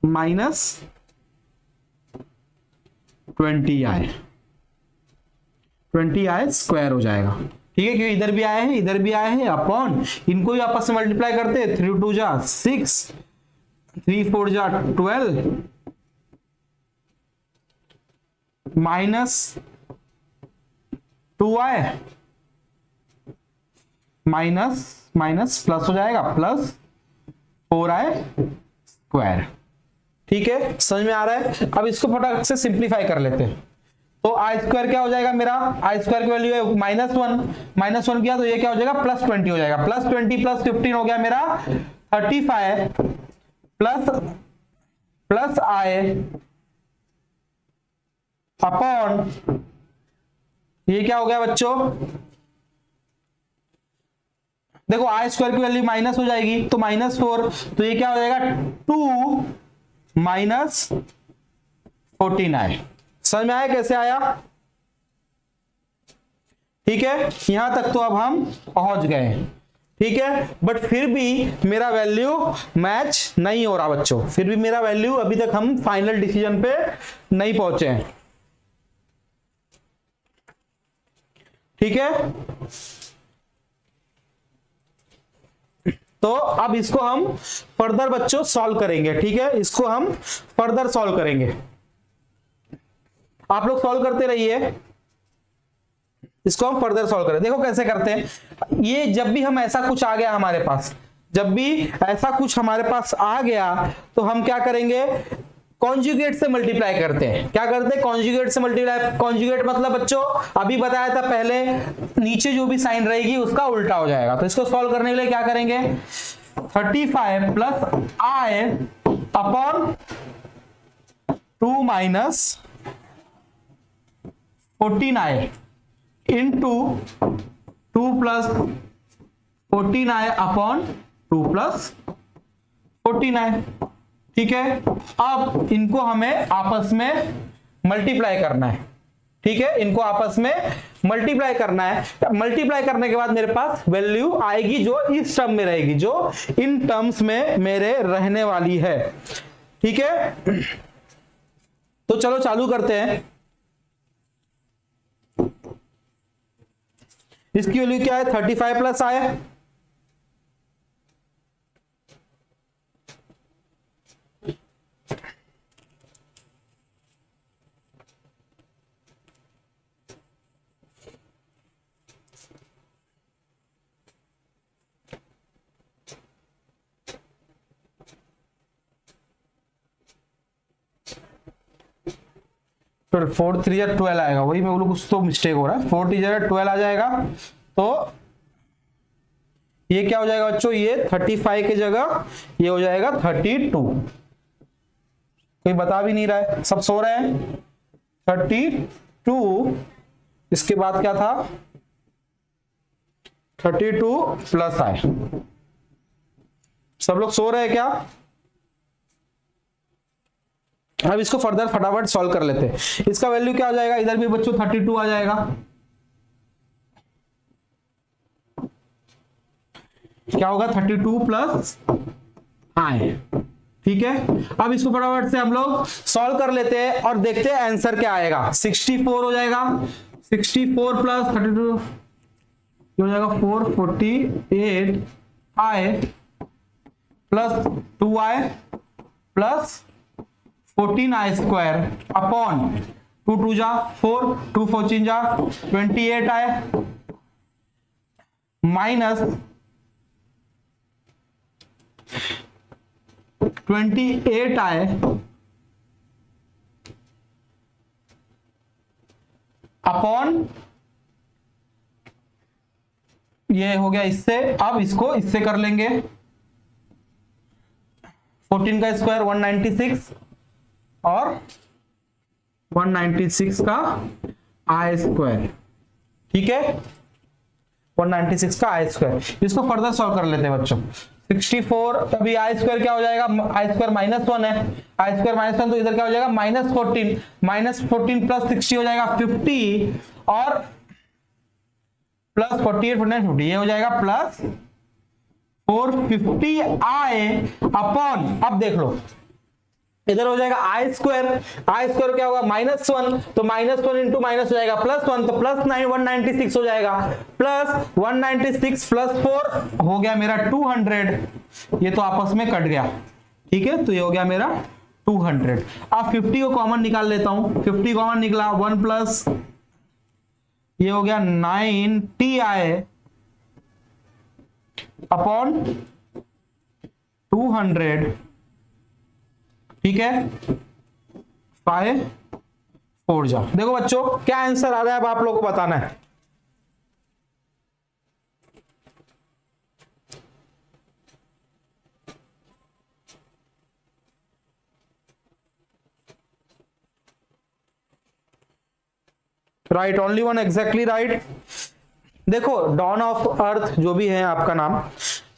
माइनस 20i स्क्वायर हो जाएगा, ठीक है, क्योंकि इधर भी आए हैं इधर भी आए हैं, अपॉन इनको ही आपस में मल्टीप्लाई करते हैं, 3 2 जा 6 3 4 जा 12 minus 2i minus minus plus हो जाएगा प्लस 4i स्क्वायर, ठीक है, समझ में आ रहा है। अब इसको फटाफट से सिंप्लीफाई कर लेते हैं, तो आई स्क्वायर क्या हो जाएगा मेरा, आई स्क्वायर की वैल्यू है -1 किया तो ये क्या हो जाएगा, +20 हो जाएगा, +20 + 15 हो गया मेरा 35 प्लस i अपॉन ये क्या हो गया बच्चों, देखो आई स्क्वायर की वैल्यू माइनस हो जाएगी तो -4, तो ये क्या हो जाएगा 2 माइनस 14i। समझ में आया कैसे आया? ठीक है, यहां तक तो अब हम पहुंच गए। ठीक है, बट फिर भी मेरा वैल्यू मैच नहीं हो रहा बच्चों, फिर भी मेरा वैल्यू अभी तक हम फाइनल डिसीजन पे नहीं पहुंचे हैं। ठीक है, तो अब इसको हम फर्दर बच्चों सॉल्व करेंगे। ठीक है, इसको हम फर्दर सॉल्व करेंगे, आप लोग सॉल्व करते रहिए, इसको हम फर्दर सॉल्व करें। देखो कैसे करते हैं ये, जब भी हम ऐसा कुछ आ गया हमारे पास, जब भी ऐसा कुछ हमारे पास आ गया तो हम क्या करेंगे, कॉन्जुगेट से मल्टीप्लाई करते हैं। क्या करते हैं, कॉन्जुगेट से मल्टीप्लाई। कॉन्जुगेट मतलब बच्चों अभी बताया था पहले, नीचे जो भी साइन रहेगी उसका उल्टा हो जाएगा। तो इसको सॉल्व करने के लिए क्या करेंगे, 35 plus i upon 2 minus 14i into 2 plus 14i upon 2 plus 14i। ठीक है, अब इनको हमें आपस में मल्टीप्लाई करना है। ठीक है, इनको आपस में मल्टीप्लाई करना है। मल्टीप्लाई करने के बाद मेरे पास वैल्यू आएगी जो इस टर्म में रहेगी, जो इन टर्म्स में मेरे रहने वाली है। ठीक है, तो चलो चालू करते हैं। इसकी वैल्यू क्या है, 35 प्लस आई, तो 4 3 12 आएगा, वही मैं बोलूँ कुछ तो मिस्टेक हो रहा है। 4 3 12 आ जाएगा, तो ये क्या हो जाएगा बच्चों, ये 35 की जगह ये हो जाएगा 32। कोई बता भी नहीं रहा है, सब सो रहे हैं। 32, इसके बाद क्या था, 32 प्लस आई। सब लोग सो रहे हैं क्या? अब इसको फर्दर फटाफट सॉल्व कर लेते हैं। इसका वैल्यू क्या हो जाएगा, इधर भी बच्चों 32 आ जाएगा। क्या होगा, 32 प्लस आई। ठीक है, अब इसको फटाफट से हम लोग सॉल्व कर लेते हैं और देखते हैं आंसर क्या आएगा। 64 हो जाएगा, 64 प्लस 32 हो जाएगा 448 i plus 2i plus 14i square upon 2 2 जा 4, 2 4 जा 28i माइनस 28i अपॉन, ये हो गया इससे। अब इसको इससे कर लेंगे, 14 का स्क्वायर 196 और 196 का आई स्क्वायर। ठीक है, 196 का आई स्क्वायर। इसको फर्दर सॉल्व कर लेते हैं बच्चों। 64, अभी आई स्क्वायर क्या हो जाएगा, आई स्क्वायर -1 है, आई स्क्वायर -1 तो इधर क्या हो जाएगा -14, -14 प्लस 60 हो जाएगा 50 और प्लस 48 49 50, ये हो जाएगा प्लस 450i अपॉन, अब देख लो इधर हो जाएगा आई स्क्वायर। आई स्क्वायर क्या होगा, -1, तो -1 इंटू माइनस हो जाएगा +1, तो प्लस 196 हो जाएगा, प्लस 196 प्लस 4 हो गया मेरा 200। ये तो आपस में कट गया। ठीक है, तो ये हो गया मेरा 200। अब 50 को कॉमन निकाल लेता हूं, 50 कॉमन निकला, 1 प्लस ये हो गया 90i अपॉन 200। ठीक है, 5 4 जा। देखो बच्चों क्या आंसर आ रहा है, अब आप लोगों को बताना है। Right, only one exactly right. देखो डॉन ऑफ अर्थ जो भी है आपका नाम,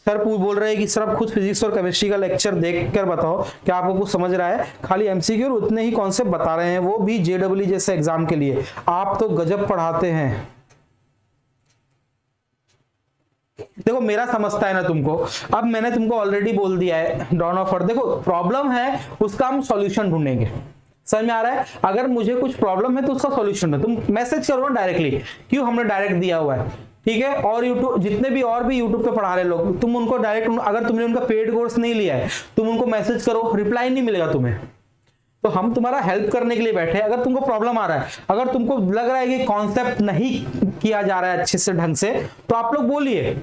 सर बोल रहे हैं कि सर आप खुद फिजिक्स और केमिस्ट्री का लेक्चर देखकर बताओ क्या आपको कुछ समझ रहा है, खाली एमसीक्यू और उतने ही कॉन्सेप्ट बता रहे हैं, वो भी जेडब्ल्यू जैसे एग्जाम के लिए। आप तो गजब पढ़ाते हैं। देखो मेरा समझता है ना तुमको, अब मैंने तुमको ऑलरेडी बोल दिया है डॉन ऑफ अर्थ। देखो प्रॉब्लम है उसका हम सॉल्यूशन ढूंढेंगे, समझ में आ रहा है। अगर मुझे कुछ प्रॉब्लम है तो उसका सॉल्यूशन है, तुम मैसेज करो ना डायरेक्टली, क्यों हमने डायरेक्ट दिया हुआ है, ठीक है। और यूट्यूब जितने भी और भी यूट्यूब पे पढ़ा रहे लोग, तुम उनको डायरेक्ट, अगर तुमने उनका पेड कोर्स नहीं लिया है तुम उनको मैसेज करो, रिप्लाई नहीं मिलेगा तुम्हें। तो हम तुम्हारा हेल्प करने के लिए बैठे हैं। अगर तुमको प्रॉब्लम आ रहा है, अगर तुमको लग रहा है कि कॉन्सेप्ट नहीं किया जा रहा है अच्छे से ढंग से, तो आप लोग बोलिए,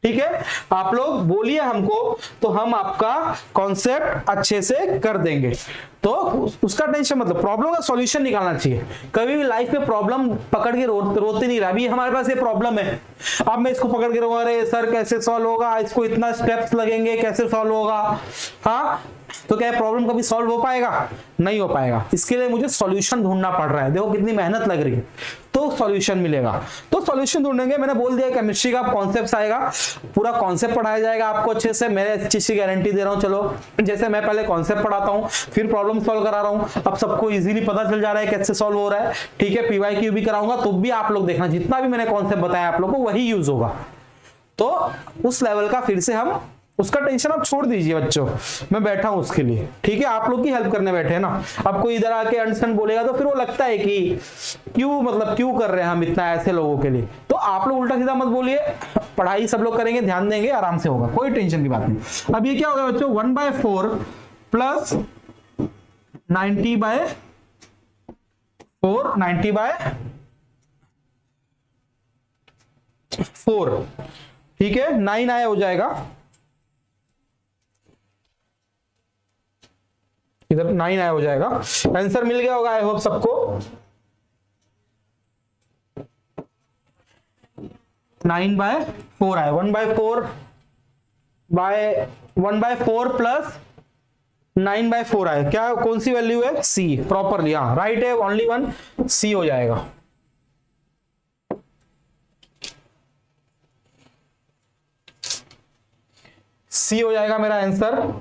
ठीक है, आप लोग बोलिए हमको, तो हम आपका कॉन्सेप्ट अच्छे से कर देंगे। तो उसका टेंशन मतलब प्रॉब्लम का सॉल्यूशन निकालना चाहिए। कभी भी लाइफ में प्रॉब्लम पकड़ के रोते नहीं रहा। अभी हमारे पास ये प्रॉब्लम है, अब मैं इसको पकड़ के रो, अरे सर कैसे सॉल्व होगा, इसको इतना स्टेप्स लगेंगे, कैसे सॉल्व होगा, हाँ तो क्या प्रॉब्लम कभी सॉल्व हो पाएगा? नहीं हो पाएगा। इसके लिए मुझे सॉल्यूशन ढूंढना पड़ रहा है। देखो कितनी मेहनत लग रही है, तो सॉल्यूशन मिलेगा। तो सॉल्यूशन ढूंढेंगे, मैंने बोल दिया केमिस्ट्री का कॉन्सेप्ट आएगा, पूरा कॉन्सेप्ट पढ़ाया जाएगा आपको अच्छे से, मैं अच्छी सी गारंटी दे रहा हूँ। चलो जैसे मैं पहले कॉन्सेप्ट पढ़ाता हूँ, फिर प्रॉब्लम सॉल्व करा रहा हूँ, अब सबको इजीली पता चल जा रहा है कैसे सॉल्व हो रहा है, ठीक है। पीवाईक्यू भी कराऊंगा, तो भी आप लोग देखना जितना भी मैंने कॉन्सेप्ट बताया आप लोग को वही यूज होगा। तो उस लेवल का फिर से हम, उसका टेंशन आप छोड़ दीजिए बच्चों, मैं बैठा हूं उसके लिए, ठीक है। आप लोग की हेल्प करने बैठे हैं ना। अब कोई इधर आके अंडरस्टैंड बोलेगा तो फिर वो लगता है कि क्यों कर रहे हैं हम इतना ऐसे लोगों के लिए। तो आप लोग उल्टा सीधा मत बोलिए, पढ़ाई सब लोग करेंगे, ध्यान देंगे, आराम से होगा, कोई टेंशन की बात नहीं। अब ये क्या होगा बच्चों, 1/4 प्लस 90/4, 90/4, ठीक है, 9 आया हो जाएगा, इधर 9 आया हो जाएगा। आंसर मिल गया होगा आई होप सबको। 9/4 आया, 1/4 प्लस 9/4 आया, क्या कौन सी वैल्यू है? सी, प्रॉपरली, हाँ राइट है, ओनली वन सी हो जाएगा। सी हो जाएगा मेरा आंसर।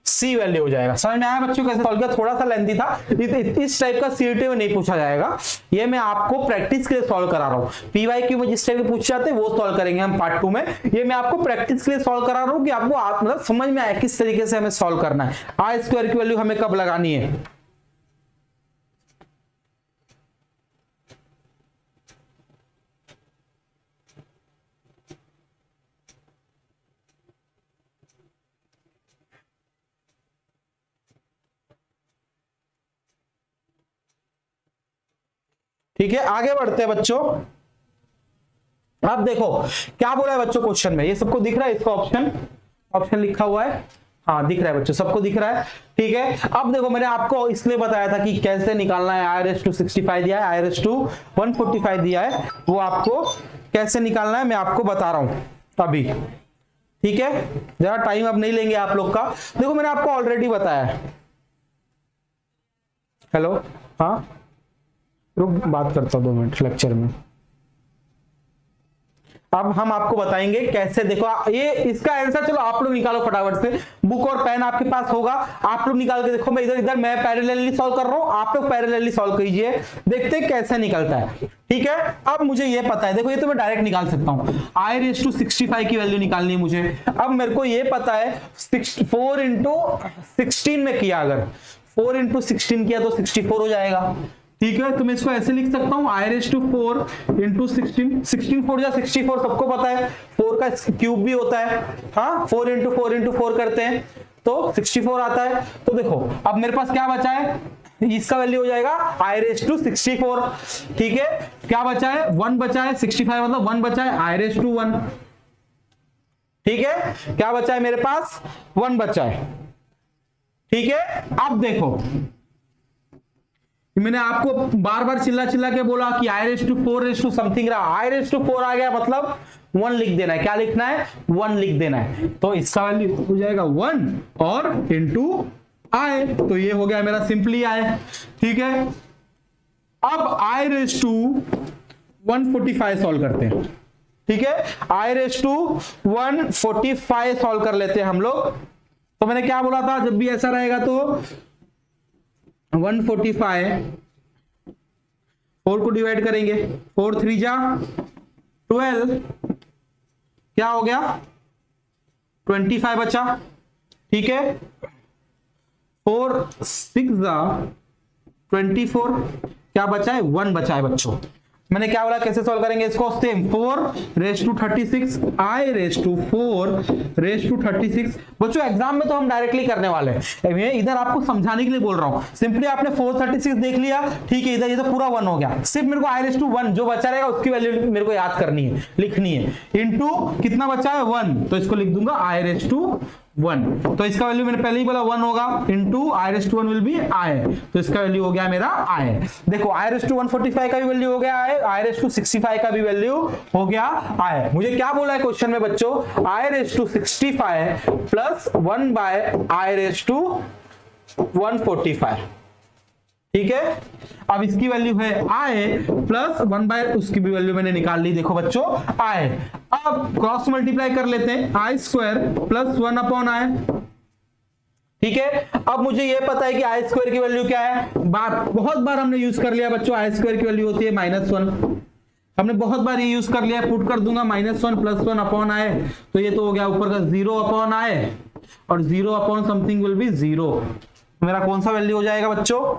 सी वैल्यू हो जाएगा। समझ में आया बच्चों कैसे सॉल्व किया? थोड़ा सा लेंथी था, इस टाइप का सीईटी में नहीं पूछा जाएगा, ये मैं आपको प्रैक्टिस के लिए सॉल्व करा रहा हूँ। पीवाईक्यू में जिस टाइप के पूछ जाते हैं वो सॉल्व करेंगे हम पार्ट 2 में, ये मैं आपको प्रैक्टिस के लिए सॉल्व करा रहा हूँ कि आपको मतलब समझ में आए किस तरीके से हमें सॉल्व करना है, r² की वैल्यू हमें कब लगानी है। ठीक है, आगे बढ़ते हैं बच्चों। अब देखो क्या बोला है बच्चों क्वेश्चन में, ये सबको दिख रहा है, इसका ऑप्शन लिखा हुआ है, हाँ दिख रहा है बच्चों, सबको दिख रहा है, ठीक है। अब देखो मैंने आपको इसलिए बताया था कि कैसे निकालना है, r/65 दिया है, r/145 दिया है, वो आपको कैसे निकालना है मैं आपको बता रहा हूं अभी, ठीक है। ज्यादा टाइम अब नहीं लेंगे आप लोग का। देखो मैंने आपको ऑलरेडी बताया है, हेलो, हाँ रुक बात करता हूं 2 मिनट लेक्चर में। अब हम आपको बताएंगे कैसे, देखो ये इसका आंसर चलो आप लोग निकालो फटाफट से, बुक और पेन आपके पास होगा, आप लोग निकाल के देखो। मैं इधर मैं पैरेलली सॉल्व कर रहा हूं, आप लोग पैरेलली सॉल्व कीजिए, देखते हैं कैसे निकलता है, ठीक है। अब मुझे ये पता है, देखो ये तो मैं डायरेक्ट निकाल सकता हूं, r/65 की वैल्यू निकालनी है मुझे। अब मेरे को ये पता है 4 × 16 में किया, अगर 4 × 16 किया तो 64 हो जाएगा, ठीक है। तो मैं इसको ऐसे लिख सकता हूं, r/4 × 16, 16 4 जा 64, सबको पता है 4 का क्यूब भी होता है, हाँ 4 × 4 × 4 करते हैं तो 64 आता है। तो देखो अब मेरे पास क्या बचा है, इसका वैल्यू हो जाएगा r/64, ठीक है। क्या बचा है, 1 बचा है, 65 मतलब 1 बचा है, r/1, ठीक है। क्या बचा है मेरे पास, 1 बचा है, ठीक है। अब देखो मैंने आपको बार बार चिल्ला के बोला कि r/4 समथिंग रहा, r/4 आ गया मतलब 1 लिख देना है, क्या लिखना है, 1 लिख देना है। तो इसका वैल्यू हो जाएगा 1 और इंटू i, तो ये हो गया मेरा सिंपली i, ठीक है। अब आई रेस टू 145 सॉल्व करते हैं, ठीक है। आई रेस टू 145 सॉल्व कर लेते हैं हम लोग। तो मैंने क्या बोला था, जब भी ऐसा रहेगा तो 145 4 को डिवाइड करेंगे, 4 3 जा 12, क्या हो गया 25 बचा, ठीक है। 4 6 जा 24, क्या बचा है 1 बचा है बच्चों। मैंने क्या बोला कैसे सॉल्व करेंगे इसको, same 4 raise to 36 i raise to 4 raise to 36। बच्चों एग्जाम में तो हम डायरेक्टली करने वाले हैं, इधर आपको समझाने के लिए बोल रहा हूं। सिंपली आपने 436 देख लिया, ठीक है, इधर ये तो पूरा 1 हो गया। सिर्फ मेरे को आई रेस टू 1 जो बचा रहेगा उसकी वैल्यू मेरे को याद करनी है, लिखनी है। इनटू कितना बचा है 1, तो इसको लिख दूंगा आई रेस टू 1। तो इसका वैल्यू मैंने पहले ही बोला 1 होगा, into i raise to 1 will be i, तो इसका वैल्यू हो गया मेरा आई। देखो आई रेस टू 145 का भी वैल्यू हो गया आई, आई रेस टू 65 का भी वैल्यू हो गया आई। मुझे क्या बोला है क्वेश्चन में बच्चों, i raise to 65 plus 1 by i raise to 145, ठीक है। अब इसकी वैल्यू है आई प्लस 1 बाय उसकी भी वैल्यू मैंने निकाल ली, देखो बच्चों आई। अब क्रॉस मल्टीप्लाई कर लेते हैं, आई स्क्वायर प्लस 1 अपॉन आई, ठीक है। अब मुझे ये पता है कि आई स्क्वायर की वैल्यू क्या है, बहुत बार हमने यूज कर लिया बच्चों, आई स्क्वायर की वैल्यू होती है -1, हमने बहुत बार ये यूज कर लिया। पुट कर दूंगा -1 प्लस 1 अपॉन आई, तो ये तो हो गया ऊपर का 0 अपॉन आई, और 0 अपॉन समथिंग विल बी 0। मेरा कौन सा वैल्यू हो जाएगा बच्चों,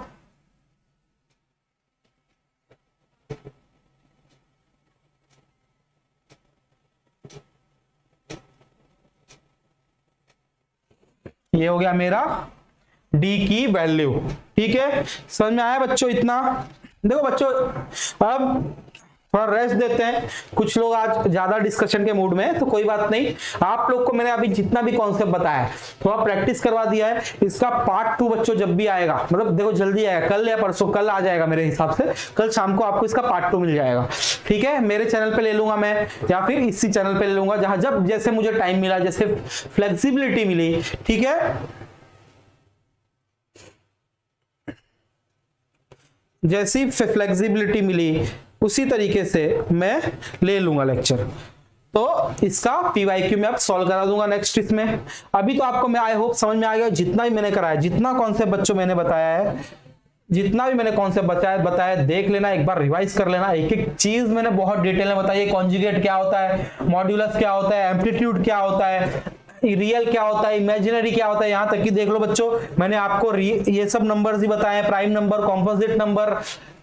ये हो गया मेरा डी की वैल्यू, ठीक है। समझ में आया बच्चों इतना। देखो बच्चों अब थोड़ा रेस्ट देते हैं, कुछ लोग आज ज्यादा डिस्कशन के मूड में है, तो कोई बात नहीं। आप लोग को मैंने अभी जितना भी कॉन्सेप्ट बताया है थोड़ा प्रैक्टिस करवा दिया है। इसका पार्ट 2 बच्चों जब भी आएगा, मतलब देखो जल्दी आएगा, कल या परसों, कल आ जाएगा मेरे हिसाब से, कल शाम को आपको इसका पार्ट 2 मिल जाएगा, ठीक है। मेरे चैनल पे ले लूंगा मैं, या फिर इसी चैनल पे ले लूंगा, जहां जब जैसे मुझे टाइम मिला, जैसे फ्लेक्सिबिलिटी मिली, ठीक है। जैसी फ्लेक्सिबिलिटी मिली उसी तरीके से मैं ले लूंगा लेक्चर, तो इसका पीवाईक्यू में अब सॉल्व करा दूंगा नेक्स्ट इसमें। अभी तो आपको मैं आई होप समझ में आ गया, जितना भी मैंने कराया, जितना कॉन्सेप्ट बच्चों मैंने बताया है, जितना भी मैंने कॉन्सेप्ट बताया देख लेना, एक बार रिवाइज कर लेना। एक एक चीज मैंने बहुत डिटेल में बताई है, कॉन्जुगेट क्या होता है, मॉड्यूलस क्या होता है, एम्पलीट्यूड क्या होता है, रियल क्या होता है, इमेजिनरी क्या होता है, यहां तक कि देख लो बच्चों मैंने आपको ये सब नंबर्स ही बताए हैं, प्राइम नंबर, कॉम्पोजिट नंबर,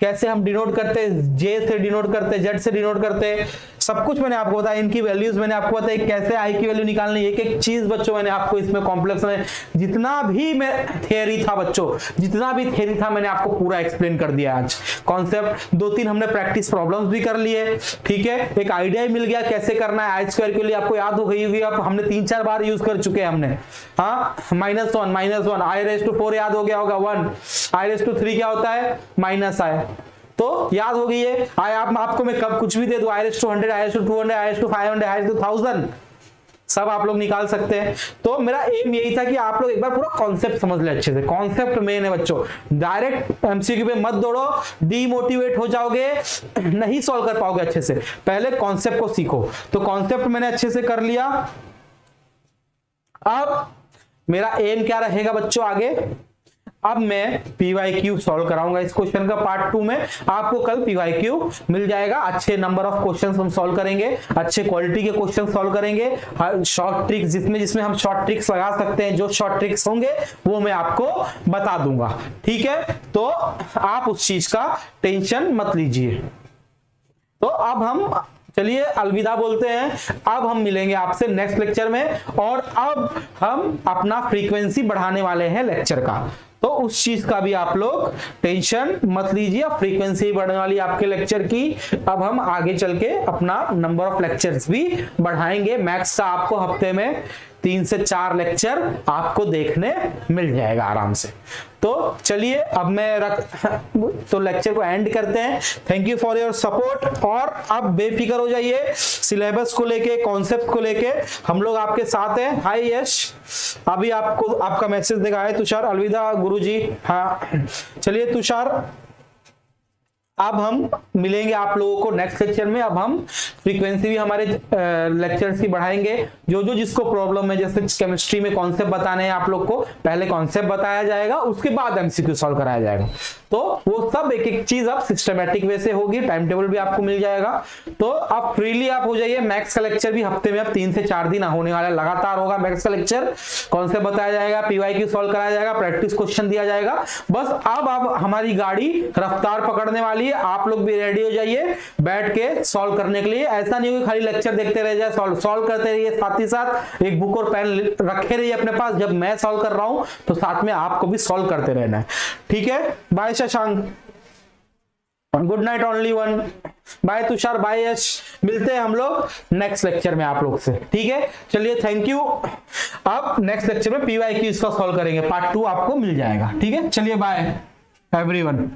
कैसे हम डिनोट करते हैं, जे से डिनोट करते हैं, जेड से डिनोट करते हैं, सब कुछ मैंने आपको बताया। इनकी वैल्यूज मैंने आपको बताई, कैसे आई की वैल्यू निकालनी, एक एक चीज बच्चों मैंने आपको इसमें कॉम्प्लेक्स में जितना भी मैं थियरी था बच्चों, जितना भी थियरी था मैंने आपको पूरा एक्सप्लेन कर दिया। आज कॉन्सेप्ट 2-3 हमने प्रैक्टिस प्रॉब्लम्स भी कर लिए, ठीक है, एक आइडिया मिल गया कैसे करना है। आई स्क्वायर के लिए आपको याद हो गई होगी, अब हमने 3-4 बार यूज कर चुके हैं हमने। हाँ, -1 आई रेस टू 4 याद हो गया होगा 1, आई रेस टू 3 क्या होता है -i, तो याद हो गई है। आपको मैं कब कुछ भी दे दूं, i raise to 100, i raise to 200, i raise to 500, i raise to 1000, सब आप लोग निकाल सकते हैं। तो मेरा एम यही था कि आप लोग एक बार पूरा कॉन्सेप्ट समझ ले अच्छे से। कॉन्सेप्ट मेन है बच्चों, डायरेक्ट एमसीक्यू पे मत दौड़ो, डीमोटिवेट हो जाओगे, नहीं सॉल्व कर पाओगे अच्छे से। पहले कॉन्सेप्ट को सीखो। तो कॉन्सेप्ट मैंने अच्छे से कर लिया। अब मेरा एम क्या रहेगा बच्चों आगे, अब मैं पीवाईक्यू सॉल्व कराऊंगा इस क्वेश्चन का पार्ट 2 में। आपको कल पीवाईक्यू मिल जाएगा, अच्छे नंबर ऑफ क्वेश्चंस हम सॉल्व करेंगे, अच्छे क्वालिटी के क्वेश्चन सॉल्व करेंगे, शॉर्ट ट्रिक्स जिसमें हम शॉर्ट ट्रिक्स लगा सकते हैं, जो शॉर्ट ट्रिक्स होंगे वो मैं आपको बता दूंगा, ठीक है। तो आप उस चीज का टेंशन मत लीजिए। तो अब हम चलिए अलविदा बोलते हैं। अब हम मिलेंगे आपसे नेक्स्ट लेक्चर में, और अब हम अपना फ्रीक्वेंसी बढ़ाने वाले हैं लेक्चर का, तो उस चीज का भी आप लोग टेंशन मत लीजिए। फ्रीक्वेंसी बढ़ने वाली आपके लेक्चर की। अब हम आगे चल के अपना नंबर ऑफ लेक्चर्स भी बढ़ाएंगे। मैथ्स का आपको हफ्ते में 3 से 4 लेक्चर आपको देखने मिल जाएगा आराम से। तो चलिए अब मैं तो लेक्चर को एंड करते हैं। Thank you for your support. और अब बेफिक्र हो जाइए, सिलेबस को लेके, कॉन्सेप्ट को लेके हम लोग आपके साथ हैं। हाय यश, अभी आपको आपका मैसेज देखा है तुषार। अलविदा गुरुजी। हाँ चलिए तुषार, अब हम मिलेंगे आप लोगों को नेक्स्ट लेक्चर में। अब हम फ्रीक्वेंसी भी हमारे लेक्चर्स की बढ़ाएंगे। जो जो जिसको प्रॉब्लम है, जैसे केमिस्ट्री में कॉन्सेप्ट बताने हैं आप लोग को, पहले कॉन्सेप्ट बताया जाएगा, उसके बाद एमसीक्यू सॉल्व कराया जाएगा। तो वो सब एक एक चीज अब सिस्टमेटिक वे से होगी, टाइम टेबल भी आपको मिल जाएगा। तो आप फ्रीली आप हो जाइए। मैथ्स का लेक्चर भी हफ्ते में अब 3 से 4 दिन होने वाला, लगातार होगा मैथ्स का लेक्चर। कॉन्सेप्ट बताया जाएगा, पीवाईक्यू सॉल्व कराया जाएगा, प्रैक्टिस क्वेश्चन दिया जाएगा। बस अब हमारी गाड़ी रफ्तार पकड़ने वाली है। आप लोग भी रेडी हो जाइए बैठ के सॉल्व करने के लिए। ऐसा नहीं हो कि खाली लेक्चर देखते रह जाए, सॉल्व करते रहिए। साथ ही साथ एक बुक और पेन रखे रहिए अपने पास। जब मैं सॉल्व कर रहा हूं तो साथ में आपको भी सॉल्व करते रहना है, ठीक है। Bye Shashank, good night only one. Bye Tushar, bye Yash. मिलते हैं हम लोग नेक्स्ट लेक्चर में आप लोग से, ठीक है। चलिए, थैंक यू। अब नेक्स्ट लेक्चर में पीवाईक्यू इसका सॉल्व करेंगे, पार्ट 2 आपको मिल जाएगा, ठीक है। चलिए, बाय एवरीवन।